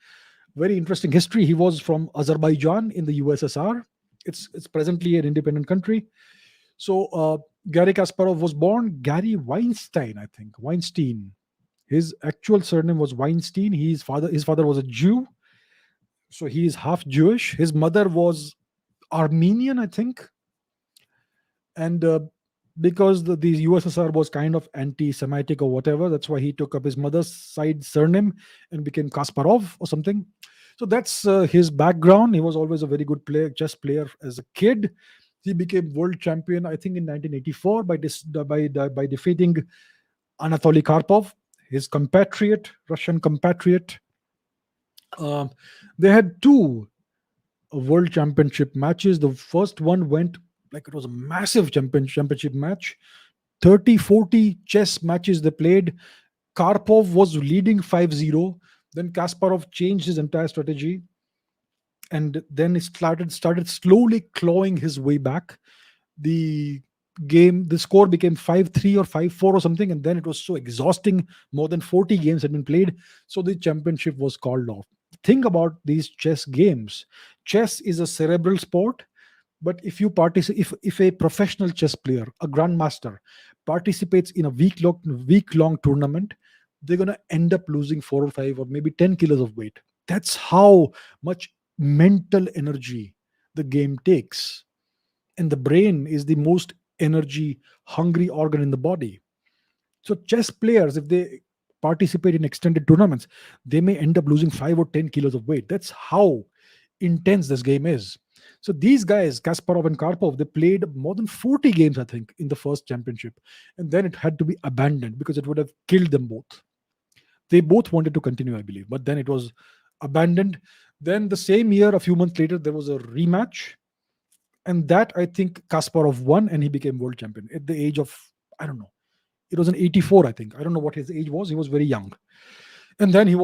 Very interesting history. He was from Azerbaijan in the USSR. It's presently an independent country. So Gary Kasparov was born Gary Weinstein, I think. Weinstein. His actual surname was Weinstein. His father was a Jew, so he is half Jewish. His mother was Armenian, I think, and because the USSR was kind of anti-Semitic or whatever, that's why he took up his mother's side surname and became Kasparov or something. So that's his background. He was always a very good chess player as a kid. He became world champion, I think, in 1984 by defeating Anatoly Karpov, his compatriot, Russian compatriot. They had two world championship matches. The first one went like it was a massive championship match. 30-40 chess matches they played. Karpov was leading 5-0. Then Kasparov changed his entire strategy and then he started slowly clawing his way back. The score became 5-3 or 5-4 or something, and then it was so exhausting. More than 40 games had been played, so the championship was called off. Think about these chess games. Chess is a cerebral sport, but if you participate, if a professional chess player, a grandmaster, participates in a week long tournament, they're going to end up losing 4 or 5 or maybe 10 kilos of weight. That's how much mental energy the game takes. and the brain is the most energy hungry organ in the body. So chess players, if they participate in extended tournaments, they may end up losing 5 or 10 kilos of weight. That's how intense this game is. So these guys, Kasparov and Karpov, they played more than 40 games, I think, in the first championship. And then it had to be abandoned because it would have killed them both. They both wanted to continue, I believe, but then it was abandoned. Then the same year, a few months later, there was a rematch. And that, I think, Kasparov won and he became world champion at the age of, I don't know, it was in 84, I think. I don't know what his age was. He was very young. And then he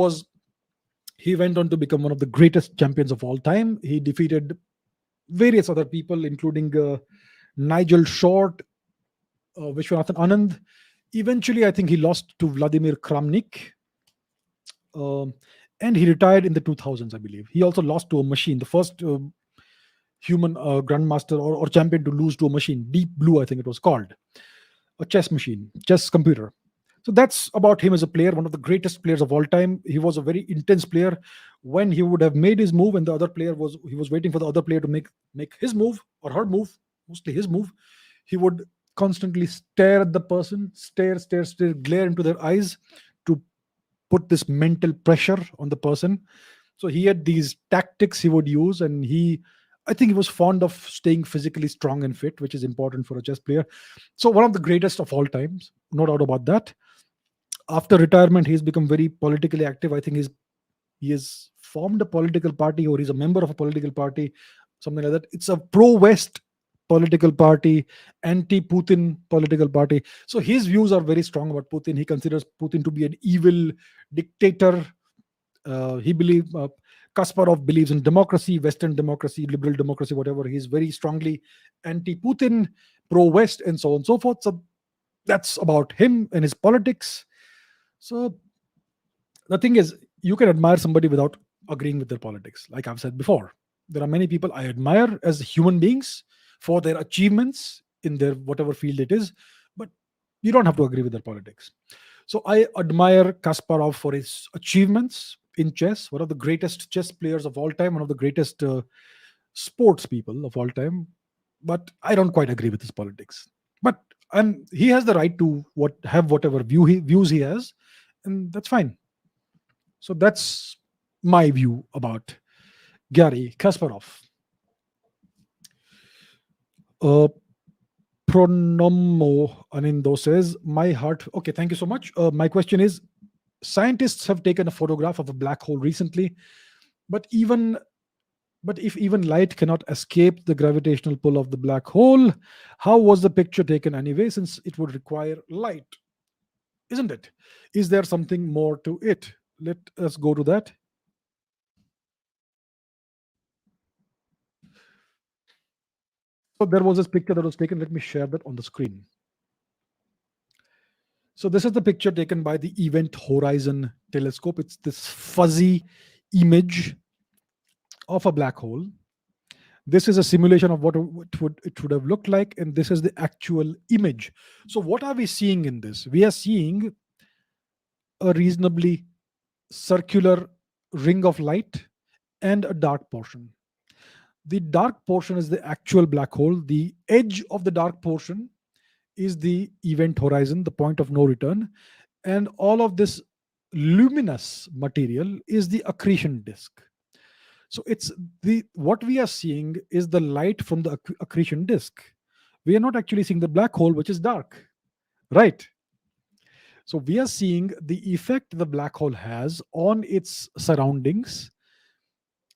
went on to become one of the greatest champions of all time. He defeated various other people, including Nigel Short, Vishwanathan Anand. Eventually, I think he lost to Vladimir Kramnik. Um, and he retired in the 2000s, I believe. He also lost to a machine, the first human grandmaster or champion to lose to a machine. Deep Blue, I think it was called. A chess machine, chess computer. So that's about him as a player, one of the greatest players of all time. He was a very intense player. When he would have made his move, and the other player he was waiting for the other player to make his move or her move, mostly his move. He would constantly stare at the person, stare, glare into their eyes to put this mental pressure on the person. So he had these tactics he would use, and I think he was fond of staying physically strong and fit, which is important for a chess player. So one of the greatest of all times, no doubt about that. After retirement, he's become very politically active. I think he has formed a political party, or he's a member of a political party, something like that. It's a pro-West political party, anti-Putin political party. So his views are very strong about Putin. He considers Putin to be an evil dictator. He believes Kasparov believes in democracy, Western democracy, liberal democracy, whatever. He's very strongly anti-Putin, pro-West, and so on and so forth. So that's about him and his politics. So the thing is, you can admire somebody without agreeing with their politics. Like I've said before, there are many people I admire as human beings for their achievements in their whatever field it is, but you don't have to agree with their politics. So I admire Kasparov for his achievements in chess, one of the greatest chess players of all time, one of the greatest sports people of all time. But I don't quite agree with his politics. But he has the right to have whatever views he has, and that's fine. So that's my view about Gary Kasparov. Pronomo Anindo says, my heart. Okay, thank you so much. My question is, scientists have taken a photograph of a black hole recently, but if even light cannot escape the gravitational pull of the black hole, how was the picture taken anyway, since it would require light? Isn't it? Is there something more to it? Let us go to that. So there was this picture that was taken. Let me share that on the screen. So this is the picture taken by the Event Horizon Telescope. It's this fuzzy image of a black hole. This is a simulation of what it would have looked like, and this is the actual image. So what are we seeing in this? We are seeing a reasonably circular ring of light and a dark portion. The dark portion is the actual black hole. The edge of the dark portion is the event horizon, the point of no return. And all of this luminous material is the accretion disk. So what we are seeing is the light from the accretion disk. We are not actually seeing the black hole, which is dark, right? So we are seeing the effect the black hole has on its surroundings,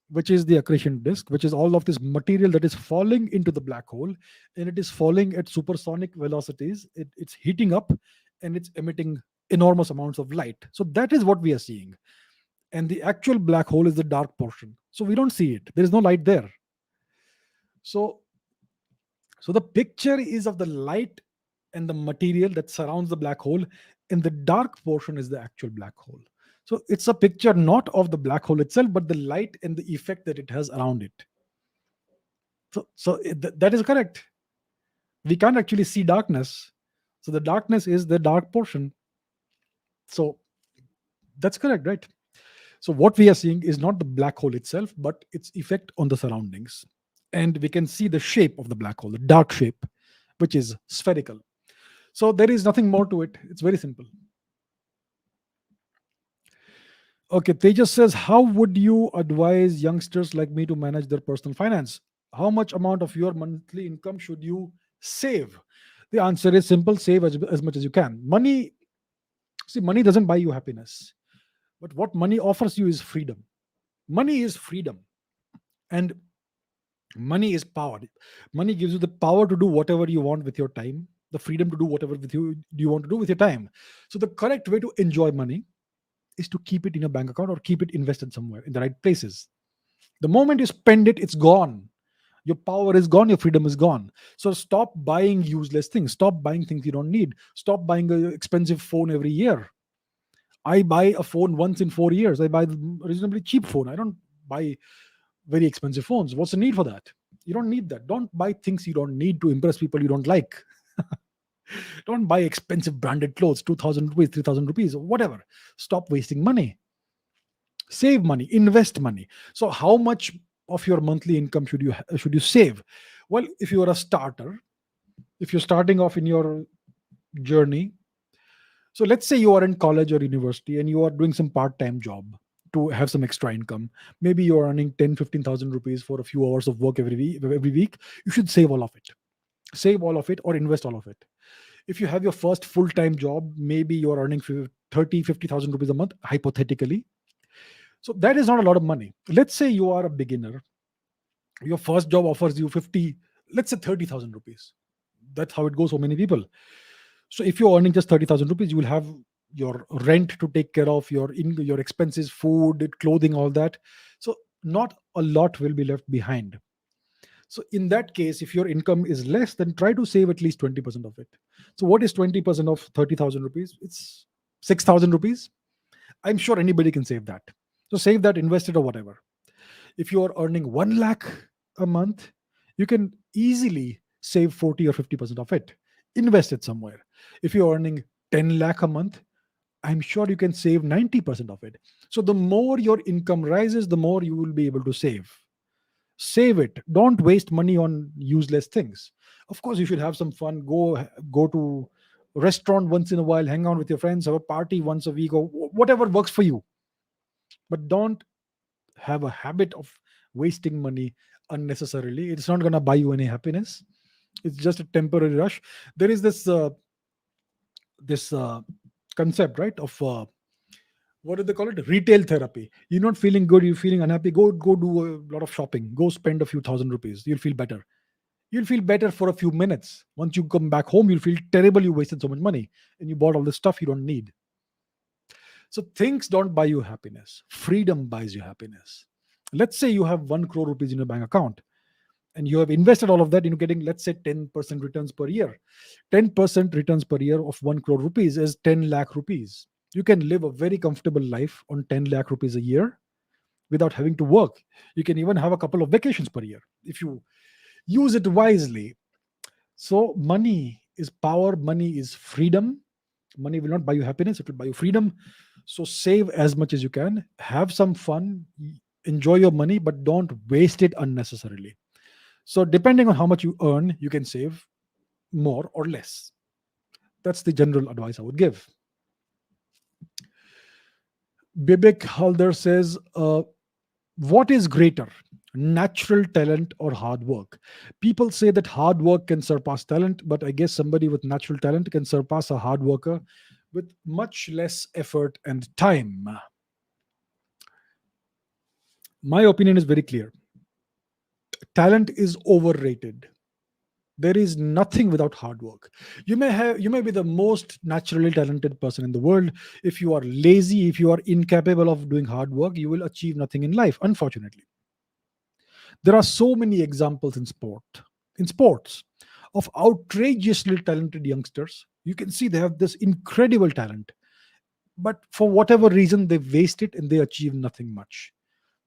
which is the accretion disk, which is all of this material that is falling into the black hole, and it is falling at supersonic velocities. It's heating up and it's emitting enormous amounts of light. So that is what we are seeing. And the actual black hole is the dark portion. So we don't see it. There is no light there. So the picture is of the light and the material that surrounds the black hole, and the dark portion is the actual black hole. So it's a picture not of the black hole itself, but the light and the effect that it has around it. That is correct. We can't actually see darkness. So the darkness is the dark portion. So that's correct, right? So what we are seeing is not the black hole itself, but its effect on the surroundings. and we can see the shape of the black hole, the dark shape, which is spherical. So there is nothing more to it. It's very simple. Okay, Tejas says, how would you advise youngsters like me to manage their personal finance? How much amount of your monthly income should you save? The answer is simple: save as much as you can. Money, see, money doesn't buy you happiness, but what money offers you is freedom. Money is freedom, and money is power. Money gives you the power to do whatever you want with your time, the freedom to do whatever with you want to do with your time. So the correct way to enjoy money is to keep it in a bank account or keep it invested somewhere in the right places. The moment you spend it, it's gone. Your power is gone, your freedom is gone. So stop buying useless things. Stop buying things you don't need. Stop buying an expensive phone every year. I buy a phone once in 4 years. I buy a reasonably cheap phone. I don't buy very expensive phones. What's the need for that? You don't need that. Don't buy things you don't need to impress people you don't like. Don't buy expensive branded clothes, 2,000 rupees, 3,000 rupees, or whatever. Stop wasting money. Save money, invest money. So how much of your monthly income should you save? Well, if you are a starter, if you're starting off in your journey, so let's say you are in college or university and you are doing some part-time job to have some extra income. Maybe you're earning 10, 15,000 rupees for a few hours of work every week. You should save all of it. Save all of it or invest all of it. If you have your first full-time job, maybe you're earning 30, 50,000 rupees a month, hypothetically. So that is not a lot of money. Let's say you are a beginner. Your first job offers you 50, let's say 30,000 rupees. That's how it goes for many people. So if you're earning just 30,000 rupees, you will have your rent to take care of, your expenses, food, clothing, all that. So not a lot will be left behind. So in that case, if your income is less, then try to save at least 20% of it. So what is 20% of 30,000 rupees? It's 6,000 rupees. I'm sure anybody can save that. So save that, invest it or whatever. If you are earning 1 lakh a month, you can easily save 40 or 50% of it. Invest it somewhere. If you're earning 10 lakh a month, I'm sure you can save 90% of it. So the more your income rises, the more you will be able to save. Save it. Don't waste money on useless things. Of course, you should have some fun. Go to a restaurant once in a while, hang out with your friends, have a party once a week, or whatever works for you. But don't have a habit of wasting money unnecessarily. It's not going to buy you any happiness. It's just a temporary rush. There is this concept, right, of what do they call it? Retail therapy. You're not feeling good, you're feeling unhappy. Go do a lot of shopping. Go spend a few thousand rupees. You'll feel better. You'll feel better for a few minutes. Once you come back home, you'll feel terrible. You wasted so much money and you bought all this stuff you don't need. So things don't buy you happiness. Freedom buys you happiness. Let's say you have 1 crore rupees in your bank account and you have invested all of that into getting, let's say, 10% returns per year. 10% returns per year of 1 crore rupees is 10 lakh rupees. You can live a very comfortable life on 10 lakh rupees a year without having to work. You can even have a couple of vacations per year if you use it wisely. So money is power, money is freedom. Money will not buy you happiness, it will buy you freedom. So save as much as you can, have some fun, enjoy your money, but don't waste it unnecessarily. So depending on how much you earn, you can save more or less. That's the general advice I would give. Bibek Halder says, what is greater, natural talent or hard work? People say that hard work can surpass talent, but I guess somebody with natural talent can surpass a hard worker with much less effort and time. My opinion is very clear. Talent is overrated. There is nothing without hard work. You may be the most naturally talented person in the world. If you are lazy, if you are incapable of doing hard work, you will achieve nothing in life, unfortunately. There are so many examples in sports of outrageously talented youngsters. You can see they have this incredible talent, but for whatever reason they waste it and they achieve nothing much.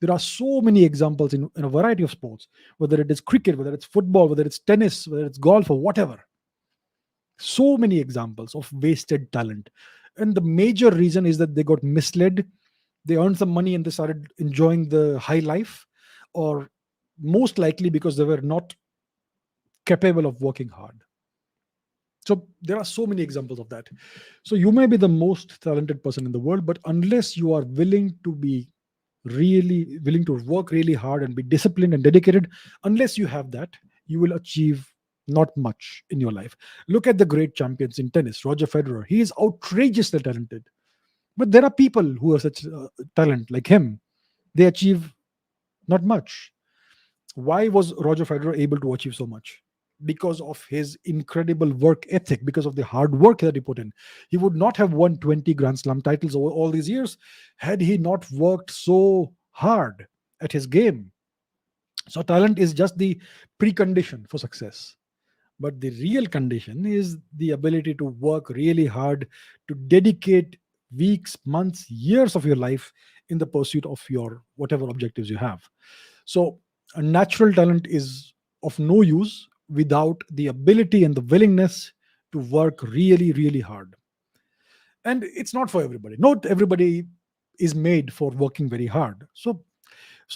There are so many examples in a variety of sports, whether it is cricket, whether it's football, whether it's tennis, whether it's golf, or whatever. So many examples of wasted talent. And the major reason is that they got misled. They earned some money and they started enjoying the high life, or most likely because they were not capable of working hard. So there are so many examples of that. So you may be the most talented person in the world, but unless you are willing to be really willing to work really hard and be disciplined and dedicated, unless you have that, you will achieve not much in your life. Look at the great champions in tennis. Roger Federer, he is outrageously talented, but there are people who are such talent like him, they achieve not much. Why was Roger Federer able to achieve so much? Because of his incredible work ethic, because of the hard work that he put in. He would not have won 20 Grand Slam titles over all these years had he not worked so hard at his game. So, talent is just the precondition for success. But the real condition is the ability to work really hard, to dedicate weeks, months, years of your life in the pursuit of your whatever objectives you have. So, a natural talent is of no use without the ability and the willingness to work really, really hard. And it's not for everybody. Not everybody is made for working very hard. So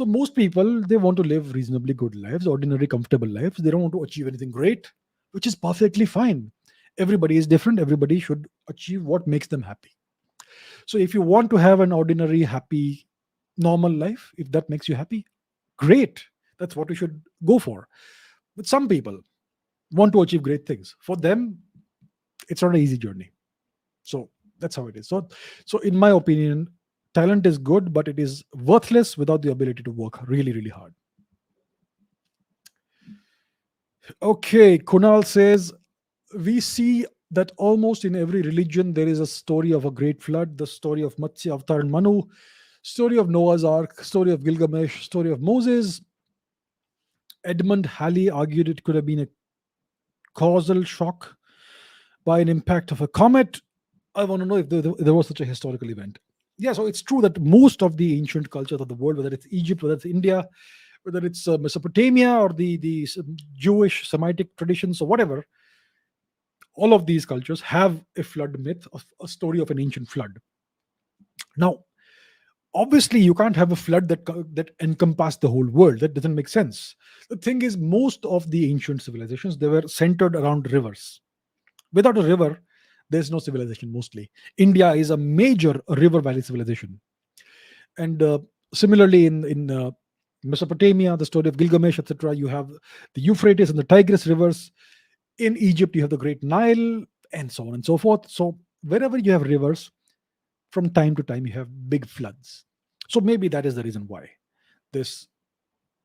most people, they want to live reasonably good lives, ordinary, comfortable lives. They don't want to achieve anything great, which is perfectly fine. Everybody is different. Everybody should achieve what makes them happy. So if you want to have an ordinary, happy, normal life, if that makes you happy, great. That's what you should go for. But some people want to achieve great things. For them, it's not an easy journey. So that's how it is. So in my opinion, talent is good, but it is worthless without the ability to work really, really hard. Okay, Kunal says, we see that almost in every religion there is a story of a great flood, the story of Matsya Avatar and Manu, story of Noah's Ark, story of Gilgamesh, story of Moses. Edmund Halley argued it could have been a causal shock by an impact of a comet. I want to know if there was such a historical event. Yeah, so it's true that most of the ancient cultures of the world, whether it's Egypt, whether it's India, whether it's Mesopotamia or the Jewish Semitic traditions or whatever, all of these cultures have a flood myth, a story of an ancient flood. Now, obviously, you can't have a flood that encompassed the whole world. That doesn't make sense. The thing is, most of the ancient civilizations, they were centered around rivers. Without a river, there's no civilization. Mostly, India is a major river valley civilization, and similarly in Mesopotamia, the story of Gilgamesh, etc. You have the Euphrates and the Tigris rivers. In Egypt, you have the Great Nile, and so on and so forth. So wherever you have rivers, from time to time you have big floods. So maybe that is the reason why this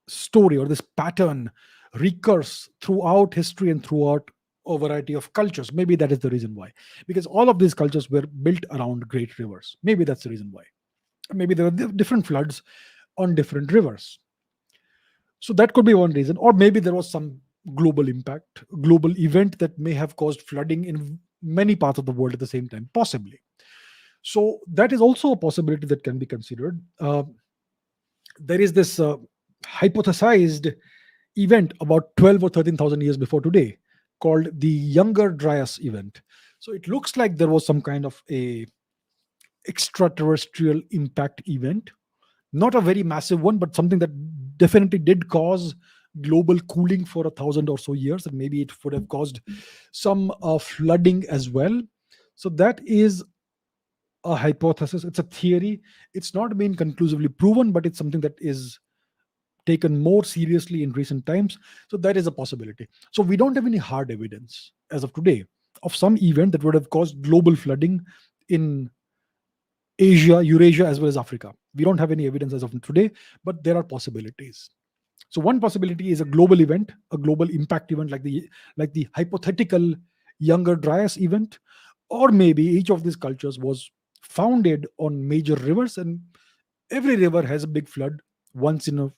story or this pattern recurs throughout history and throughout a variety of cultures. Maybe that is the reason why, because all of these cultures were built around great rivers. Maybe that's the reason why. Maybe there are different floods on different rivers. So that could be one reason. Or maybe there was some global impact, global event that may have caused flooding in many parts of the world at the same time, possibly. So that is also a possibility that can be considered. There is this hypothesized event about 12 or 13,000 years before today called the Younger Dryas event. So it looks like there was some kind of a extraterrestrial impact event, not a very massive one, but something that definitely did cause global cooling for 1,000 or so years, and maybe it would have caused some flooding as well. So that is a hypothesis. It's a theory. It's not been conclusively proven, but it's something that is taken more seriously in recent times. So that is a possibility. So we don't have any hard evidence as of today of some event that would have caused global flooding in Asia, Eurasia, as well as Africa. We don't have any evidence as of today, but there are possibilities. So one possibility is a global event, a global impact event, like the hypothetical Younger Dryas event, or maybe each of these cultures was founded on major rivers, and every river has a big flood once in a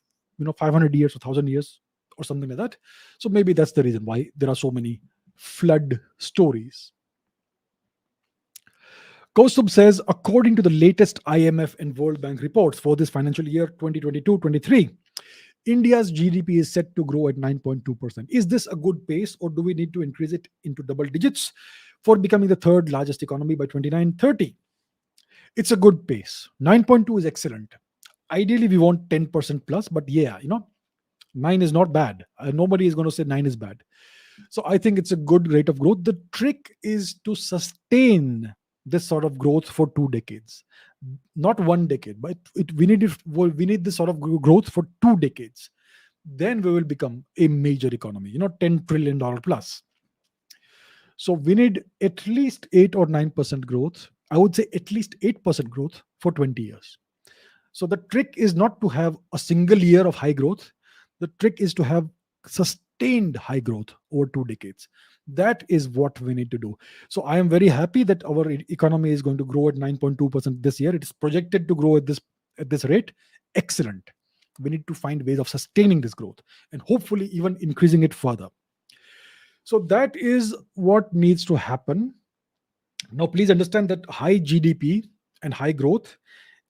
500 years or 1,000 years or something like that. So maybe that's the reason why there are so many flood stories. Kosub says, according to the latest IMF and World Bank reports for this financial year 2022-23, India's GDP is set to grow at 9.2%. Is this a good pace, or do we need to increase it into double digits for becoming the third largest economy by 29-30? It's a good pace. 9.2 is excellent. Ideally, we want 10% plus, but yeah, 9 is not bad. Nobody is going to say 9 is bad. So I think it's a good rate of growth. The trick is to sustain this sort of growth for 2 decades, not 1 decade, but we need this sort of growth for 2 decades. Then we will become a major economy, $10 trillion plus. So we need at least 8 or 9% growth. I would say at least 8% growth for 20 years. So the trick is not to have a single year of high growth. The trick is to have sustained high growth over 2 decades. That is what we need to do. So I am very happy that our economy is going to grow at 9.2% this year. It is projected to grow at this rate. Excellent. We need to find ways of sustaining this growth and hopefully even increasing it further. So that is what needs to happen. Now, please understand that high GDP and high growth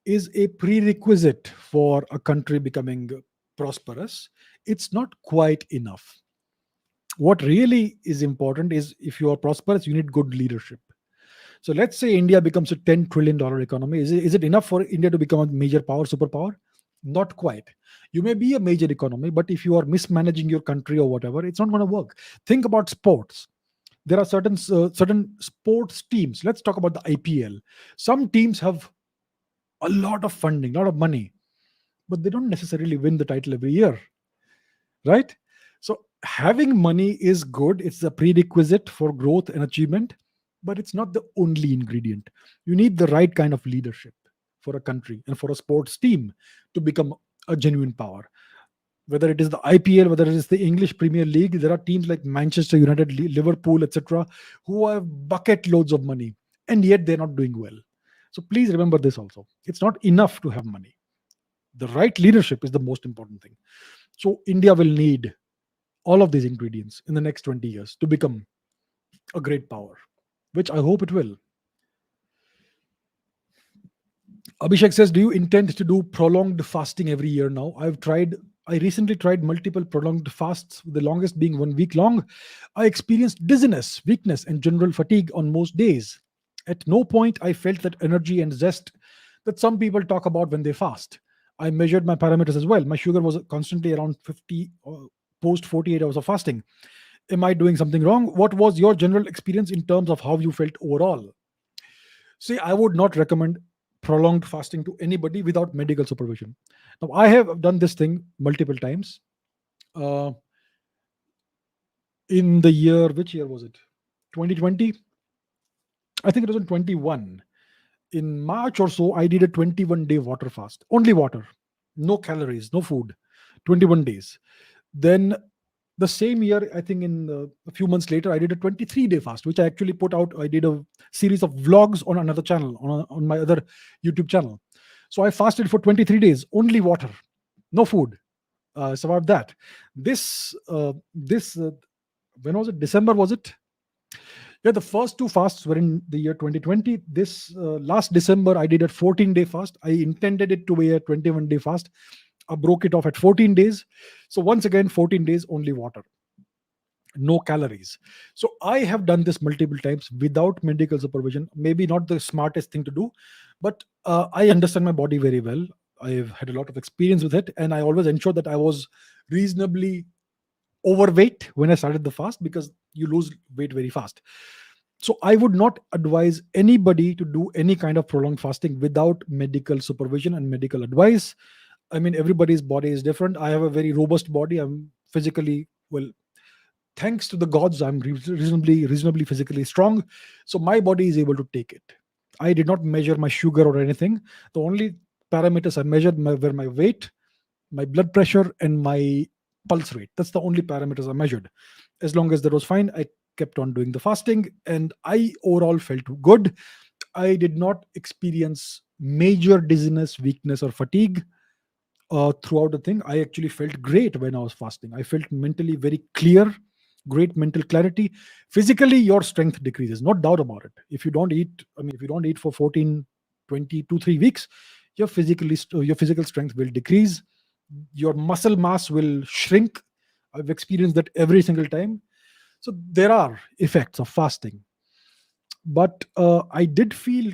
is a prerequisite for a country becoming prosperous. It's not quite enough. What really is important is, if you are prosperous, you need good leadership. So let's say India becomes a $10 trillion economy. Is it enough for India to become a major power, superpower? Not quite. You may be a major economy, but if you are mismanaging your country or whatever, it's not going to work. Think about sports. There are certain sports teams. Let's talk about the IPL. Some teams have a lot of funding, a lot of money, but they don't necessarily win the title every year, right? So having money is good. It's a prerequisite for growth and achievement, but it's not the only ingredient. You need the right kind of leadership for a country and for a sports team to become a genuine power. Whether it is the IPL, whether it is the English Premier League, there are teams like Manchester United, Liverpool, etc., who have bucket loads of money, and yet they're not doing well. So please remember this also. It's not enough to have money. The right leadership is the most important thing. So India will need all of these ingredients in the next 20 years to become a great power, which I hope it will. Abhishek says, do you intend to do prolonged fasting every year now? I recently tried multiple prolonged fasts, the longest being 1 week long. I experienced dizziness, weakness, and general fatigue on most days. At no point I felt that energy and zest that some people talk about when they fast. I measured my parameters as well. My sugar was constantly around 50 post 48 hours of fasting. Am I doing something wrong? What was your general experience in terms of how you felt overall? See, I would not recommend prolonged fasting to anybody without medical supervision. Now, I have done this thing multiple times. Uh, in the year, which year was it? 2020? I think it was in 21. In March or so, I did a 21-day water fast. Only water, no calories, no food, 21 days. Then the same year, I think a few months later, I did a 23-day fast, which I actually put out. I did a series of vlogs on another channel, on my other YouTube channel. So I fasted for 23 days, only water, no food. Survived that. This when was it? December, was it? Yeah, the first two fasts were in the year 2020. This last December, I did a 14-day fast. I intended it to be a 21-day fast. I broke it off at 14 days. So once again, 14 days, only water, no calories. So I have done this multiple times without medical supervision. Maybe not the smartest thing to do, but I understand my body very well. I've had a lot of experience with it, and I always ensured that I was reasonably overweight when I started the fast, because you lose weight very fast. So I would not advise anybody to do any kind of prolonged fasting without medical supervision and medical advice. I mean, everybody's body is different. I have a very robust body. I'm physically, well, thanks to the gods, I'm reasonably physically strong. So my body is able to take it. I did not measure my sugar or anything. The only parameters I measured were my weight, my blood pressure, and my pulse rate. That's the only parameters I measured. As long as that was fine, I kept on doing the fasting, and I overall felt good. I did not experience major dizziness, weakness, or fatigue throughout the thing. I actually felt great when I was fasting. I felt mentally very clear, great mental clarity. Physically, your strength decreases, no doubt about it. If you don't eat, if you don't eat for 14, 22, 3 weeks, your physical strength will decrease. Your muscle mass will shrink. I've experienced that every single time. So there are effects of fasting, but I did feel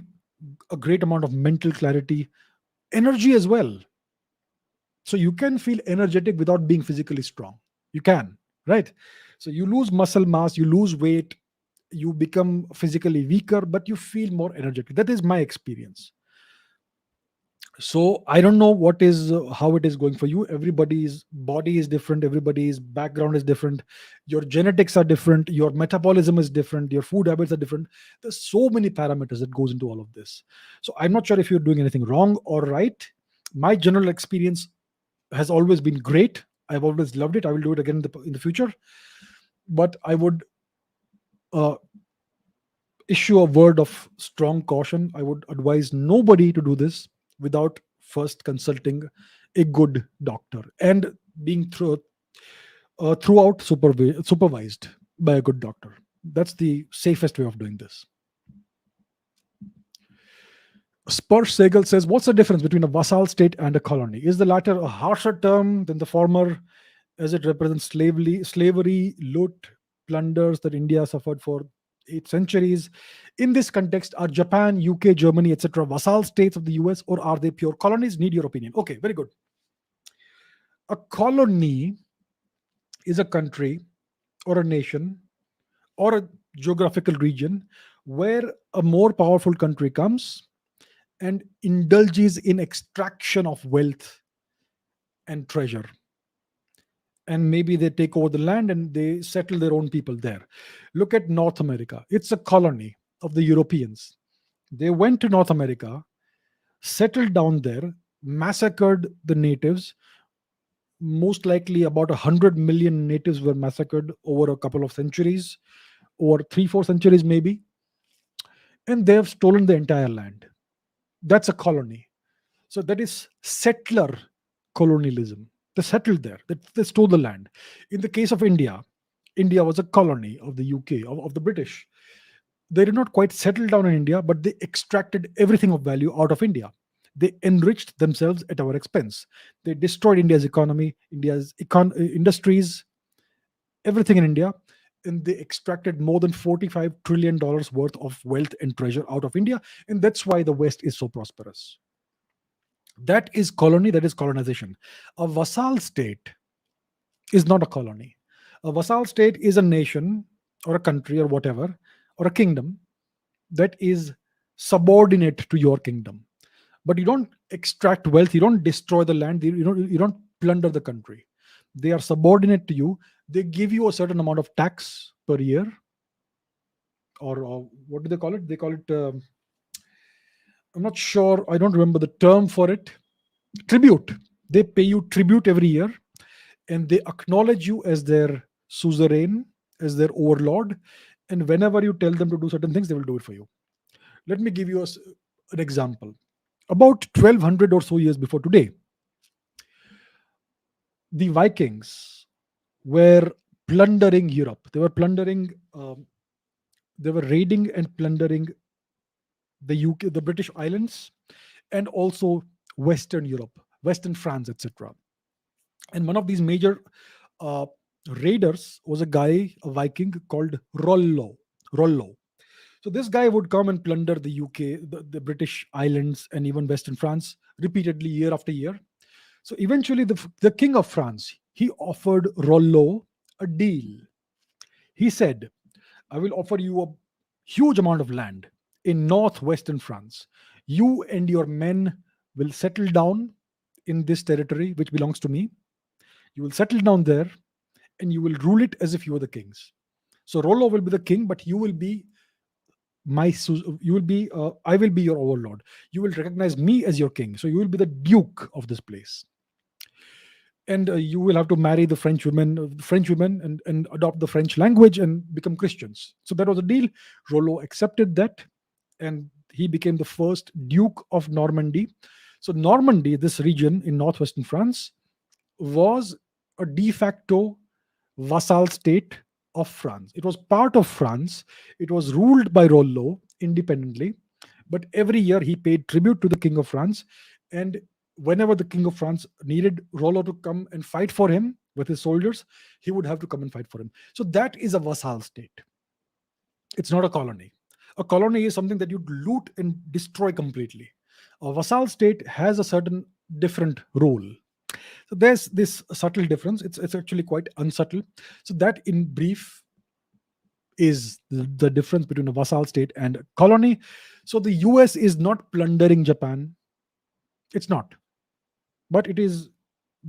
a great amount of mental clarity, energy as well. So you can feel energetic without being physically strong. You can, right? So you lose muscle mass, you lose weight, you become physically weaker, but you feel more energetic. That is my experience. So I don't know what is how it is going for you. Everybody's body is different, everybody's background is different, your genetics are different, your metabolism is different, your food habits are different. There's so many parameters that goes into all of this. So I'm not sure if you're doing anything wrong or right. My general experience has always been great. I've always loved it. I will do it again in the future. But I would uh, issue a word of strong caution. I would advise nobody to do this without first consulting a good doctor and being throughout supervised by a good doctor. That's the safest way of doing this. Spurs Segal says, what's the difference between a vassal state and a colony? Is the latter a harsher term than the former, as it represents slavery, loot, plunders that India suffered for 8 centuries? In this context, are Japan, UK, Germany, etc., vassal states of the US, or are they pure colonies? Need your opinion. Okay, very good. A colony is a country or a nation or a geographical region where a more powerful country comes and indulges in extraction of wealth and treasure, and maybe they take over the land and they settle their own people there. Look at North America. It's a colony of the Europeans. They went to North America, settled down there, massacred the natives. Most likely about 100 million natives were massacred over a couple of centuries, or 3 4 centuries maybe, and they have stolen the entire land. That's a colony. So that is settler colonialism. They settled there. They stole the land. In the case of India, India was a colony of the UK, of the British. They did not quite settle down in India, but they extracted everything of value out of India. They enriched themselves at our expense. They destroyed India's economy, India's industries, everything in India, and they extracted more than $45 trillion worth of wealth and treasure out of India. And that's why the West is so prosperous. That is colony, that is colonization. A vassal state is not a colony. A vassal state is a nation or a country or whatever, or a kingdom that is subordinate to your kingdom. But you don't extract wealth, you don't destroy the land, you don't plunder the country. They are subordinate to you. They give you a certain amount of tax per year, or what do they call it? They call it, I'm not sure, I don't remember the term for it. Tribute. They pay you tribute every year, and they acknowledge you as their suzerain, as their overlord. And whenever you tell them to do certain things, they will do it for you. Let me give you an example. About 1200 or so years before today, the Vikings were plundering Europe. They were plundering, they were raiding and plundering the UK, the British Islands, and also Western Europe, Western France, etc. And one of these major uh, raiders was a guy, a Viking called Rollo. Rollo. So this guy would come and plunder the UK, the British Islands, and even Western France repeatedly, year after year. So eventually, the king of France, he offered Rollo a deal. He said, I will offer you a huge amount of land in northwestern France. You and your men will settle down in this territory, which belongs to me. You will settle down there and you will rule it as if you were the kings. So Rollo will be the king, but you will be you will be I will be your overlord. You will recognize me as your king. So you will be the duke of this place. And you will have to marry the French women, and adopt the French language and become Christians. So that was a deal. Rollo accepted that, and he became the first Duke of Normandy. So Normandy, this region in northwestern France, was a de facto vassal state of France. It was part of France. It was ruled by Rollo independently, but every year he paid tribute to the King of France. And whenever the King of France needed Rollo to come and fight for him with his soldiers, he would have to come and fight for him. So that is a vassal state. It's not a colony. A colony is something that you loot and destroy completely. A vassal state has a certain different role. So there's this subtle difference. It's actually quite unsubtle. So that, in brief, is the difference between a vassal state and a colony. So the US is not plundering Japan. It's not. But it is,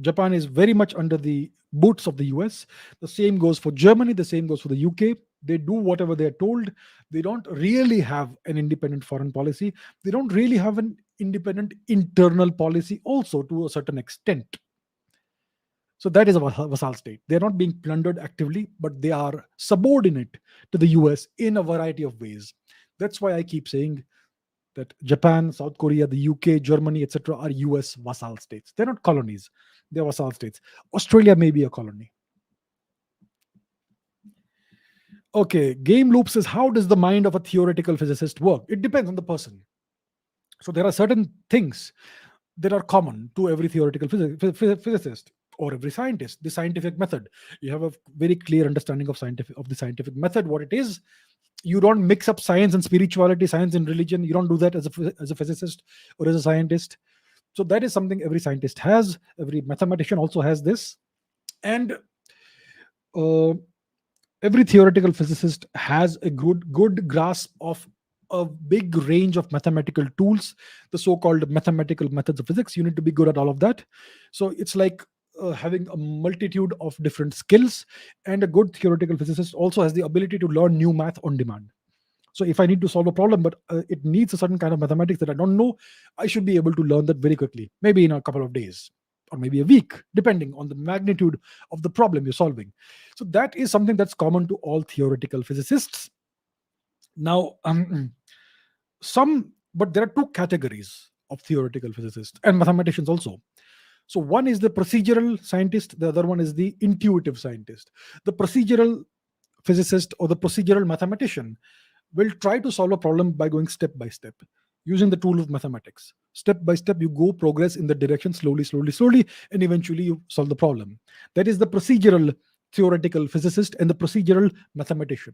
Japan is very much under the boots of the US. The same goes for Germany, the same goes for the UK. They do whatever they're told. They don't really have an independent foreign policy. They don't really have an independent internal policy, also, to a certain extent. So that is a vassal state. They're not being plundered actively, but they are subordinate to the US in a variety of ways. That's why I keep saying that Japan, South Korea, the UK, Germany, etc., are US vassal states. They're not colonies, they're vassal states. Australia may be a colony. Okay, Game Loop says, how does the mind of a theoretical physicist work? It depends on the person. So there are certain things that are common to every theoretical physicist or every scientist. The scientific method. You have a very clear understanding of the scientific method, what it is. You don't mix up science and spirituality, science and religion. You don't do that as a physicist or as a scientist. So that is something every scientist has. Every mathematician also has this. And every theoretical physicist has a good grasp of a big range of mathematical tools, the so-called mathematical methods of physics. You need to be good at all of that. So it's like having a multitude of different skills. And a good theoretical physicist also has the ability to learn new math on demand. So if I need to solve a problem, but it needs a certain kind of mathematics that I don't know, I should be able to learn that very quickly, maybe in a couple of days or maybe a week, depending on the magnitude of the problem you're solving. So that is something that's common to all theoretical physicists. Now, but there are two categories of theoretical physicists and mathematicians also. So one is the procedural scientist, the other one is the intuitive scientist. The procedural physicist or the procedural mathematician will try to solve a problem by going step by step, using the tool of mathematics. Step by step, you go progress in the direction, slowly, and eventually you solve the problem. That is the procedural theoretical physicist and the procedural mathematician.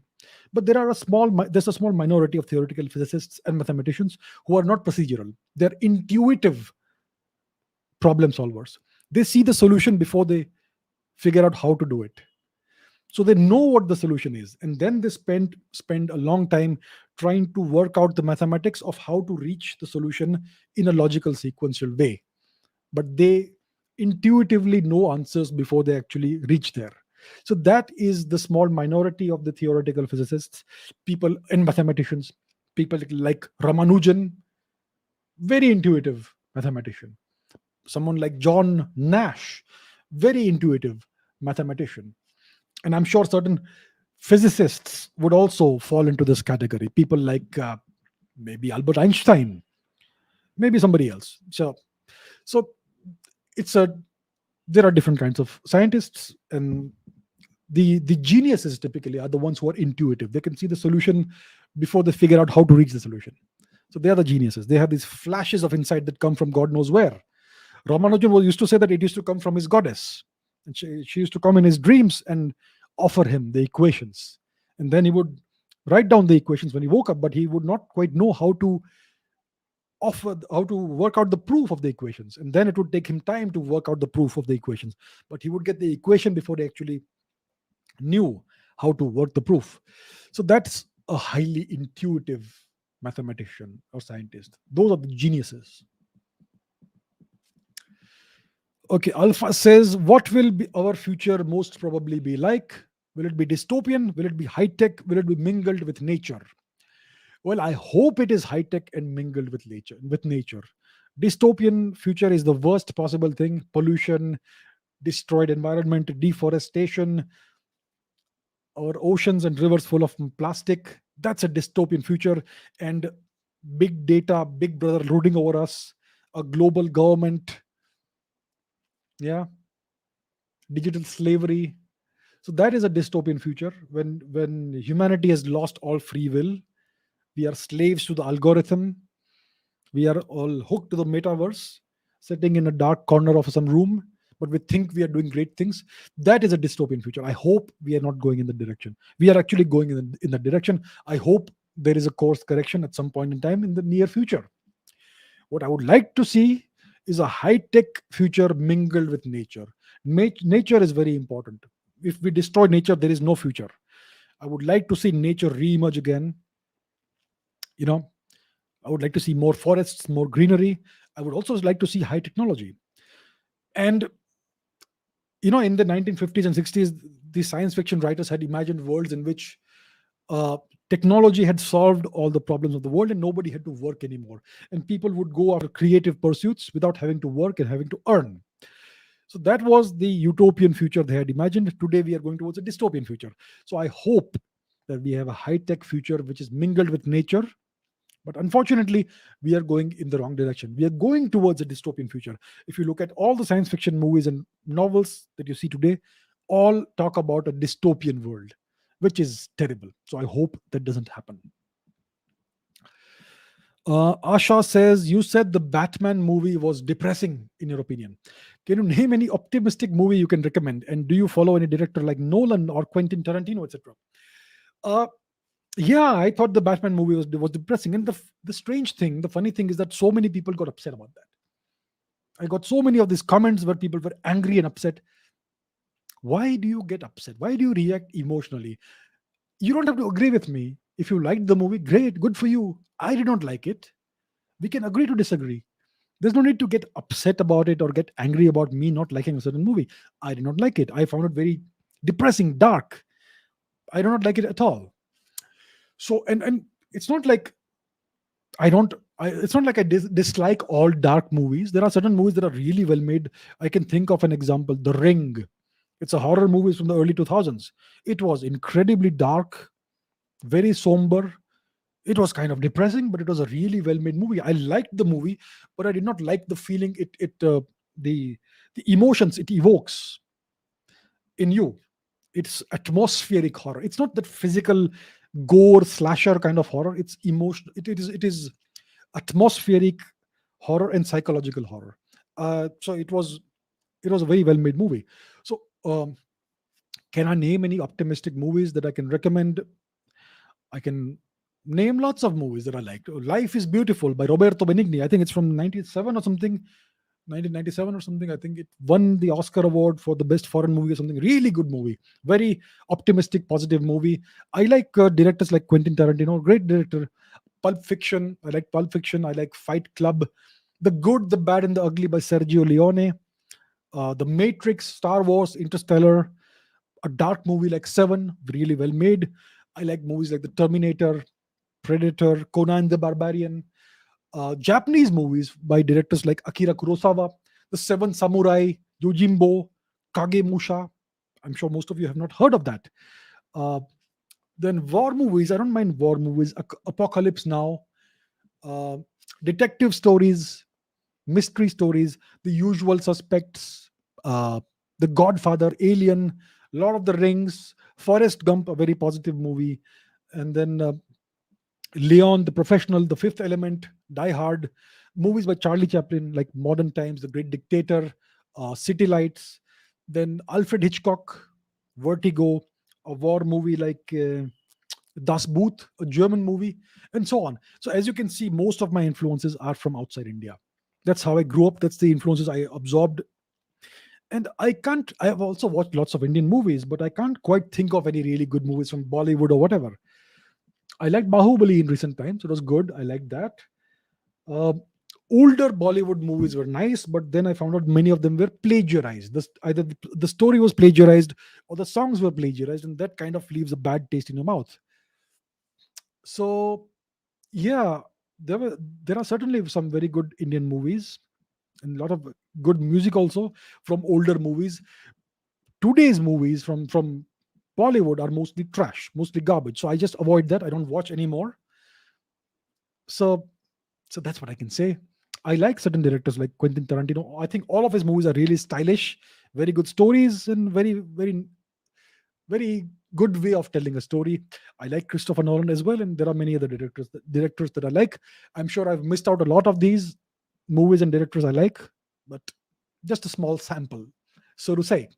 But there's a small minority of theoretical physicists and mathematicians who are not procedural. They're intuitive problem solvers. They see the solution before they figure out how to do it. So they know what the solution is, and then they spend a long time trying to work out the mathematics of how to reach the solution in a logical sequential way. But they intuitively know answers before they actually reach there. So that is the small minority of the theoretical physicists, people and mathematicians. People like Ramanujan, very intuitive mathematician. Someone like John Nash, very intuitive mathematician. And I'm sure certain physicists would also fall into this category. People like maybe Albert Einstein, maybe somebody else. So it's a there are different kinds of scientists, and the geniuses typically are the ones who are intuitive. They can see the solution before they figure out how to reach the solution. So they are the geniuses. They have these flashes of insight that come from God knows where. Ramanujan used to say that it used to come from his goddess, and she used to come in his dreams and offer him the equations, and then he would write down the equations when he woke up, but he would not quite know how to work out the proof of the equations, and then it would take him time to work out the proof of the equations, but he would get the equation before he actually knew how to work the proof. So that's a highly intuitive mathematician or scientist. Those are the geniuses. Okay, Alpha says, what will be our future most probably be like? Will it be dystopian? Will it be high tech? Will it be mingled with nature? Well, I hope it is high tech and mingled with nature. Dystopian future is the worst possible thing. Pollution, destroyed environment, deforestation, our oceans and rivers full of plastic. That's a dystopian future. And big data, big brother rooting over us, a global government, yeah, digital slavery. So that is a dystopian future when humanity has lost all free will. We are slaves to the algorithm. We are all hooked to the metaverse, sitting in a dark corner of some room, but we think we are doing great things. That is a dystopian future. I hope we are not going in the direction. We are actually going in the direction. I hope there is a course correction at some point in time in the near future. What I would like to see is a high-tech future mingled with nature. Nature is very important. If we destroy nature, there is no future. I would like to see nature re-emerge again. You know, I would like to see more forests, more greenery. I would also like to see high technology. And in the 1950s and 60s, the science fiction writers had imagined worlds in which uh, technology had solved all the problems of the world and nobody had to work anymore. And people would go after creative pursuits without having to work and having to earn. So that was the utopian future they had imagined. Today we are going towards a dystopian future. So I hope that we have a high tech future which is mingled with nature. But unfortunately, we are going in the wrong direction. We are going towards a dystopian future. If you look at all the science fiction movies and novels that you see today, all talk about a dystopian world, which is terrible. So I hope that doesn't happen. Asha says, you said the Batman movie was depressing in your opinion. Can you name any optimistic movie you can recommend? And do you follow any director like Nolan or Quentin Tarantino, etc.? Uh, yeah, I thought the Batman movie was depressing. And the strange thing, the funny thing is that so many people got upset about that. I got so many of these comments where people were angry and upset. Why do you get upset? Why do you react emotionally? You don't have to agree with me. If you liked the movie, great, good for you. I did not like it. We can agree to disagree. There's no need to get upset about it or get angry about me not liking a certain movie. I did not like it. I found it very depressing, dark. I do not like it at all. So, and it's not like it's not like I dislike all dark movies. There are certain movies that are really well made. I can think of an example, The Ring. It's a horror movie from the early 2000s. It was incredibly dark, very somber. It was kind of depressing, but it was a really well made movie. I liked the movie, but I did not like the feeling the the emotions it evokes in you. It's atmospheric horror. It's not that physical gore slasher kind of horror. It's emotion. It is atmospheric horror and psychological horror. So it was a very well made movie. So can I name any optimistic movies that I can recommend? I can name lots of movies that I like. Life is Beautiful by Roberto Benigni. I think it's from 97 or something, 1997 or something. I think it won the Oscar award for the best foreign movie or something. Really good movie. Very optimistic, positive movie. I like directors like Quentin Tarantino, great director. Pulp Fiction. I like Pulp Fiction. I like Fight Club. The Good, the Bad, and the Ugly by Sergio Leone. The Matrix, Star Wars, Interstellar, a dark movie like Seven, really well made. I like movies like The Terminator, Predator, Conan the Barbarian. Japanese movies by directors like Akira Kurosawa, The Seven Samurai, Yojimbo, Kagemusha. I'm sure most of you have not heard of that. Uh, then war movies. I don't mind war movies. Apocalypse Now, uh, detective stories, mystery stories, The Usual Suspects, uh, The Godfather, Alien, Lord of the Rings, Forrest Gump, a very positive movie, and then Leon, The Professional, The Fifth Element, Die Hard, movies by Charlie Chaplin like Modern Times, The Great Dictator, City Lights, then Alfred Hitchcock, Vertigo, a war movie like Das Boot, a German movie, and so on. So as you can see, most of my influences are from outside India. That's how I grew up. That's the influences I absorbed. And I have also watched lots of Indian movies, but I can't quite think of any really good movies from Bollywood or whatever. I liked Bahubali in recent times. It was good. I liked that. Uh, Older Bollywood movies were nice, but then I found out many of them were plagiarized. Either the story was plagiarized or the songs were plagiarized, and that kind of leaves a bad taste in your mouth. So yeah, there are certainly some very good Indian movies and a lot of good music also from older movies. Today's movies from Bollywood are mostly trash, mostly garbage. So I just avoid that. I don't watch anymore. So that's what I can say. I like certain directors like Quentin Tarantino. I think all of his movies are really stylish, very good stories, and very good way of telling a story. I like Christopher Nolan as well, and there are many other directors that I like. I'm sure I've missed out a lot of these movies and directors I like, but just a small sample, so to say.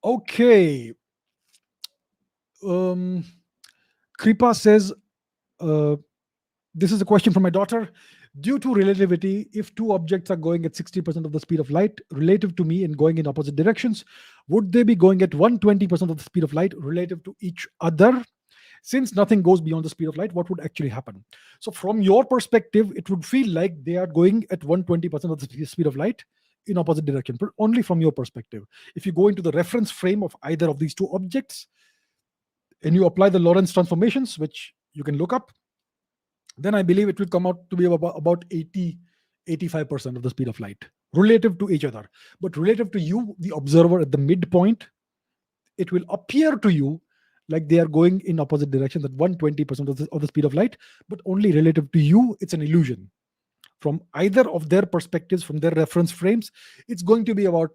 Okay. Um, Kripa says, uh, this is a question from my daughter. Due to relativity, if two objects are going at 60% of the speed of light relative to me and going in opposite directions, would they be going at 120% of the speed of light relative to each other? Since nothing goes beyond the speed of light, what would actually happen? So, from your perspective, it would feel like they are going at 120% of the speed of light in opposite direction, but only from your perspective. If you go into the reference frame of either of these two objects and you apply the Lorentz transformations, which you can look up, then I believe it will come out to be about 80, 85% of the speed of light relative to each other. But relative to you, the observer at the midpoint, it will appear to you like they are going in opposite directions at 120% of the speed of light, but only relative to you, it's an illusion. From either of their perspectives, from their reference frames, it's going to be about,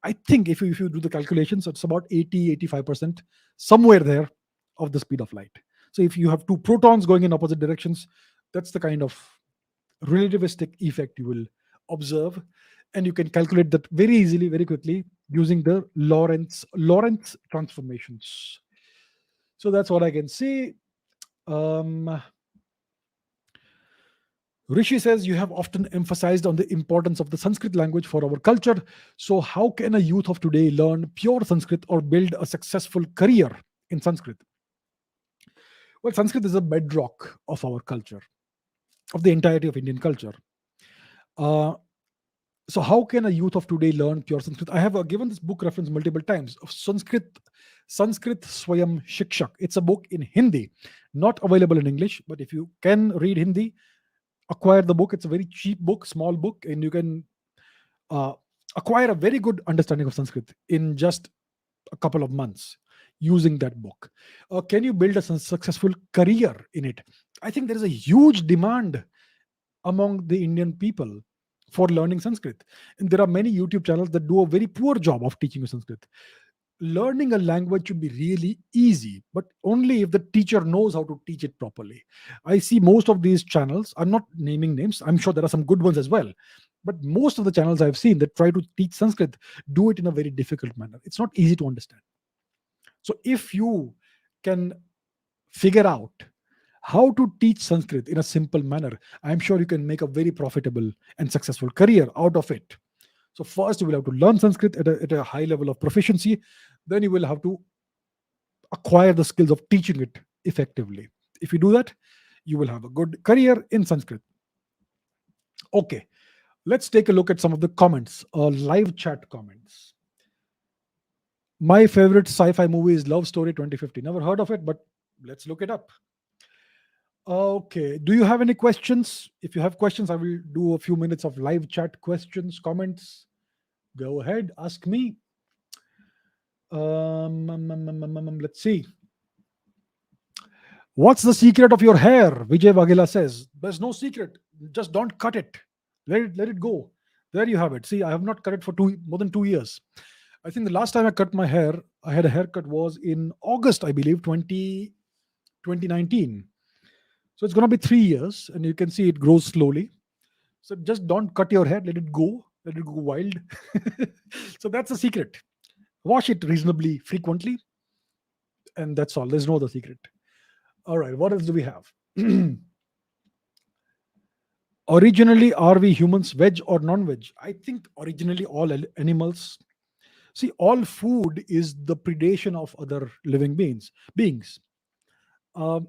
I think, if you do the calculations, it's about 80, 85%, somewhere there of the speed of light. So if you have two protons going in opposite directions, that's the kind of relativistic effect you will observe. And you can calculate that very easily, very quickly, using the Lorentz transformations. So that's what I can see. Um, Rishi says, you have often emphasized on the importance of the Sanskrit language for our culture. So how can a youth of today learn pure Sanskrit or build a successful career in Sanskrit? Well, Sanskrit is a bedrock of our culture, of the entirety of Indian culture. Uh, so how can a youth of today learn pure Sanskrit? I have given this book reference multiple times of Sanskrit Swayam Shikshak. It's a book in Hindi, not available in English, but if you can read Hindi, acquire the book. It's a very cheap book, small book, and you can uh, acquire a very good understanding of Sanskrit in just a couple of months using that book. Can you build a successful career in it? I think there is a huge demand among the Indian people for learning Sanskrit. And there are many YouTube channels that do a very poor job of teaching you Sanskrit. Learning a language should be really easy, but only if the teacher knows how to teach it properly. I see most of these channels, I'm not naming names, I'm sure there are some good ones as well, but most of the channels I've seen that try to teach Sanskrit do it in a very difficult manner. It's not easy to understand. So if you can figure out how to teach Sanskrit in a simple manner, I'm sure you can make a very profitable and successful career out of it. So first, you will have to learn Sanskrit at a high level of proficiency. Then you will have to acquire the skills of teaching it effectively. If you do that, you will have a good career in Sanskrit. Okay, let's take a look at some of the comments, live chat comments. My favorite sci-fi movie is Love Story 2050. Never heard of it, but let's look it up. Okay, do you have any questions? If you have questions, I will do a few minutes of live chat questions, comments. Go ahead, ask me. Let's see. What's the secret of your hair? Vijay Vagela says. There's no secret. Just don't cut it. Let it go. There you have it. See, I have not cut it for more than 2 years. I think the last time I cut my hair, I had a haircut was in August, I believe, 2019. So it's going to be 3 years, and you can see it grows slowly. So just don't cut your hair. Let it go wild. So that's the secret. Wash it reasonably frequently, and that's all. There's no other secret. All right, what else do we have? Originally, are we humans veg or non-veg? I think originally all animals. See, all food is the predation of other living beings. Um,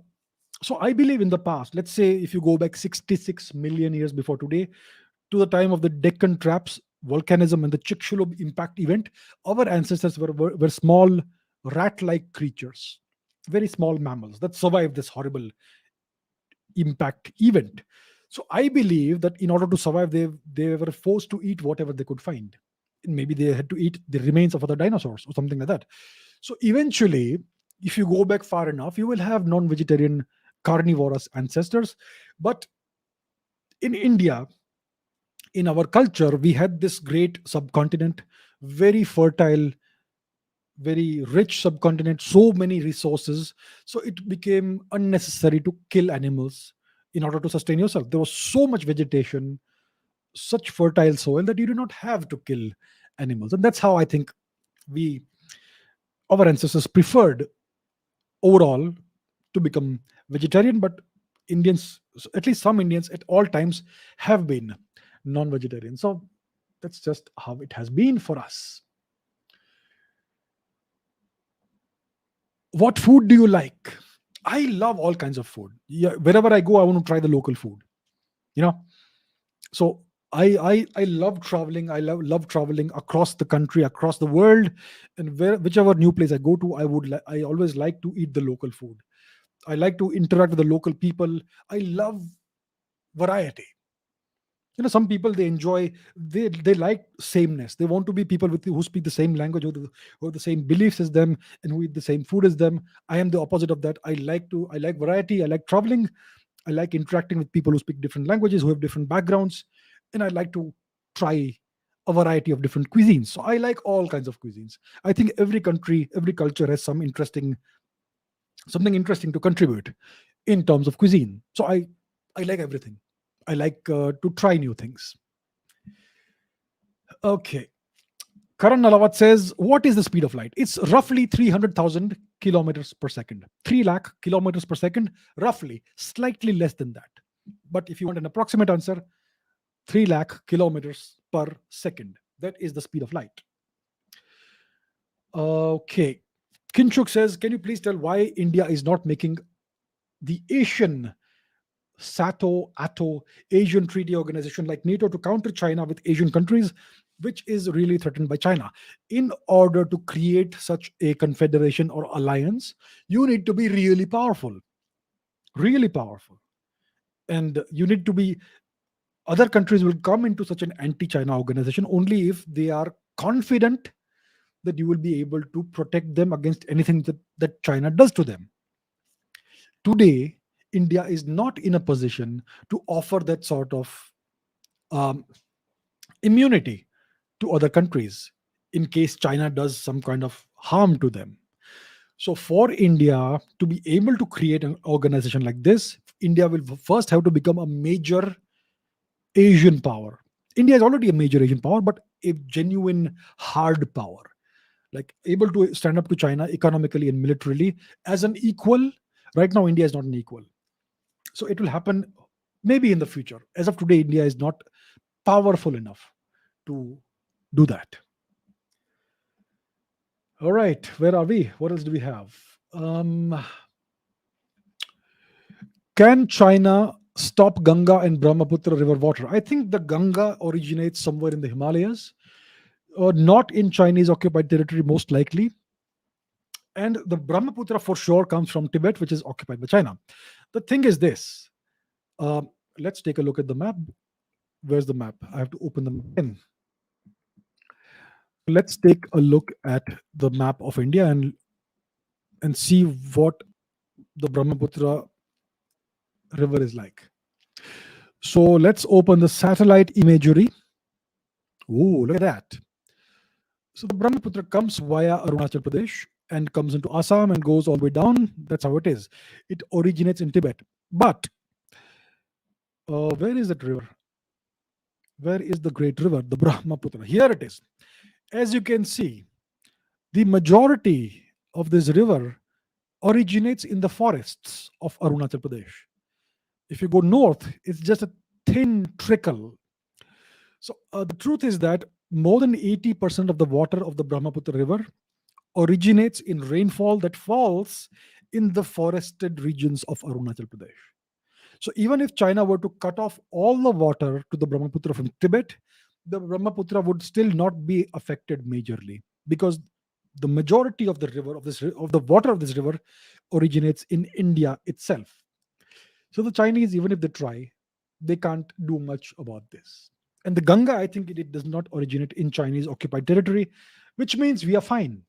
so I believe in the past, let's say if you go back 66 million years before today, to the time of the Deccan traps, volcanism, and the Chicxulub impact event, our ancestors were small rat-like creatures, very small mammals that survived this horrible impact event. So I believe that in order to survive, they were forced to eat whatever they could find. Maybe they had to eat the remains of other dinosaurs or something like that. So eventually, if you go back far enough, you will have non-vegetarian carnivorous ancestors. But in India, in our culture, we had this great subcontinent, very fertile, very rich subcontinent, so many resources. So it became unnecessary to kill animals in order to sustain yourself. There was so much vegetation, such fertile soil that you do not have to kill animals. And that's how I think we, our ancestors preferred overall to become vegetarian. But Indians, at least some Indians, at all times have been non-vegetarian. So that's just how it has been for us. What food do you like? I love all kinds of food. Yeah, wherever I go, I want to try the local food. You know, so I love traveling. I love traveling across the country, across the world, and whichever new place I go to, I always like to eat the local food. I like to interact with the local people. I love variety. Some people, they like sameness. They want to be people who speak the same language, who have the same beliefs as them, and who eat the same food as them. I am the opposite of that. I like variety. I like traveling. I like interacting with people who speak different languages, who have different backgrounds, and I like to try a variety of different cuisines. So I like all kinds of cuisines. I think every country, every culture has something interesting to contribute in terms of cuisine. So I like everything. I like to try new things. Okay. Karan Nalawat says, what is the speed of light? It's roughly 300,000 kilometers per second. 3 lakh kilometers per second, roughly, slightly less than that. But if you want an approximate answer, 3 lakh kilometers per second. That is the speed of light. Okay. Kinchuk says, can you please tell why India is not making the ATO, Asian Treaty Organization like NATO to counter China with Asian countries, which is really threatened by China? In order to create such a confederation or alliance, you need to be really powerful, really powerful. And you need to be, other countries will come into such an anti China organization only if they are confident that you will be able to protect them against anything that China does to them. Today, India is not in a position to offer that sort of um, immunity to other countries in case China does some kind of harm to them. So, for India to be able to create an organization like this, India will first have to become a major Asian power. India is already a major Asian power, but a genuine hard power, like able to stand up to China economically and militarily as an equal. Right now, India is not an equal. So it will happen maybe in the future. As of today, India is not powerful enough to do that. All right, where are we? What else do we have? Can China stop Ganga and Brahmaputra river water? I think the Ganga originates somewhere in the Himalayas, or not in Chinese occupied territory, most likely. And the Brahmaputra for sure comes from Tibet, which is occupied by China. The thing is this. Uh, let's take a look at the map. Where's the map? I have to open the map again. Let's take a look at the map of India and see what the Brahmaputra river is like. So let's open the satellite imagery. Oh, look at that. So the Brahmaputra comes via Arunachal Pradesh and comes into Assam and goes all the way down. That's how it is. It originates in Tibet. But where is that river? Where is the great river, the Brahmaputra? Here it is. As you can see, the majority of this river originates in the forests of Arunachal Pradesh. If you go north, it's just a thin trickle. So the truth is that more than 80% of the water of the Brahmaputra river originates in rainfall that falls in the forested regions of Arunachal Pradesh. So even if China were to cut off all the water to the Brahmaputra from Tibet, the Brahmaputra would still not be affected majorly, because the majority of the river of the water of this river originates in India itself. So the Chinese, even if they try, they can't do much about this. And the Ganga, I think it does not originate in Chinese occupied territory, which means we are fine.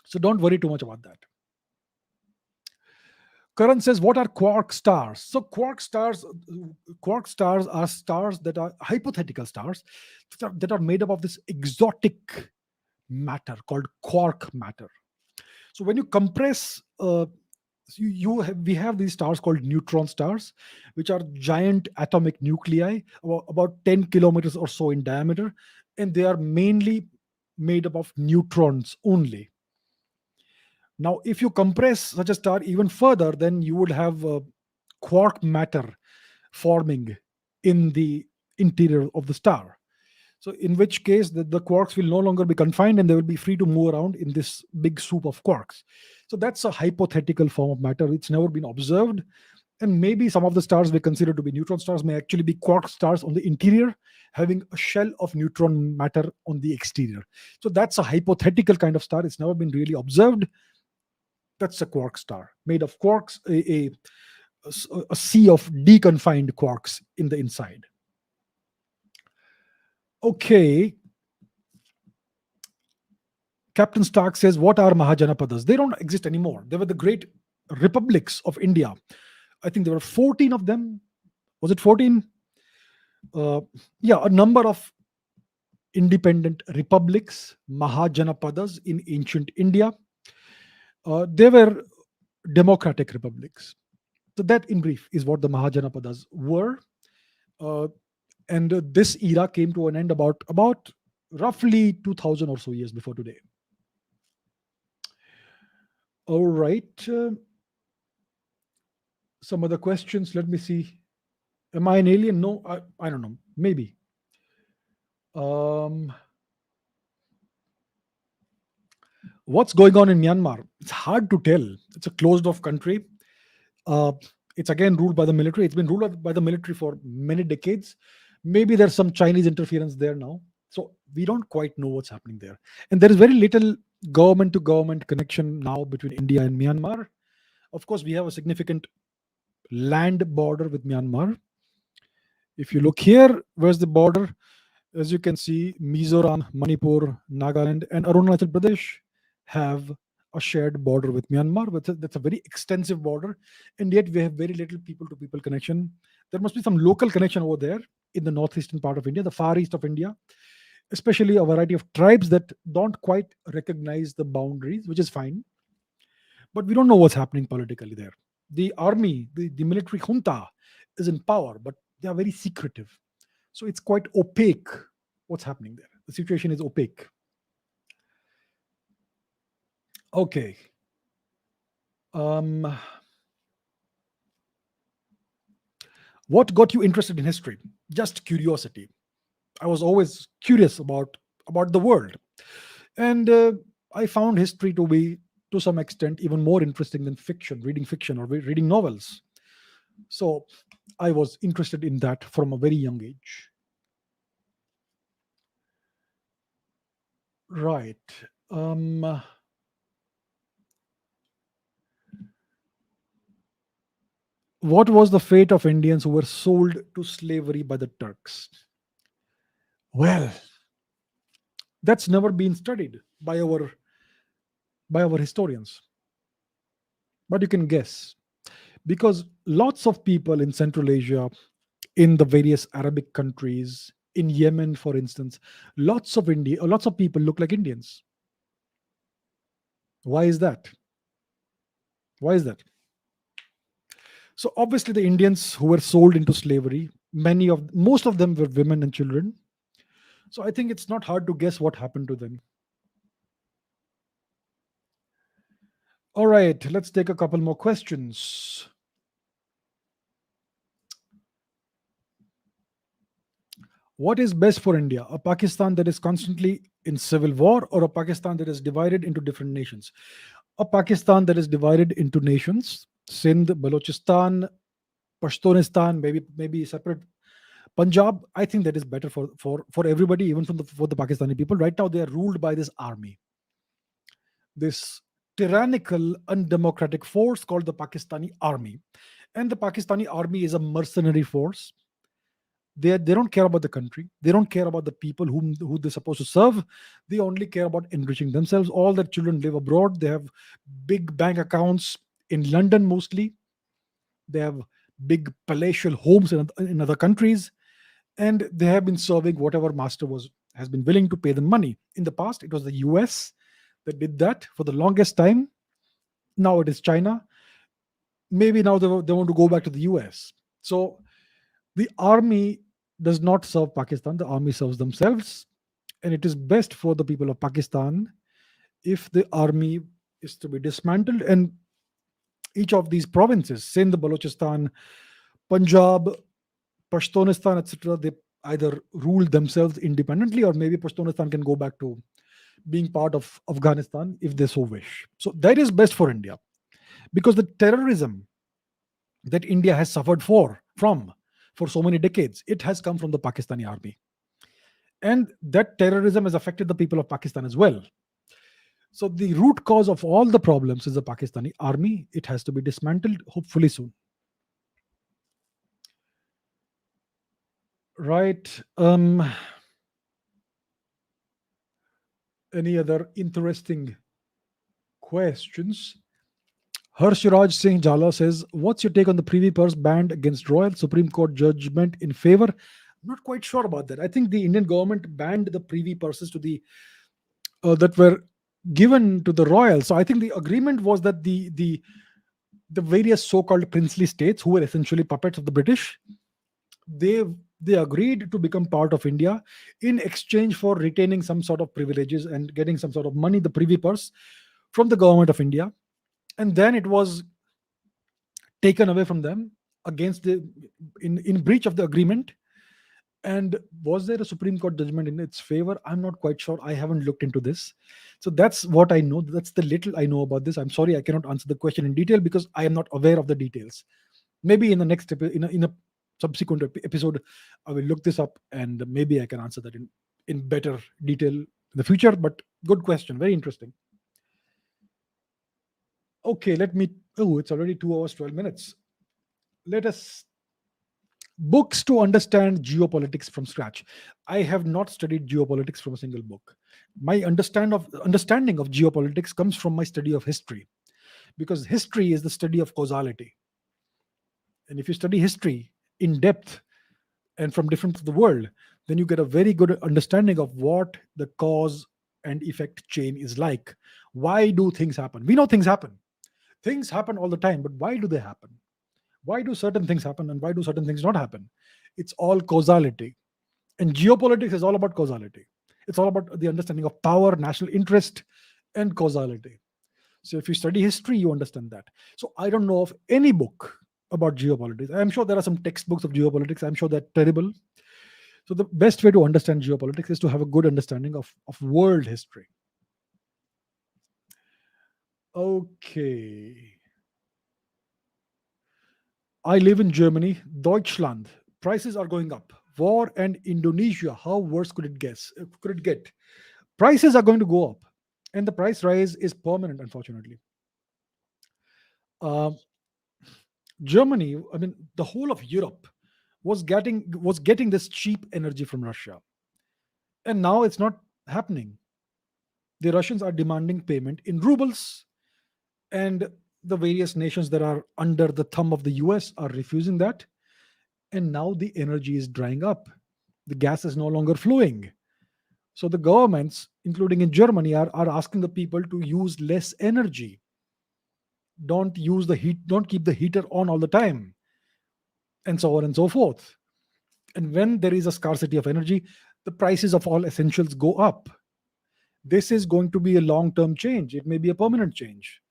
So don't worry too much about that. Karan says, what are quark stars? So quark stars are stars that are hypothetical stars that are made up of this exotic matter called quark matter. So when you compress, we have these stars called neutron stars, which are giant atomic nuclei, about 10 kilometers or so in diameter, and they are mainly made up of neutrons only. Now, if you compress such a star even further, then you would have quark matter forming in the interior of the star. So, in which case, the quarks will no longer be confined and they will be free to move around in this big soup of quarks. So, that's a hypothetical form of matter. It's never been observed. And maybe some of the stars we consider to be neutron stars may actually be quark stars on the interior, having a shell of neutron matter on the exterior. So, that's a hypothetical kind of star. It's never been really observed. That's a quark star made of quarks, a sea of deconfined quarks in the inside. Okay. Captain Stark says, what are Mahajanpadas? They don't exist anymore. They were the great republics of India. I think there were 14 of them. Was it 14? Yeah, a number of independent republics, Mahajanapadas in ancient India. They were democratic republics. So that, in brief, is what the Mahajanapadas were. And this era came to an end about roughly 2000 or so years before today. All right. Some other questions. Let me see. Am I an alien? No, I don't know. Maybe. What's going on in Myanmar? It's hard to tell. It's a closed-off country. It's again ruled by the military. It's been ruled by the military for many decades. Maybe there's some Chinese interference there now. So we don't quite know what's happening there. And there is very little government-to-government connection now between India and Myanmar. Of course, we have a significant land border with Myanmar. If you look here, where's the border? As you can see, Mizoram, Manipur, Nagaland, and Arunachal Pradesh have a shared border with Myanmar. That's a very extensive border, and yet we have very little people-to-people connection. There must be some local connection over there in the northeastern part of India, the far east of India, especially a variety of tribes that don't quite recognize the boundaries, which is fine. But we don't know what's happening politically there. The army, the military junta is in power, but they are very secretive. So it's quite opaque what's happening there. The situation is opaque. Okay. What got you interested in history? Just curiosity. I was always curious about the world. And I found history to be, to some extent, even more interesting than fiction or reading novels. So I was interested in that from a very young age. Right. What was the fate of Indians who were sold to slavery by the Turks? Well, that's never been studied by our historians. But you can guess. Because lots of people in Central Asia, in the various Arabic countries, in Yemen, for instance, lots of people look like Indians. Why is that? So obviously the Indians who were sold into slavery, most of them were women and children. So I think it's not hard to guess what happened to them. All right, let's take a couple more questions. What is best for India? A Pakistan that is constantly in civil war, or a Pakistan that is divided into different nations? A Pakistan that is divided into nations, Sindh, Balochistan, Pashtunistan, maybe separate Punjab. I think that is better for everybody, even for the Pakistani people. Right now, they are ruled by this army, this tyrannical, undemocratic force called the Pakistani army. And the Pakistani army is a mercenary force. They don't care about the country. They don't care about the people who they're supposed to serve. They only care about enriching themselves. All their children live abroad. They have big bank accounts in London mostly. They have big palatial homes in other countries. And they have been serving whatever master has been willing to pay them money. In the past, it was the US that did that for the longest time. Now it is China. Maybe now they want to go back to the US. So the army does not serve Pakistan. The army serves themselves. And it is best for the people of Pakistan if the army is to be dismantled. And Each of these provinces, Sindh, Balochistan, Punjab, Pashtunistan, etc., they either ruled themselves independently, or maybe Pashtunistan can go back to being part of Afghanistan if they so wish. So that is best for India, because the terrorism that India has suffered for so many decades, it has come from the Pakistani army. And that terrorism has affected the people of Pakistan as well. So the root cause of all the problems is the Pakistani army. It has to be dismantled, hopefully soon. Right. Any other interesting questions? Harshiraj Singh Jala says, "What's your take on the Privy Purse banned against royal Supreme Court judgment in favor?" I'm not quite sure about that. I think the Indian government banned the Privy Purses to the that were given to the royals. So I think the agreement was that the various so-called princely states, who were essentially puppets of the British, they they agreed to become part of India in exchange for retaining some sort of privileges and getting some sort of money, the Privy Purse, from the government of India. And then it was taken away from them against the in breach of the agreement. And was there a Supreme Court judgment in its favor? I'm not quite sure. I haven't looked into this. So that's what I know. That's the little I know about this. I'm sorry I cannot answer the question in detail because I am not aware of the details. Maybe in the next in a subsequent episode, I will look this up and maybe I can answer that in better detail in the future. But good question. Very interesting. Okay, let me. Oh, it's already 2 hours, 12 minutes. Let us. Books to understand geopolitics from scratch. I have not studied geopolitics from a single book. My understanding of geopolitics comes from my study of history, because history is the study of causality. And if you study history in depth and from different parts of the world, then you get a very good understanding of what the cause and effect chain is like. Why do things happen? We know things happen. Things happen all the time, but why do they happen? Why do certain things happen and why do certain things not happen? It's all causality. And geopolitics is all about causality. It's all about the understanding of power, national interest, and causality. So if you study history, you understand that. So I don't know of any book about geopolitics. I'm sure there are some textbooks of geopolitics. I'm sure they're terrible. So the best way to understand geopolitics is to have a good understanding of world history. Okay. I live in Germany, Deutschland. Prices are going up. War and Indonesia. How worse could it guess? Could it get? Prices are going to go up, and the price rise is permanent, unfortunately. Uh, Germany, I mean, the whole of Europe was getting this cheap energy from Russia, and now it's not happening. The Russians are demanding payment in rubles, and the various nations that are under the thumb of the US are refusing that. And now the energy is drying up. The gas is no longer flowing. So the governments, including in Germany, are asking the people to use less energy. Don't use the heat, don't keep the heater on all the time, and so on and so forth. And when there is a scarcity of energy, the prices of all essentials go up. This is going to be a long term change. It may be a permanent change.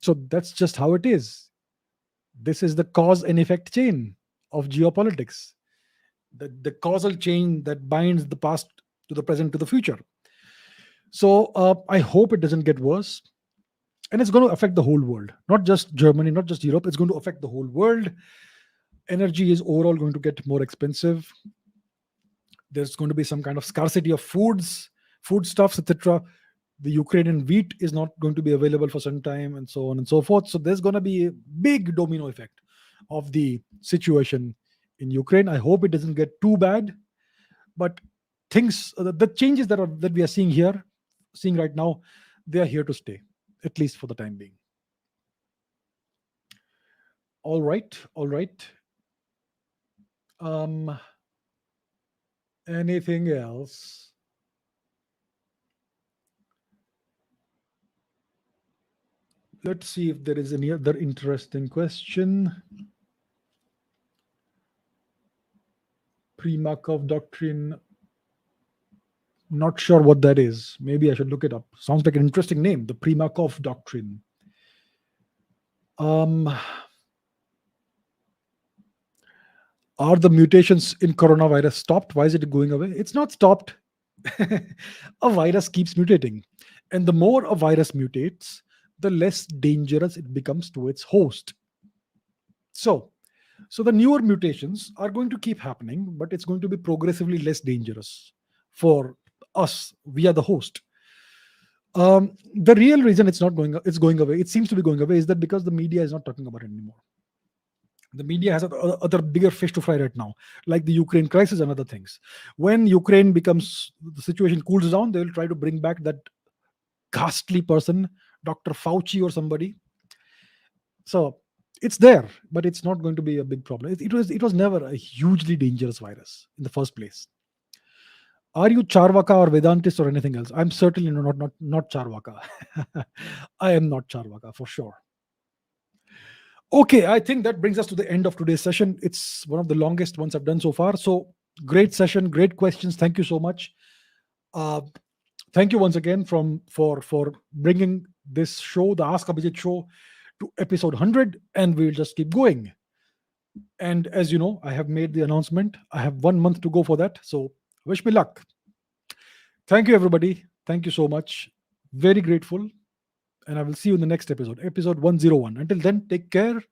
So that's just how it is. This is the cause and effect chain of geopolitics, the causal chain that binds the past to the present to the future. So I hope it doesn't get worse. And it's going to affect the whole world, not just Germany, not just Europe. It's going to affect the whole world. Energy is overall going to get more expensive. There's going to be some kind of scarcity of foodstuffs, etc. The Ukrainian wheat is not going to be available for some time, and so on and so forth. So there's going to be a big domino effect of the situation in Ukraine. I hope it doesn't get too bad, but things, the changes that we are seeing right now, they are here to stay, at least for the time being. All right, all right. Anything else? Let's see if there is any other interesting question. Primakov doctrine. Not sure what that is. Maybe I should look it up. Sounds like an interesting name, the Primakov doctrine. Um, are the mutations in coronavirus stopped? Why is it going away? It's not stopped. A virus keeps mutating. And the more a virus mutates, the less dangerous it becomes to its host. So, so the newer mutations are going to keep happening, but it's going to be progressively less dangerous for us. We are the host. The real reason it's going away, it seems to be going away, is that because the media is not talking about it anymore. The media has other bigger fish to fry right now, like the Ukraine crisis and other things. When Ukraine becomes, the situation cools down, they will try to bring back that ghastly person, Dr. Fauci or somebody. So it's there, but it's not going to be a big problem. It was never a hugely dangerous virus in the first place. Are you Charvaka or Vedantist or anything else? I'm certainly not Charvaka. I am not Charvaka for sure. Okay, I think that brings us to the end of today's session. It's one of the longest ones I've done so far. So great session, great questions. Thank you so much. Uh, thank you once again for bringing this show, the Ask Abhijit show, to episode 100, and we'll just keep going. And as you know, I have made the announcement. I have 1 month to go for that. So wish me luck. Thank you, everybody. Thank you so much. Very grateful. And I will see you in the next episode, episode 101. Until then, take care.